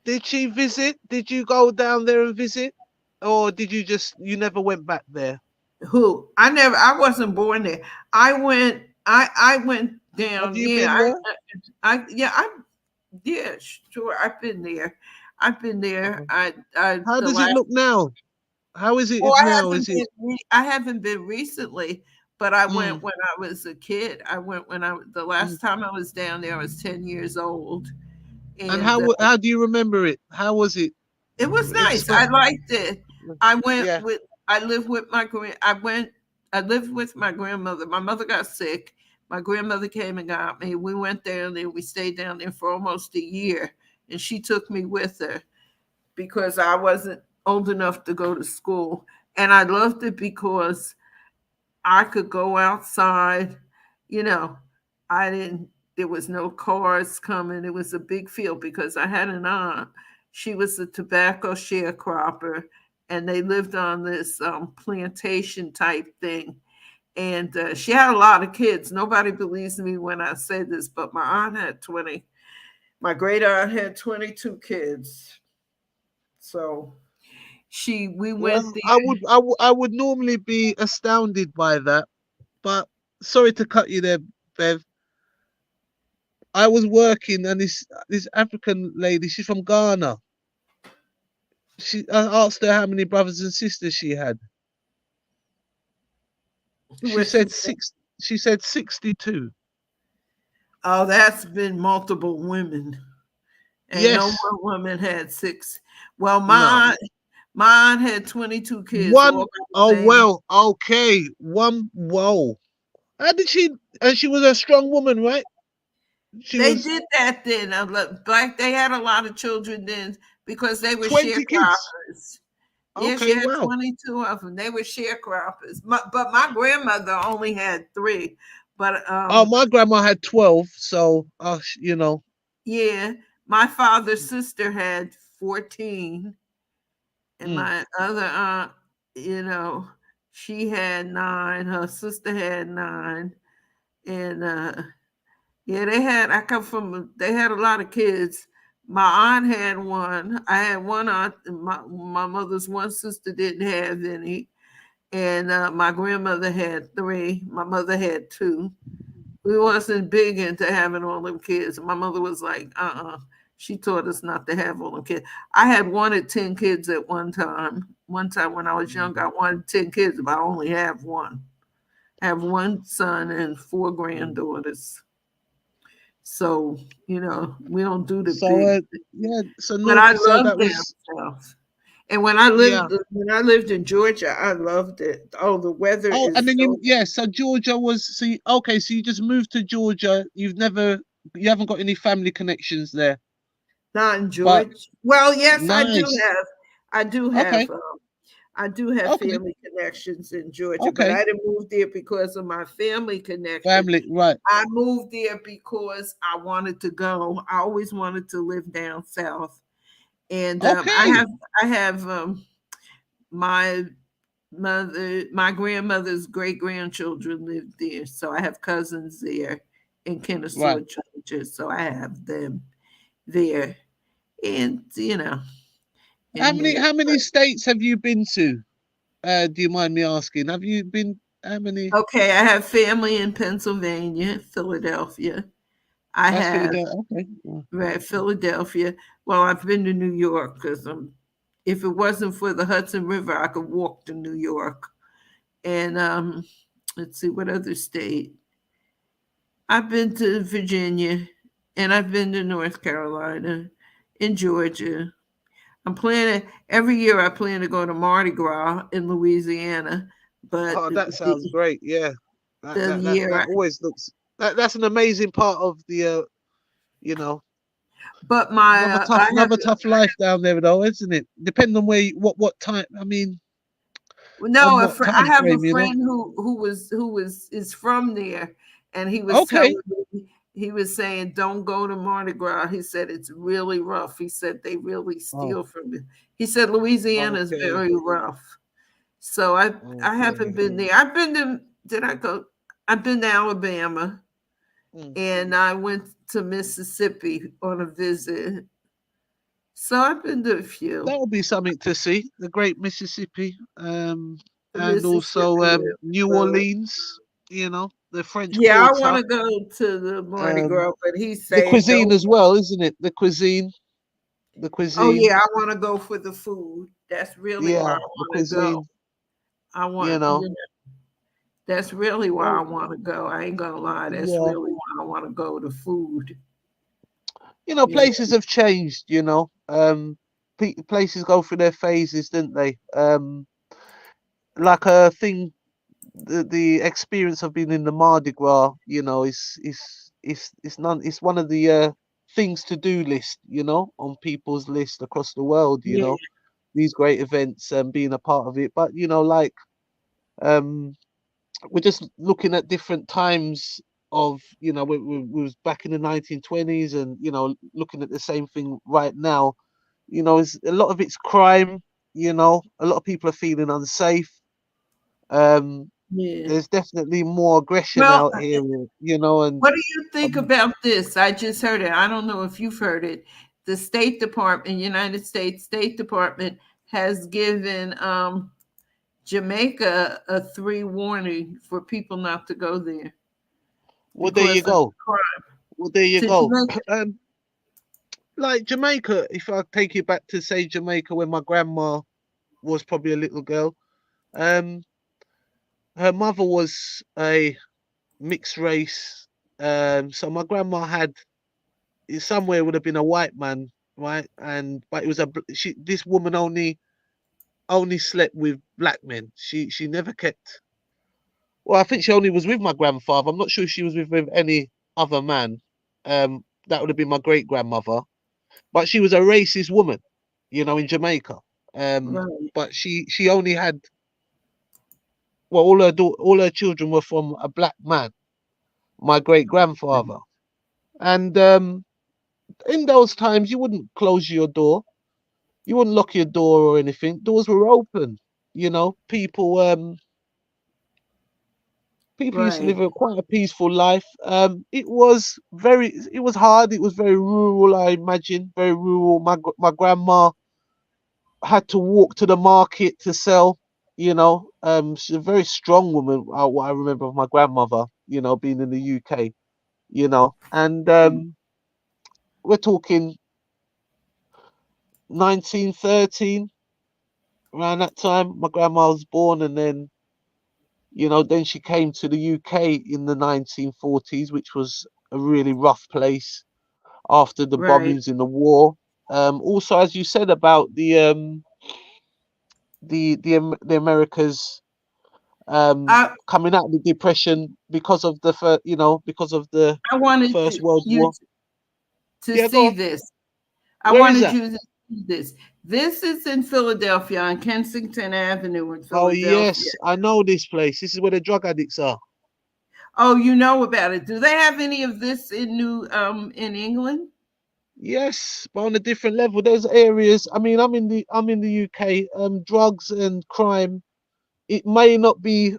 Speaker 4: Did she visit? Did you go down there and visit? Or did you never went back there?
Speaker 1: Who? I wasn't born there. I went down.
Speaker 4: Have you been
Speaker 1: there? Sure. I've been there. How
Speaker 4: does it look now? How is it now?
Speaker 1: I haven't been recently, but I went when I was a kid. I went the last time I was down there, I was 10 years old.
Speaker 4: And how do you remember it? How was it?
Speaker 1: It was nice. I liked it. I lived with my grand. I lived with my grandmother. My mother got sick. My grandmother came and got me. We went there and then we stayed down there for almost a year. And she took me with her because I wasn't old enough to go to school. And I loved it because I could go outside. You know, there was no cars coming. It was a big field because I had an aunt. She was a tobacco sharecropper, and they lived on this plantation type thing. And she had a lot of kids. Nobody believes me when I say this, but my aunt had 20. My great aunt had 22 kids. So we went
Speaker 4: Well,
Speaker 1: there.
Speaker 4: I would normally be astounded by that, but sorry to cut you there, Bev. I was working and this African lady, she's from Ghana. I asked her how many brothers and sisters she had. She said 62.
Speaker 1: Oh, that's been multiple women. And no
Speaker 4: Yes.
Speaker 1: one woman had 6. Well,
Speaker 4: No.
Speaker 1: my aunt had 22 kids.
Speaker 4: One.
Speaker 1: all by the
Speaker 4: Oh
Speaker 1: same-
Speaker 4: well. Okay. One. Whoa. How did she? And she was a strong woman, right?
Speaker 1: They did that then. Like they had a lot of children then because they were
Speaker 4: 20 kids.
Speaker 1: sharecroppers. Yeah,
Speaker 4: Okay,
Speaker 1: she had
Speaker 4: wow.
Speaker 1: 22 of them. They were sharecroppers. But my grandmother only had 3. But
Speaker 4: Oh, my grandma had 12. So,
Speaker 1: yeah, my father's sister had 14. And my other aunt, she had 9. Her sister had 9. And yeah, they had a lot of kids. My aunt had 1. I had 1 aunt. My mother's one sister didn't have any. And my grandmother had 3. My mother had 2. We wasn't big into having all them kids. My mother was like, She taught us not to have all them kids. I had wanted 10 kids at one time. One time when I was young, I wanted 10 kids, but I only have 1. I have 1 son and 4 granddaughters. So, we don't do the big.
Speaker 4: yeah. So
Speaker 1: But I
Speaker 4: so
Speaker 1: love
Speaker 4: that
Speaker 1: them
Speaker 4: was.
Speaker 1: stuff. And when I lived in Georgia, I loved it. Oh, the weather
Speaker 4: Oh,
Speaker 1: is
Speaker 4: and then
Speaker 1: so
Speaker 4: so Georgia was so you just moved to Georgia. You haven't got any family connections there.
Speaker 1: not in
Speaker 4: But
Speaker 1: Georgia. Well, yes,
Speaker 4: nice.
Speaker 1: I do
Speaker 4: Okay.
Speaker 1: have
Speaker 4: Okay.
Speaker 1: family connections in Georgia, but
Speaker 4: Okay.
Speaker 1: I didn't move there because of my family connection.
Speaker 4: Family, right.
Speaker 1: I moved there because I wanted to go. I always wanted to live down south. And
Speaker 4: Okay.
Speaker 1: I have my grandmother's great grandchildren lived there. So I have cousins there in Kennesaw,
Speaker 4: Right.
Speaker 1: Georgia. So I have them there. And
Speaker 4: How
Speaker 1: in
Speaker 4: many
Speaker 1: there.
Speaker 4: how many states have you been to? Do you mind me asking? Have you been how many?
Speaker 1: Okay, I have family in Pennsylvania, Philadelphia. I
Speaker 4: That's
Speaker 1: have
Speaker 4: Philadelphia. Okay.
Speaker 1: right, Philadelphia. Well, I've been to New York because if it wasn't for the Hudson River, I could walk to New York. And let's see what other state. I've been to Virginia, and I've been to North Carolina, in Georgia. I'm planning every year. I plan to go to Mardi Gras in Louisiana, but
Speaker 4: Oh, that sounds great. Yeah.
Speaker 1: the year
Speaker 4: That always looks. That's an amazing part of the.
Speaker 1: But my
Speaker 4: Another tough life down there, though, isn't it? Depending on what time. I mean, on what
Speaker 1: I
Speaker 4: time
Speaker 1: have a
Speaker 4: frame,
Speaker 1: friend who is from there, and he was
Speaker 4: Okay.
Speaker 1: telling me, he was saying, "Don't go to Mardi Gras." He said it's really rough. He said they really steal from it. He said Louisiana is
Speaker 4: Okay.
Speaker 1: very rough. So I haven't been there. I've been to. Did I go? I've been to Alabama, and I went to Mississippi on a visit. So I've been to a few.
Speaker 4: That would be something to see. The Great Mississippi, and
Speaker 1: Mississippi,
Speaker 4: also New
Speaker 1: well,
Speaker 4: Orleans. The French
Speaker 1: yeah, I
Speaker 4: Quarter.
Speaker 1: want to go to the Mardi Gras, but he's
Speaker 4: The
Speaker 1: saying
Speaker 4: cuisine
Speaker 1: don't.
Speaker 4: as well, isn't it? The cuisine.
Speaker 1: Oh yeah, I want to go for the food. That's really why
Speaker 4: Yeah,
Speaker 1: I
Speaker 4: the
Speaker 1: want to go.
Speaker 4: cuisine.
Speaker 1: I want, that's really why I
Speaker 4: Oh,
Speaker 1: want to go. I ain't gonna lie, that's
Speaker 4: yeah.
Speaker 1: really why I want to go. The food.
Speaker 4: Places have changed. Places go through their phases, didn't they? Like a thing the experience of being in the Mardi Gras, you know, it's one of the things to do list, you know, on people's list across the world, you
Speaker 1: Yeah.
Speaker 4: know, these great events and being a part of it. But you know, like um we're just looking at different times of, you know, we was back in the 1920s, and you know, looking at the same thing right now. You know, it's a lot of it's crime, you know, a lot of people are feeling unsafe. um
Speaker 1: Yeah.
Speaker 4: there's definitely more aggression
Speaker 1: Well,
Speaker 4: out here, you know, and
Speaker 1: what do you think
Speaker 4: um,
Speaker 1: about this? I just heard it. I don't know if you've heard it. The State Department, United States State Department, has given Jamaica a 3 warning for people not to go there
Speaker 4: well, there you
Speaker 1: because of
Speaker 4: go.
Speaker 1: crime.
Speaker 4: Well, there you
Speaker 1: To
Speaker 4: go.
Speaker 1: Jamaica.
Speaker 4: Like Jamaica, if I take you back to say Jamaica, when my grandma was probably a little girl, um, her mother was a mixed race. So my grandma had, somewhere would have been a white man, right? And but it was this woman only slept with black men. She never kept. Well, I think she only was with my grandfather. I'm not sure if she was with any other man. That would have been my great grandmother, but she was a racist woman, you know, in Jamaica.
Speaker 1: Right.
Speaker 4: But she only had, well, all her children were from a black man, my great grandfather. And in those times, you wouldn't close your door, you wouldn't lock your door or anything. Doors were open. You know, people used to
Speaker 1: Right.
Speaker 4: live quite a peaceful life. It was hard. It was very rural, I imagine, very rural. My grandma had to walk to the market to sell. You know, she's a very strong woman. What I remember of my grandmother, you know, being in the UK, you know, and we're talking 1913, around that time. My grandma was born, and then, you know, then she came to the UK in the 1940s, which was a really rough place after the
Speaker 1: Right.
Speaker 4: bombings in the war. Also, as you said about the Americas
Speaker 1: I
Speaker 4: coming out of the depression because of you know, because of the
Speaker 1: I wanted
Speaker 4: First World
Speaker 1: you
Speaker 4: War.
Speaker 1: to
Speaker 4: Yeah, go
Speaker 1: see
Speaker 4: on.
Speaker 1: this. I
Speaker 4: Where is
Speaker 1: wanted
Speaker 4: that?
Speaker 1: you to see this. This is in Philadelphia on Kensington Avenue in
Speaker 4: Oh
Speaker 1: Philadelphia.
Speaker 4: yes, I know this place. This is where the drug addicts are.
Speaker 1: Oh, you know about it. Do they have any of this in in England?
Speaker 4: Yes, but on a different level. There's areas. I mean, I'm in the UK. Drugs and crime. It may not be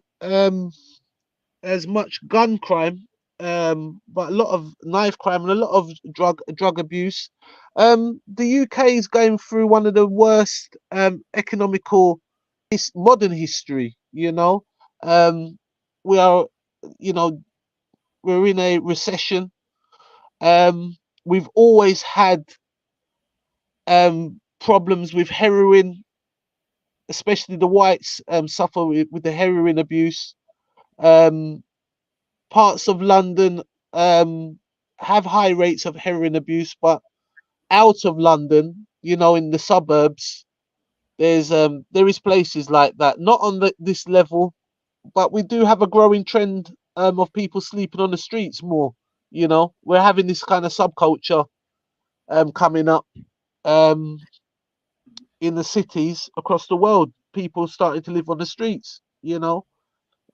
Speaker 4: as much gun crime, but a lot of knife crime and a lot of drug abuse. The UK is going through one of the worst economical modern history. You know, we are, you know, we're in a recession. We've always had problems with heroin, especially the whites suffer with the heroin abuse. Um, Parts of London have high rates of heroin abuse, but out of London, you know, in the suburbs, there is places like that. Not on this level, but we do have a growing trend of people sleeping on the streets more. You know, we're having this kind of subculture coming up um, in the cities across the world. People starting to live on the streets, you know,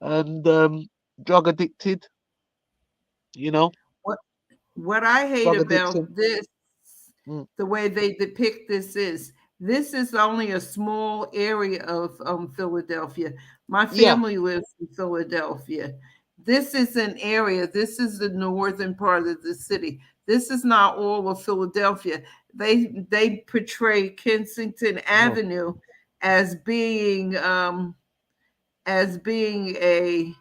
Speaker 4: and drug addicted, you know,
Speaker 1: What what I hate
Speaker 4: drug addiction.
Speaker 1: about this,
Speaker 4: Mm.
Speaker 1: the way they depict this is only a small area of Philadelphia. My
Speaker 4: Yeah,
Speaker 1: family lives in Philadelphia. This is an area, this is the northern part of the city. This is not all of Philadelphia. They portray Kensington
Speaker 4: uh-huh.
Speaker 1: Avenue as being a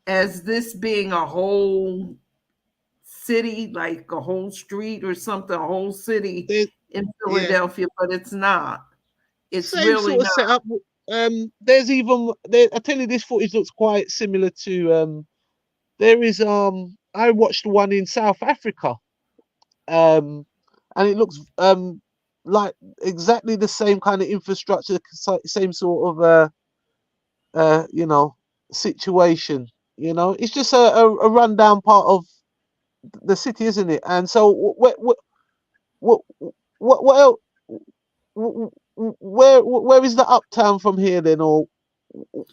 Speaker 1: as this being a whole city, like a whole street or something, a whole city
Speaker 4: There,
Speaker 1: in
Speaker 4: yeah,
Speaker 1: Philadelphia, but it's not. It's
Speaker 4: same
Speaker 1: really
Speaker 4: sort of
Speaker 1: not.
Speaker 4: setup. There's even there. I tell you, this footage looks quite similar to. There is I watched one in South Africa. And it looks like exactly the same kind of infrastructure, same sort of you know, situation. You know, it's just a rundown part of the city, isn't it? And so what else? Where is the uptown from here then, or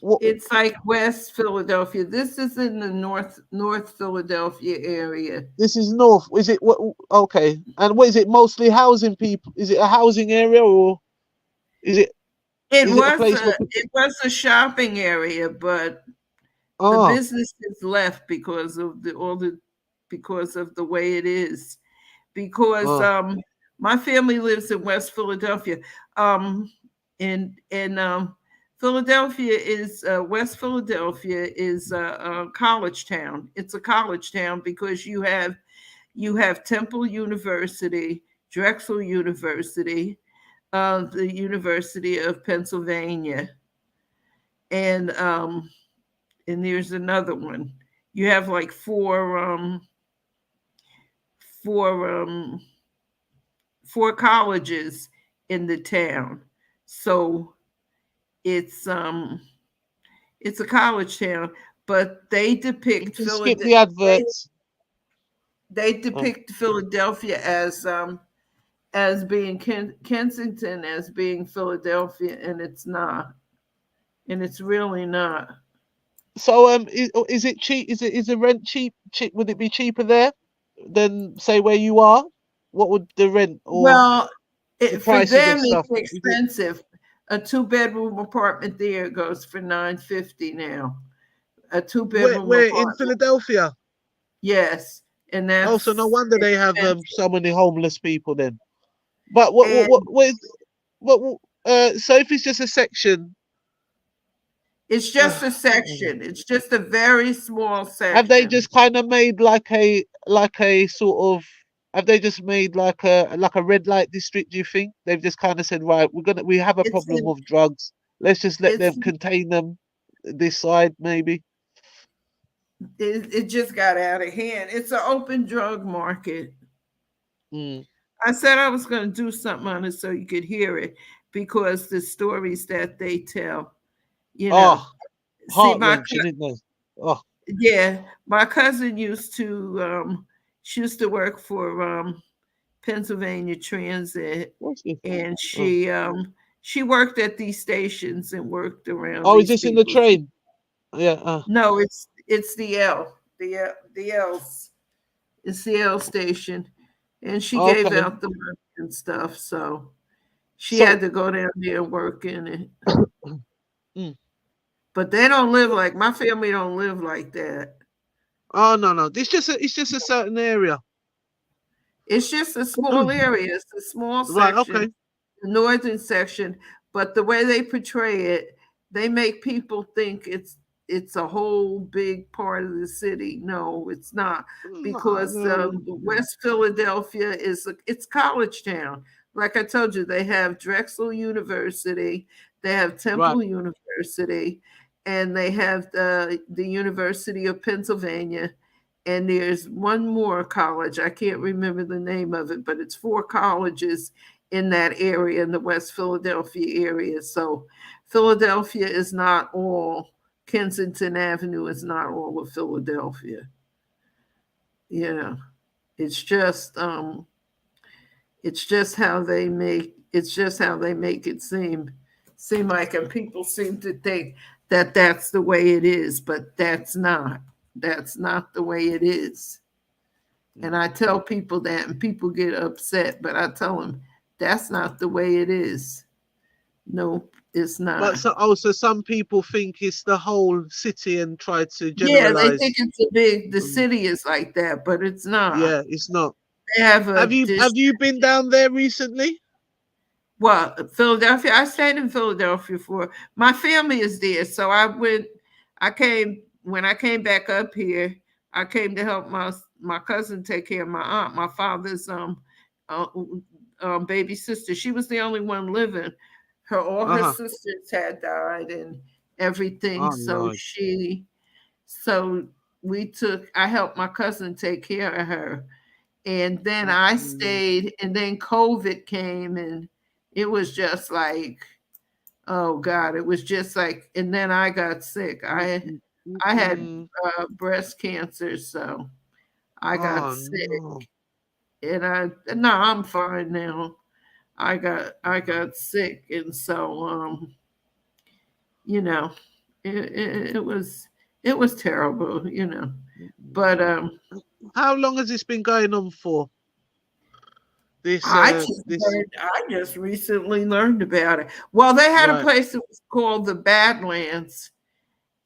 Speaker 4: what?
Speaker 1: It's like West Philadelphia. This is in the North Philadelphia area.
Speaker 4: This is north. Is it what? Okay, and what is it? Mostly housing people? Is it a housing area, or is it?
Speaker 1: It
Speaker 4: Is it a place where?
Speaker 1: it was a shopping area, but the
Speaker 4: Oh,
Speaker 1: businesses left because of because of the way it is. Because
Speaker 4: oh,
Speaker 1: my family lives in West Philadelphia. And Philadelphia is West Philadelphia is a college town. It's a college town because you have Temple University, Drexel University, the University of Pennsylvania, and there's another one. You have like four colleges in the town. So it's a college town, but they
Speaker 4: you
Speaker 1: depict
Speaker 4: can skip the adverts.
Speaker 1: they depict Philadelphia as being Kensington, as being Philadelphia, and it's not. And it's really not.
Speaker 4: So is it cheap? Is the rent cheap? Would it be cheaper there than say where you are? What would the rent or
Speaker 1: Well,
Speaker 4: the
Speaker 1: for
Speaker 4: prices of
Speaker 1: them
Speaker 4: stuff?
Speaker 1: it's expensive. A 2-bedroom apartment there goes for $950 now. A 2-bedroom
Speaker 4: Where in
Speaker 1: apartment.
Speaker 4: Philadelphia?
Speaker 1: Yes, and that's
Speaker 4: Oh, so no wonder they have
Speaker 1: expensive.
Speaker 4: so many homeless people then. But
Speaker 1: And
Speaker 4: so if it's just a section,
Speaker 1: it's just a section. It's just a very small section.
Speaker 4: have they just kind of made like a sort of, have they just made like a red light district? Do you think they've just kind of said, right, we have a problem with drugs, let's just let them contain them this side maybe?
Speaker 1: It just got out of hand. It's an open drug market.
Speaker 4: Mm.
Speaker 1: I said I was going to do something on it so you could hear it, because the stories that they tell, you know. See,
Speaker 4: Heart-wrenching, isn't it? Oh,
Speaker 1: yeah, my cousin used to she used to work for Pennsylvania Transit, and she worked at these stations and worked around.
Speaker 4: oh, is
Speaker 1: these
Speaker 4: this in the
Speaker 1: people.
Speaker 4: train? Yeah.
Speaker 1: No, it's the L, the L's. It's the L station, and she gave
Speaker 4: Okay.
Speaker 1: out the money and stuff, so she
Speaker 4: So-
Speaker 1: had to go down there and work in it.
Speaker 4: Mm.
Speaker 1: But they don't live like, my family don't live like that.
Speaker 4: Oh no, it's just a certain area.
Speaker 1: It's just a small area. It's a small section,
Speaker 4: Right, okay.
Speaker 1: the northern section. But the way they portray it, they make people think it's a whole big part of the city. No, it's not, because West Philadelphia it's college town. Like I told you, they have Drexel University, they have Temple University, and they have the University of Pennsylvania. And there's one more college. I can't remember the name of it, but it's 4 colleges in that area, in the West Philadelphia area. So Philadelphia is not all, Kensington Avenue is not all of Philadelphia. Yeah. It's just how they make it seem like, and people seem to think that that's the way it is, but that's not the way it is. And I tell people that, and people get upset, but I tell them that's not the way it is. No, it's not.
Speaker 4: But so some people think it's the whole city and try to
Speaker 1: Yeah,
Speaker 4: generalize.
Speaker 1: they think it's the city is like that, but it's not.
Speaker 4: Yeah, it's not.
Speaker 1: They have
Speaker 4: Have you been down there recently?
Speaker 1: Well, Philadelphia. I stayed in Philadelphia my family is there, so when I came back up here, I came to help my cousin take care of my aunt, my father's baby sister. She was the only one living. All her sisters had died and everything.
Speaker 4: Oh,
Speaker 1: So
Speaker 4: Lord.
Speaker 1: I helped my cousin take care of her. And then I stayed, and then COVID came, and it was just like, oh God, it was just like, and then I got sick. I I had breast cancer, so I got sick,
Speaker 4: no.
Speaker 1: and no, I'm fine now. I got sick, and so you know, it was terrible, you know. But
Speaker 4: how long has this been going on for? This
Speaker 1: I
Speaker 4: this
Speaker 1: just recently learned about it. Well, they had a
Speaker 4: right.
Speaker 1: place that was called the Badlands,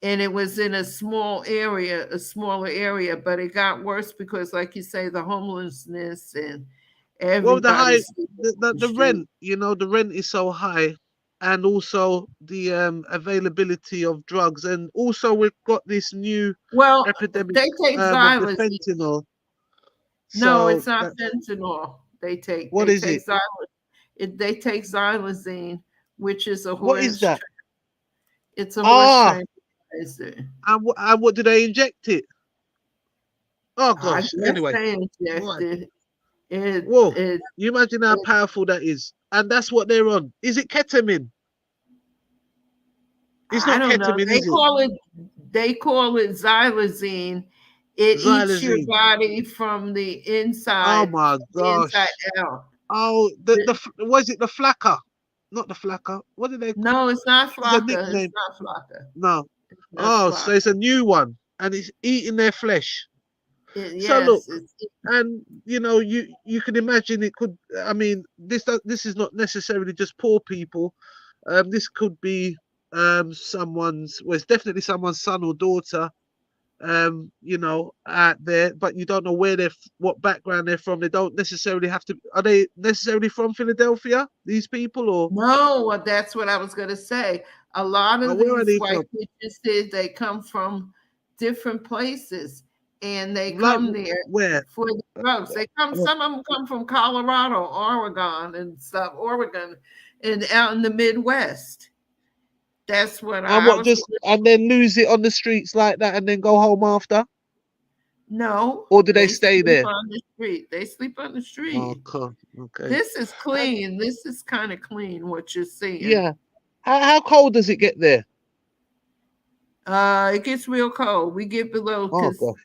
Speaker 1: and it was in a smaller area, but it got worse because, like you say, the homelessness and
Speaker 4: Well, the
Speaker 1: everybody
Speaker 4: high
Speaker 1: sleeping
Speaker 4: the,
Speaker 1: on
Speaker 4: the,
Speaker 1: the
Speaker 4: the
Speaker 1: street.
Speaker 4: rent, you know, the rent is so high, and also the availability of drugs, and also we've got this new
Speaker 1: Well,
Speaker 4: epidemic
Speaker 1: they take
Speaker 4: of the
Speaker 1: xylazine.
Speaker 4: fentanyl.
Speaker 1: No,
Speaker 4: So
Speaker 1: it's not
Speaker 4: that,
Speaker 1: fentanyl. They take
Speaker 4: what is it?
Speaker 1: They take xylazine, which is a
Speaker 4: What is
Speaker 1: horse.
Speaker 4: that?
Speaker 1: It's a horse
Speaker 4: Ah,
Speaker 1: tranquilizer.
Speaker 4: and what do they inject it? Oh
Speaker 1: I
Speaker 4: gosh.
Speaker 1: guess
Speaker 4: Anyway,
Speaker 1: they
Speaker 4: what?
Speaker 1: injected it.
Speaker 4: Whoa! You imagine how powerful that is, and that's what they're on. Is it ketamine? It's
Speaker 1: I
Speaker 4: not
Speaker 1: don't know.
Speaker 4: ketamine, is it?
Speaker 1: They call it xylazine. It eats your
Speaker 4: Xylazine.
Speaker 1: body from the
Speaker 4: Oh
Speaker 1: inside,
Speaker 4: my gosh.
Speaker 1: out.
Speaker 4: Oh, the was it the flacker? Not the flacker. What do they call?
Speaker 1: No, it's not
Speaker 4: It's a
Speaker 1: flocka. It's
Speaker 4: nickname.
Speaker 1: not flocka.
Speaker 4: No.
Speaker 1: It's not
Speaker 4: Oh, so
Speaker 1: flocka.
Speaker 4: it's a new one, and it's eating their flesh. So look,
Speaker 1: Yes,
Speaker 4: and you know, you can imagine it could. I mean, this is not necessarily just poor people. This could be someone's. Well, it's definitely someone's son or daughter. You know, out there, but you don't know where what background they're from. They don't necessarily have to. Are they necessarily from Philadelphia? These people, or
Speaker 1: no, that's what I was going to say. A lot of
Speaker 4: where are
Speaker 1: these
Speaker 4: they
Speaker 1: white
Speaker 4: from?
Speaker 1: people, they come from different places, and they
Speaker 4: Like
Speaker 1: come there
Speaker 4: where?
Speaker 1: for the drugs. Some of them come from Colorado, Oregon, and stuff. Oregon, and out in the Midwest. That's what
Speaker 4: And
Speaker 1: I
Speaker 4: what,
Speaker 1: was.
Speaker 4: just and then lose it on the streets like that, and then go home after,
Speaker 1: No,
Speaker 4: or do they
Speaker 1: they
Speaker 4: stay
Speaker 1: sleep
Speaker 4: there?
Speaker 1: on the street. They sleep on the street.
Speaker 4: Okay, okay.
Speaker 1: This is clean. This is kind of clean. What you're seeing.
Speaker 4: Yeah. How cold does it get there?
Speaker 1: It gets real cold. We get below
Speaker 4: Oh gosh.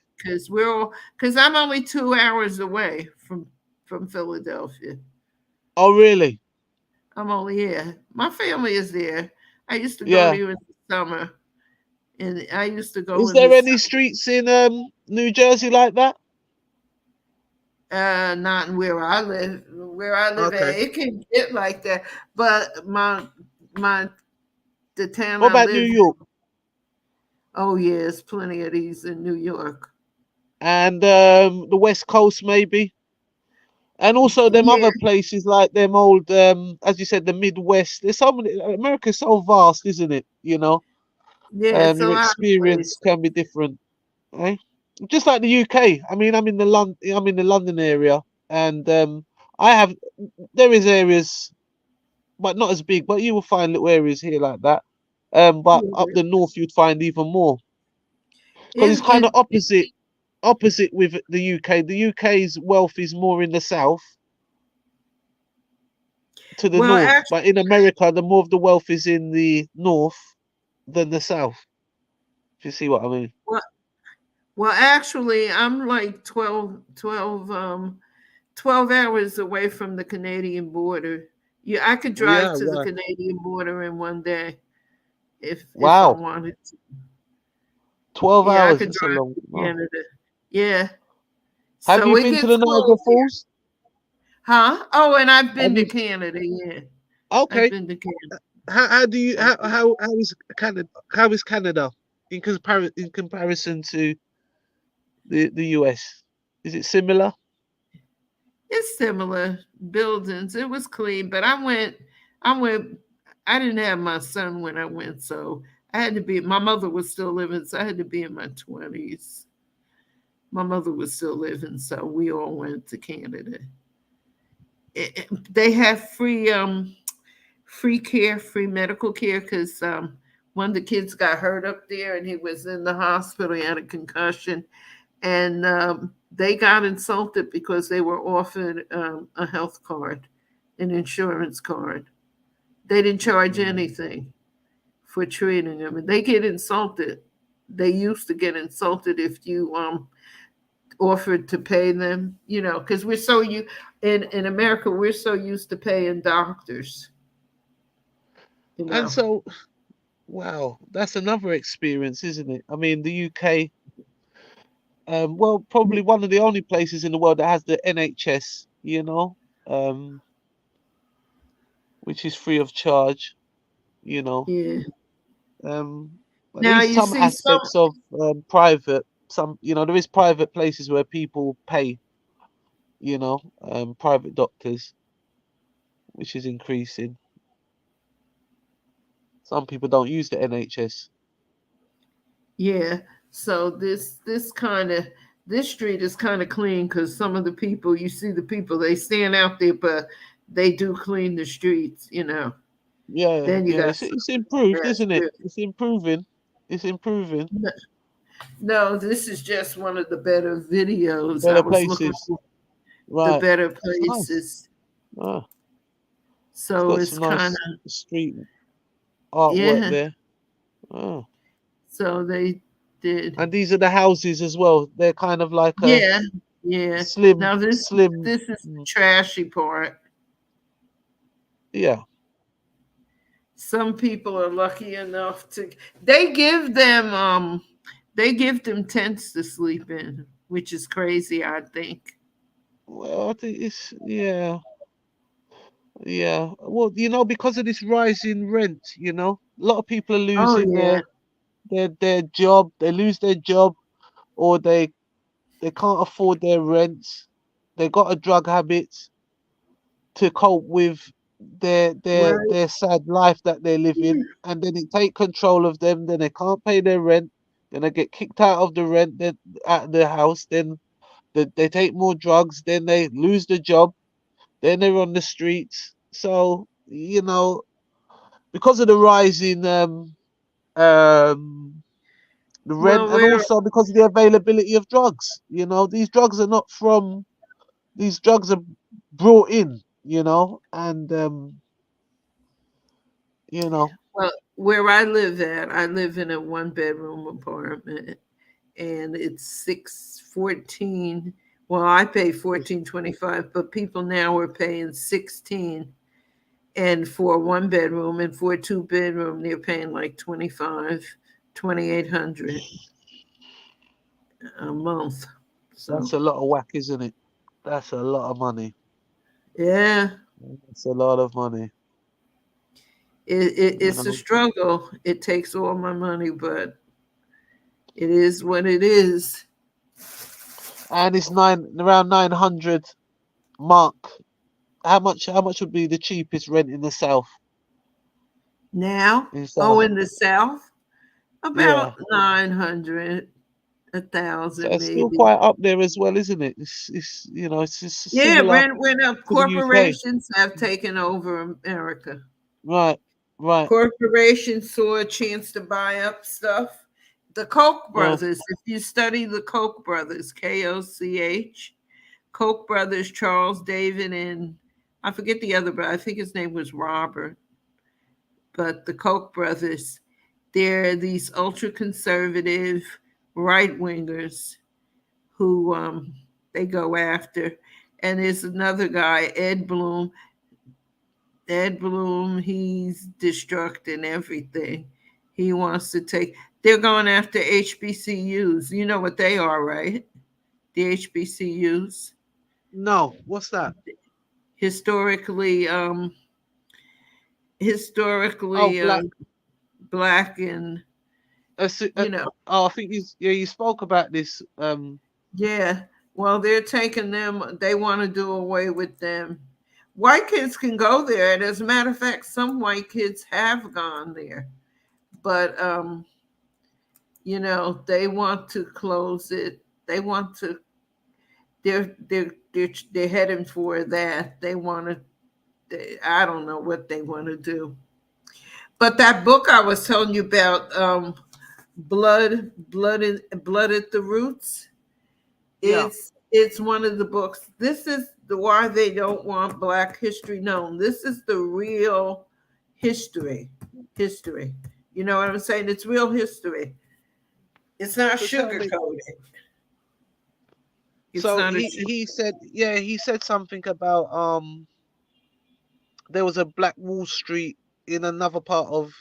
Speaker 1: because I'm only 2 hours away from Philadelphia.
Speaker 4: Oh really?
Speaker 1: I'm only here. My family is there. I used to go
Speaker 4: Yeah.
Speaker 1: there in the summer, and I used to go
Speaker 4: Is
Speaker 1: in
Speaker 4: there
Speaker 1: the
Speaker 4: any streets in New Jersey like that?
Speaker 1: not where I live. Where I live at,
Speaker 4: Okay.
Speaker 1: it can get like that. But the town
Speaker 4: What
Speaker 1: I
Speaker 4: about New
Speaker 1: live in,
Speaker 4: York?
Speaker 1: oh yes, plenty of these in New York.
Speaker 4: And the West Coast maybe? And also them other places like them old, as you said, the Midwest. There's so many. America's so vast, isn't it? You know,
Speaker 1: Yeah, it's a
Speaker 4: your
Speaker 1: lot of
Speaker 4: experience
Speaker 1: places.
Speaker 4: can be different. Eh? Just like the UK. I mean, I'm in the London area, and there is areas, but not as big. But you will find little areas here like that. But up the north, you'd find even more because it's kind of opposite with the UK. The UK's wealth is more in the south to the
Speaker 1: Well,
Speaker 4: north, but in America, the more of the wealth is in the north than the south. If you see what I mean.
Speaker 1: Well, actually, I'm like 12 hours away from the Canadian border. Yeah, I could drive
Speaker 4: Yeah,
Speaker 1: to the
Speaker 4: right.
Speaker 1: Canadian border in one day if I
Speaker 4: Wow.
Speaker 1: wanted to.
Speaker 4: 12
Speaker 1: Yeah, I
Speaker 4: hours.
Speaker 1: could
Speaker 4: That's a
Speaker 1: drive
Speaker 4: long.
Speaker 1: to
Speaker 4: Wow.
Speaker 1: Canada. Yeah.
Speaker 4: Have
Speaker 1: So
Speaker 4: you
Speaker 1: it
Speaker 4: been to
Speaker 1: gets
Speaker 4: the Niagara
Speaker 1: cold here.
Speaker 4: Falls?
Speaker 1: Huh? Oh, and I've been
Speaker 4: Have
Speaker 1: to
Speaker 4: you?
Speaker 1: Canada. Yeah, I've
Speaker 4: Okay.
Speaker 1: been to Canada.
Speaker 4: How do you how is Canada? How is Canada in comparison to the US? Is it similar?
Speaker 1: It's similar buildings. It was clean, but I went. I didn't have my son when I went, so I had to be. My mother was still living, so I had to be in my 20s. My mother was still living, so we all went to Canada. They have free care, free medical care, because one of the kids got hurt up there, and he was in the hospital. He had a concussion, and they got insulted because they were offered a health card, an insurance card. They didn't charge anything for treating them, and they get insulted they used to get insulted if you offered to pay them, you know, because we're so in America, we're so used to paying doctors. You know.
Speaker 4: And so, wow, that's another experience, isn't it? I mean, the UK, well, probably one of the only places in the world that has the NHS, you know, which is free of charge, you know.
Speaker 1: Yeah.
Speaker 4: At
Speaker 1: Now
Speaker 4: least
Speaker 1: you
Speaker 4: some
Speaker 1: see some.
Speaker 4: aspects of private, some, you know, there is private places where people pay, you know, private doctors, which is increasing. Some people don't use the NHS.
Speaker 1: Yeah. So this street is kind of clean because some of the people, you see the people, they stand out there, but they do clean the streets, you know.
Speaker 4: Yeah,
Speaker 1: Then you
Speaker 4: yeah,
Speaker 1: got
Speaker 4: it's improved,
Speaker 1: that's
Speaker 4: isn't it?
Speaker 1: good.
Speaker 4: It's improving. It's improving.
Speaker 1: No, this is just one of the better videos. I
Speaker 4: Better
Speaker 1: was looking
Speaker 4: places.
Speaker 1: for the
Speaker 4: Right.
Speaker 1: better
Speaker 4: It's nice.
Speaker 1: places.
Speaker 4: Ah, it's
Speaker 1: So
Speaker 4: got
Speaker 1: it's
Speaker 4: some
Speaker 1: kind
Speaker 4: nice
Speaker 1: of,
Speaker 4: street artwork
Speaker 1: yeah.
Speaker 4: there. Oh.
Speaker 1: So they did.
Speaker 4: And these are the houses as well. They're kind of like a
Speaker 1: Yeah, yeah.
Speaker 4: slim,
Speaker 1: Now this
Speaker 4: slim.
Speaker 1: is the trashy part.
Speaker 4: Yeah.
Speaker 1: Some people are lucky enough to they give them tents to sleep in, which is crazy, I think.
Speaker 4: Well, I think it's yeah. Yeah. Well, you know, because of this rise in rent, you know, a lot of people are
Speaker 1: Oh
Speaker 4: losing
Speaker 1: yeah.
Speaker 4: their job. They lose their job, or they can't afford their rent. They got a drug habit to cope with
Speaker 1: Right.
Speaker 4: their sad life that they're living, and then it take control of them. Then they can't pay their rent. Then they get kicked out of the rent, then out of the house. Then they take more drugs. Then they lose the job. Then they're on the streets. So you know, because of the rise in the rent,
Speaker 1: Well,
Speaker 4: and
Speaker 1: we're
Speaker 4: also because of the availability of drugs. You know, these drugs are not from. These drugs are brought in. You know, and you know.
Speaker 1: well, where I live in a 1-bedroom apartment, and it's 614. Well, I pay 14.25, but people now are paying 16. And for a 1-bedroom, and for a 2-bedroom, they're paying like 2,800 a month.
Speaker 4: That's
Speaker 1: So
Speaker 4: a lot of whack, isn't it? That's a lot of money.
Speaker 1: yeah,
Speaker 4: It's a lot of money. You
Speaker 1: it's a
Speaker 4: know,
Speaker 1: struggle. It takes all my money, but it is what it is.
Speaker 4: and it's around 900 mark. How much would be the cheapest rent in the south?
Speaker 1: Now,
Speaker 4: In
Speaker 1: oh,
Speaker 4: south,
Speaker 1: in the South,
Speaker 4: yeah.
Speaker 1: about 900,
Speaker 4: So
Speaker 1: 1,000
Speaker 4: it's still
Speaker 1: maybe.
Speaker 4: quite up there as well, isn't it? It's you know, it's just
Speaker 1: Yeah,
Speaker 4: similar
Speaker 1: when
Speaker 4: to the UK.
Speaker 1: corporations have taken over America.
Speaker 4: Right, right.
Speaker 1: Corporations saw a chance to buy up stuff. The Koch
Speaker 4: Uh,
Speaker 1: brothers, if you study the Koch brothers, Koch, Koch brothers, Charles David, and I forget the other brother, I think his name was Robert, but the Koch brothers, they're these ultra conservative right wingers who they go after. And there's another guy, Ed Bloom. Ed Bloom, he's destructing everything. He wants to take, they're going after HBCUs. You know what they are, right? The HBCUs.
Speaker 4: no, what's that?
Speaker 1: Historically,
Speaker 4: Oh,
Speaker 1: historically
Speaker 4: black.
Speaker 1: black and, you know,
Speaker 4: Oh, I think you spoke about this.
Speaker 1: yeah. Well, they're taking them, they want to do away with them. White kids can go there. And as a matter of fact, some white kids have gone there. But you know, they want to close it. They want to, they're heading for that. They want to, I don't know what they want to do. But that book I was telling you about, Blood at the Roots,
Speaker 4: Yeah.
Speaker 1: it's one of the books. This is the why they don't want Black history known. This is the real history. You know what I'm saying? It's real history. It's not
Speaker 4: So tell me.
Speaker 1: sugar-coated. It's
Speaker 4: So
Speaker 1: not a
Speaker 4: he said, yeah, he said something about there was a Black Wall Street in another part of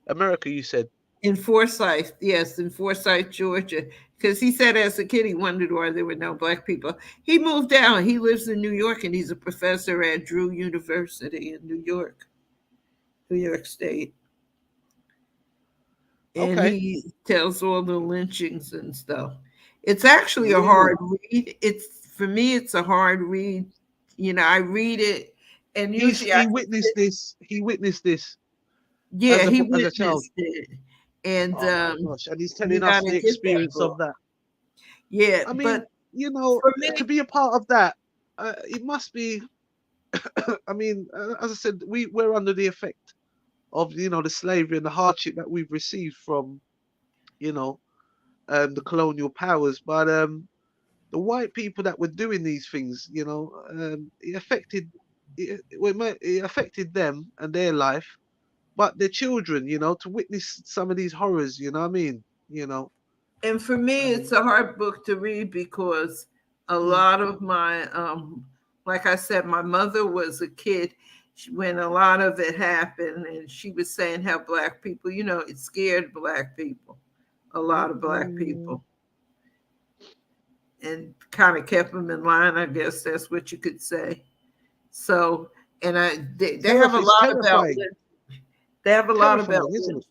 Speaker 4: America, you said.
Speaker 1: in Forsyth, yes, in Forsyth, Georgia. Because he said as a kid he wondered why there were no Black people. He moved out. He lives in New York, and he's a professor at Drew University in New York State. And
Speaker 4: Okay.
Speaker 1: he tells all the lynchings and stuff. It's actually a
Speaker 4: Really?
Speaker 1: hard read. For me, it's a hard read. You know, I read it, and usually
Speaker 4: He witnessed this. He witnessed this
Speaker 1: yeah,
Speaker 4: as
Speaker 1: he
Speaker 4: a child.
Speaker 1: witnessed it. And
Speaker 4: Oh my gosh! And he's
Speaker 1: you
Speaker 4: telling us
Speaker 1: gotta
Speaker 4: the
Speaker 1: get that
Speaker 4: experience of
Speaker 1: book.
Speaker 4: that.
Speaker 1: Yeah,
Speaker 4: I mean,
Speaker 1: but
Speaker 4: you know,
Speaker 1: for me,
Speaker 4: to be a part of that, it must be. I mean, as I said, we're under the effect of the slavery and the hardship that we've received from the colonial powers, but the white people that were doing these things, it affected them and their life, but their children, to witness some of these horrors, you know what I mean?
Speaker 1: and for me, it's a hard book to read because a lot of my, like I said, my mother was a kid when a lot of it happened, and she was saying how Black people, it scared Black people, a lot of Black people, and kind of kept them in line. I guess that's what you could say. So, and they have a
Speaker 4: It's
Speaker 1: lot about
Speaker 4: terrifying.
Speaker 1: they have a lot about
Speaker 4: Terrifying, isn't it?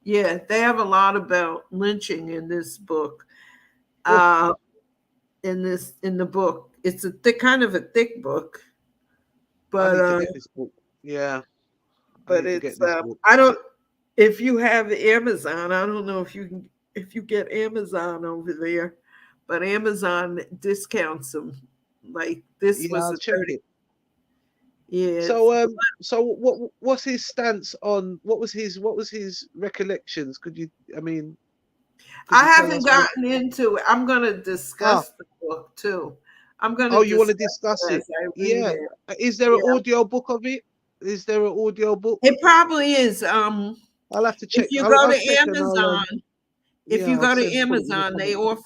Speaker 1: yeah, they have a lot about lynching in this book. In the book, it's a kind of a thick book,
Speaker 4: I need to
Speaker 1: but
Speaker 4: get this book. Yeah, I
Speaker 1: but
Speaker 4: need to get
Speaker 1: it's
Speaker 4: this book.
Speaker 1: I don't. If you have Amazon, I don't know if you get Amazon over there, but Amazon discounts them. Like this
Speaker 4: Yeah,
Speaker 1: was
Speaker 4: I'll
Speaker 1: a
Speaker 4: check
Speaker 1: 30.
Speaker 4: it.
Speaker 1: Yeah.
Speaker 4: So what's his stance on what was his recollections? I mean, could
Speaker 1: I
Speaker 4: you tell
Speaker 1: haven't
Speaker 4: us
Speaker 1: gotten into it. I'm going to discuss the book too. I'm going to
Speaker 4: you want to
Speaker 1: discuss
Speaker 4: discuss
Speaker 1: it
Speaker 4: it?
Speaker 1: as I read
Speaker 4: Yeah.
Speaker 1: it.
Speaker 4: Is there an audio book of it? Is there an audio book?
Speaker 1: It probably is.
Speaker 4: I'll have to check.
Speaker 1: If you go
Speaker 4: I'll
Speaker 1: to
Speaker 4: check and
Speaker 1: Amazon, if you
Speaker 4: I'll
Speaker 1: go to
Speaker 4: put it in the
Speaker 1: Amazon, they
Speaker 4: comments.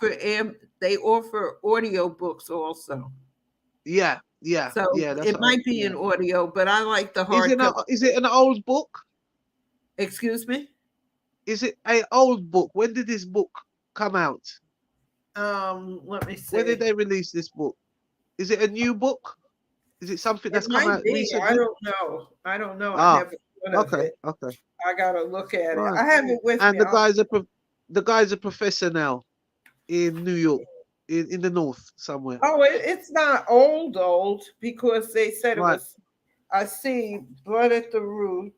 Speaker 1: offer audio books also.
Speaker 4: Yeah,
Speaker 1: So
Speaker 4: that's
Speaker 1: it might be an audio, but I like the hardcover.
Speaker 4: Is it an old book?
Speaker 1: Excuse me?
Speaker 4: Is it an old book? When did this book come out?
Speaker 1: Let me see.
Speaker 4: When did they release this book? Is it a new book? Is it something that's come out recently?
Speaker 1: I don't know. I
Speaker 4: Ah,
Speaker 1: never thought of
Speaker 4: okay,
Speaker 1: it.
Speaker 4: okay.
Speaker 1: I gotta look at
Speaker 4: Right.
Speaker 1: it. I have it with
Speaker 4: And
Speaker 1: me.
Speaker 4: the guy's a professor now in New York, in the north somewhere.
Speaker 1: Oh, it's not old because they said
Speaker 4: Right.
Speaker 1: it was. I see Blood at the Roots.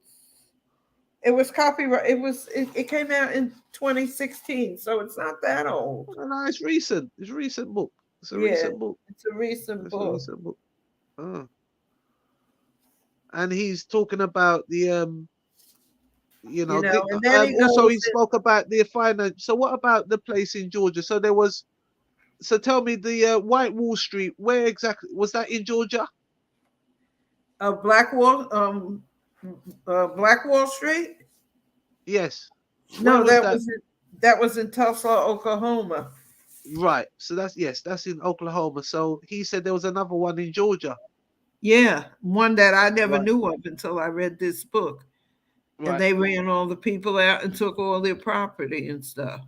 Speaker 1: It was copyright. It came out in 2016, so it's not that old.
Speaker 4: No, it's recent. It's a recent book. It's a
Speaker 1: Yeah,
Speaker 4: recent book.
Speaker 1: it's a recent
Speaker 4: It's a
Speaker 1: book.
Speaker 4: recent book. Oh. And he's talking about the
Speaker 1: and then
Speaker 4: also he spoke about the finance. So what about the place in Georgia? So tell me the White Wall Street, where exactly was that in Georgia?
Speaker 1: Black Wall Street?
Speaker 4: Yes.
Speaker 1: No, that was in Tulsa, Oklahoma.
Speaker 4: Right. So that's in Oklahoma. So he said there was another one in Georgia.
Speaker 1: Yeah, one that I never knew of until I read this book.
Speaker 4: Right.
Speaker 1: And they ran all the people out and took all their property and stuff.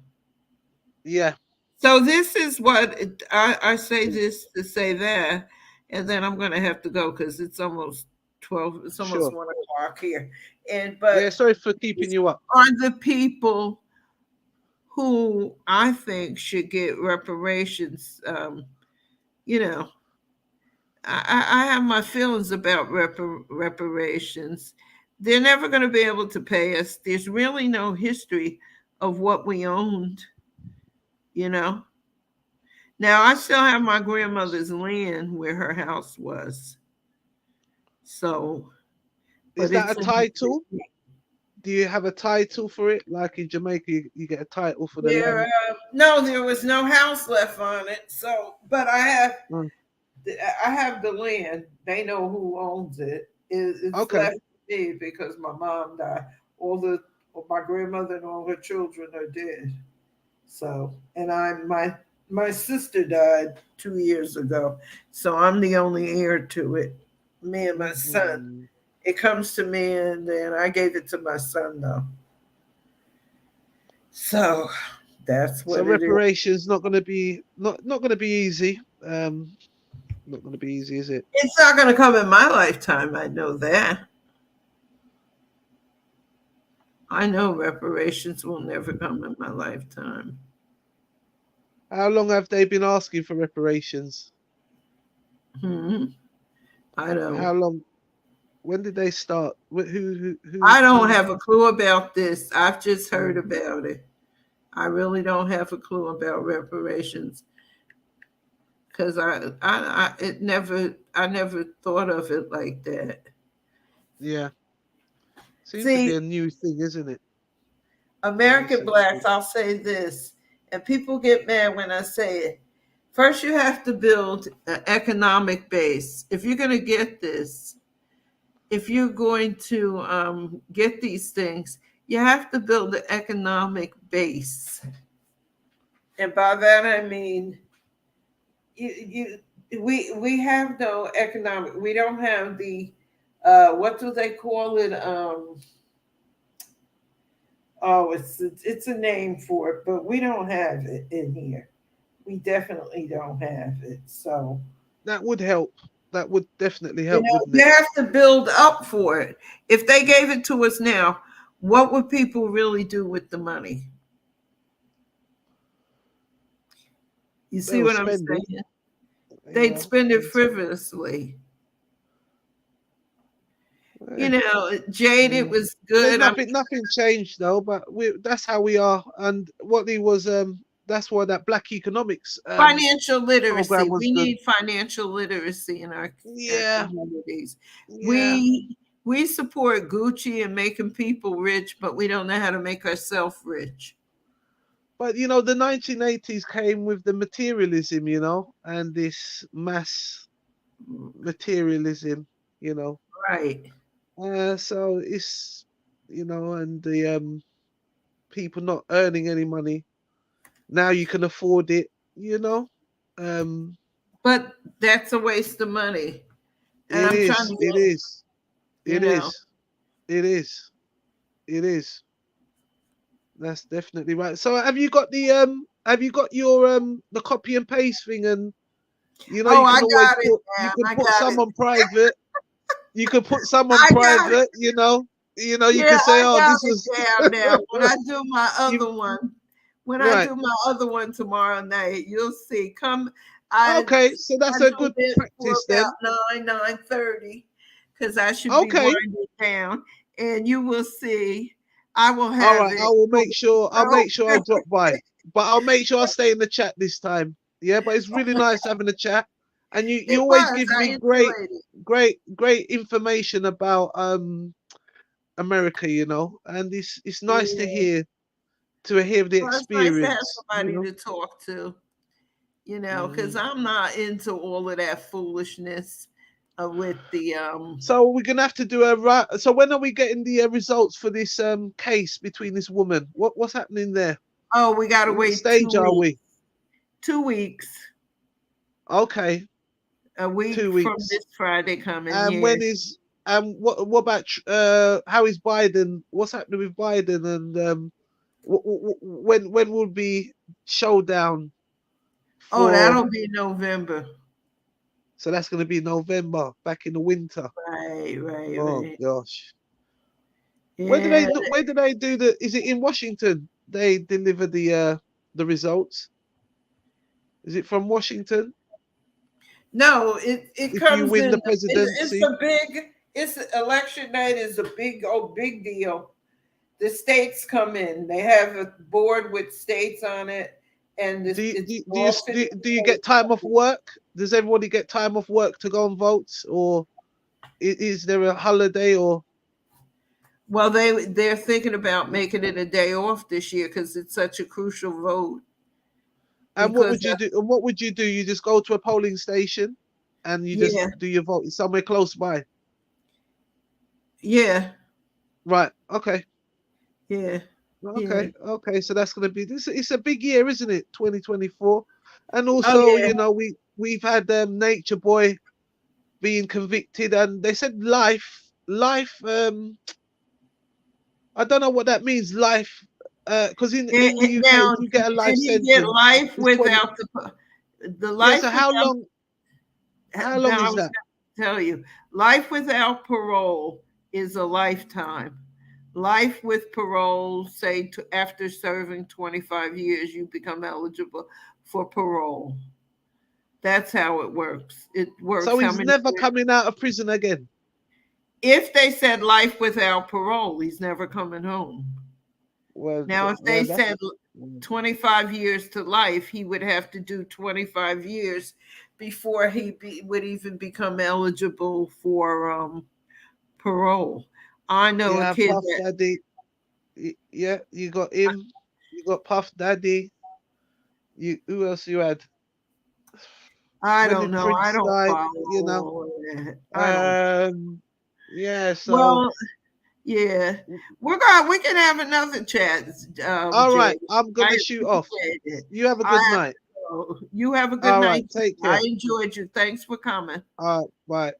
Speaker 4: Yeah.
Speaker 1: So this is what I say this to say that, and then I'm going to have to go because it's almost 12. It's almost 1 o'clock here. But
Speaker 4: yeah, sorry for keeping you up.
Speaker 1: Are the people who I think should get reparations? I have my feelings about reparations. They're never going to be able to pay us. There's really no history of what we owned, Now, I still have my grandmother's land where her house was. So,
Speaker 4: is that a title? Do you have a title for it? Like in Jamaica, you get a title for the land?
Speaker 1: No, there was no house left on it. So, but I have the land. They know who owns it. It's left to me because my mom died. My grandmother and all her children are dead. So, and my sister died 2 years ago, so I'm the only heir to it. Me and my son. It comes to me, and then I gave it to my son though. So that's what
Speaker 4: So
Speaker 1: it is.
Speaker 4: reparations not going to be not going to be easy. Not going to be easy, is it?
Speaker 1: It's not going to come in my lifetime. I know that. I know reparations will never come in my lifetime.
Speaker 4: How long have they been asking for reparations?
Speaker 1: I don't.
Speaker 4: How long? When did they start? Who
Speaker 1: I don't have a clue about this. I've just heard about it. I really don't have a clue about reparations because I never thought of it like that.
Speaker 4: Yeah, seems to be a new thing, isn't it?
Speaker 1: American blacks, I'll say this, and people get mad when I say it. First, you have to build an economic base. If you're going to get this, if you're going to get these things, you have to build an economic base. And by that, I mean, we have no economic, we don't have the, what do they call it? It's a name for it, but we don't have it in here. We definitely don't have it. So
Speaker 4: that would help. That would definitely help, wouldn't
Speaker 1: you
Speaker 4: it?
Speaker 1: have to build up for it. If they gave it to us now, what would people really do with the money? You see what I'm saying? They'd spend it frivolously. You know, Jade, it was good.
Speaker 4: Nothing changed though, but that's how we are. And what he was, that's why that Black Economics
Speaker 1: financial literacy. We
Speaker 4: good.
Speaker 1: need financial literacy in our communities.
Speaker 4: Yeah.
Speaker 1: We support Gucci and making people rich, but we don't know how to make ourselves rich.
Speaker 4: But you know, the 1980s came with the materialism, you know, and this mass materialism, you know.
Speaker 1: Right.
Speaker 4: So it's, you know, and the people not earning any money. Now you can afford it, you know.
Speaker 1: But that's a waste of money. And
Speaker 4: It is. It is. It is. It is. It is. That's definitely right. So have you got the your the copy and paste thing, and you know, you can always put some on private. You can put some on private, you know. You know, you can say, "Oh, this was
Speaker 1: down now." When I do my other one, I do my other one tomorrow night, you'll see.
Speaker 4: Okay, so that's a good practice then.
Speaker 1: About 9:30, because I should be winding down, and you will see. I will have.
Speaker 4: All right, I will make sure. I'll make sure I'll drop by, but I'll make sure I stay in the chat this time. Yeah, but it's really nice having a chat, and you always give me great information about America, you know, and it's nice to hear the experience.
Speaker 1: It's nice to have somebody to talk to, you know, because I'm not into all of that foolishness with the
Speaker 4: So we're gonna have to do so when are we getting the results for this case between this woman? What's happening there?
Speaker 1: Oh, we gotta wait.
Speaker 4: What stage are we?
Speaker 1: 2 weeks.
Speaker 4: Okay.
Speaker 1: A week
Speaker 4: 2 weeks
Speaker 1: from this Friday coming.
Speaker 4: And when is what about how is Biden? What's happening with Biden, and when will be showdown?
Speaker 1: That'll be November.
Speaker 4: So that's going to be November, back in the winter.
Speaker 1: Right.
Speaker 4: Oh gosh.
Speaker 1: Yeah.
Speaker 4: Where do they do the? Is it in Washington? They deliver the results. Is it from Washington?
Speaker 1: No, it
Speaker 4: if
Speaker 1: comes
Speaker 4: you win
Speaker 1: in
Speaker 4: the presidency.
Speaker 1: It's election night is a big deal. The states come in. They have a board with states on it. And
Speaker 4: do you get time off work? Does everybody get time off work to go and vote, or is there a holiday? Or
Speaker 1: well, they're thinking about making it a day off this year because it's such a crucial vote.
Speaker 4: And what would you do? And what would you do? You just go to a polling station, and you just do your vote somewhere close by.
Speaker 1: Yeah.
Speaker 4: Right. Okay.
Speaker 1: Yeah.
Speaker 4: Okay, okay. So that's going to be this. It's a big year, isn't it? 2024, and
Speaker 1: Oh,
Speaker 4: also,
Speaker 1: yeah.
Speaker 4: you know, we've had Nature Boy being convicted, and they said life. I don't know what that means. Life, because in the UK,
Speaker 1: Now,
Speaker 4: if you get a life
Speaker 1: can he get
Speaker 4: sentence,
Speaker 1: life
Speaker 4: it's 20.
Speaker 1: without the
Speaker 4: Yeah.
Speaker 1: life
Speaker 4: So how
Speaker 1: without?
Speaker 4: long? How long
Speaker 1: Now, I
Speaker 4: is
Speaker 1: was
Speaker 4: that?
Speaker 1: going to tell you, life without parole is a lifetime. Life with parole, say after serving 25 years, you become eligible for parole. That's how it works. It works.
Speaker 4: So
Speaker 1: How
Speaker 4: he's
Speaker 1: many
Speaker 4: never
Speaker 1: years?
Speaker 4: coming out of prison again.
Speaker 1: If they said life without parole, he's never coming home.
Speaker 4: Well,
Speaker 1: Now, if they
Speaker 4: that's
Speaker 1: said 25 years to life, he would have to do 25 years before he would even become eligible for parole. I know a
Speaker 4: yeah,
Speaker 1: kid
Speaker 4: Puff
Speaker 1: that
Speaker 4: Daddy. Yeah, you got him. You got Puff Daddy. Who else you had?
Speaker 1: I
Speaker 4: When
Speaker 1: don't
Speaker 4: did
Speaker 1: know. I
Speaker 4: Prince
Speaker 1: don't
Speaker 4: die?
Speaker 1: follow
Speaker 4: You know.
Speaker 1: all of that. I don't.
Speaker 4: Yeah. So.
Speaker 1: Well, yeah, we can have another chat.
Speaker 4: All right,
Speaker 1: Jay.
Speaker 4: I'm gonna
Speaker 1: I
Speaker 4: shoot off.
Speaker 1: appreciate it.
Speaker 4: You have a
Speaker 1: I
Speaker 4: good
Speaker 1: have
Speaker 4: night.
Speaker 1: to go. You have a good
Speaker 4: All right,
Speaker 1: night.
Speaker 4: take
Speaker 1: I
Speaker 4: care.
Speaker 1: enjoyed you. Thanks for coming.
Speaker 4: All right, bye.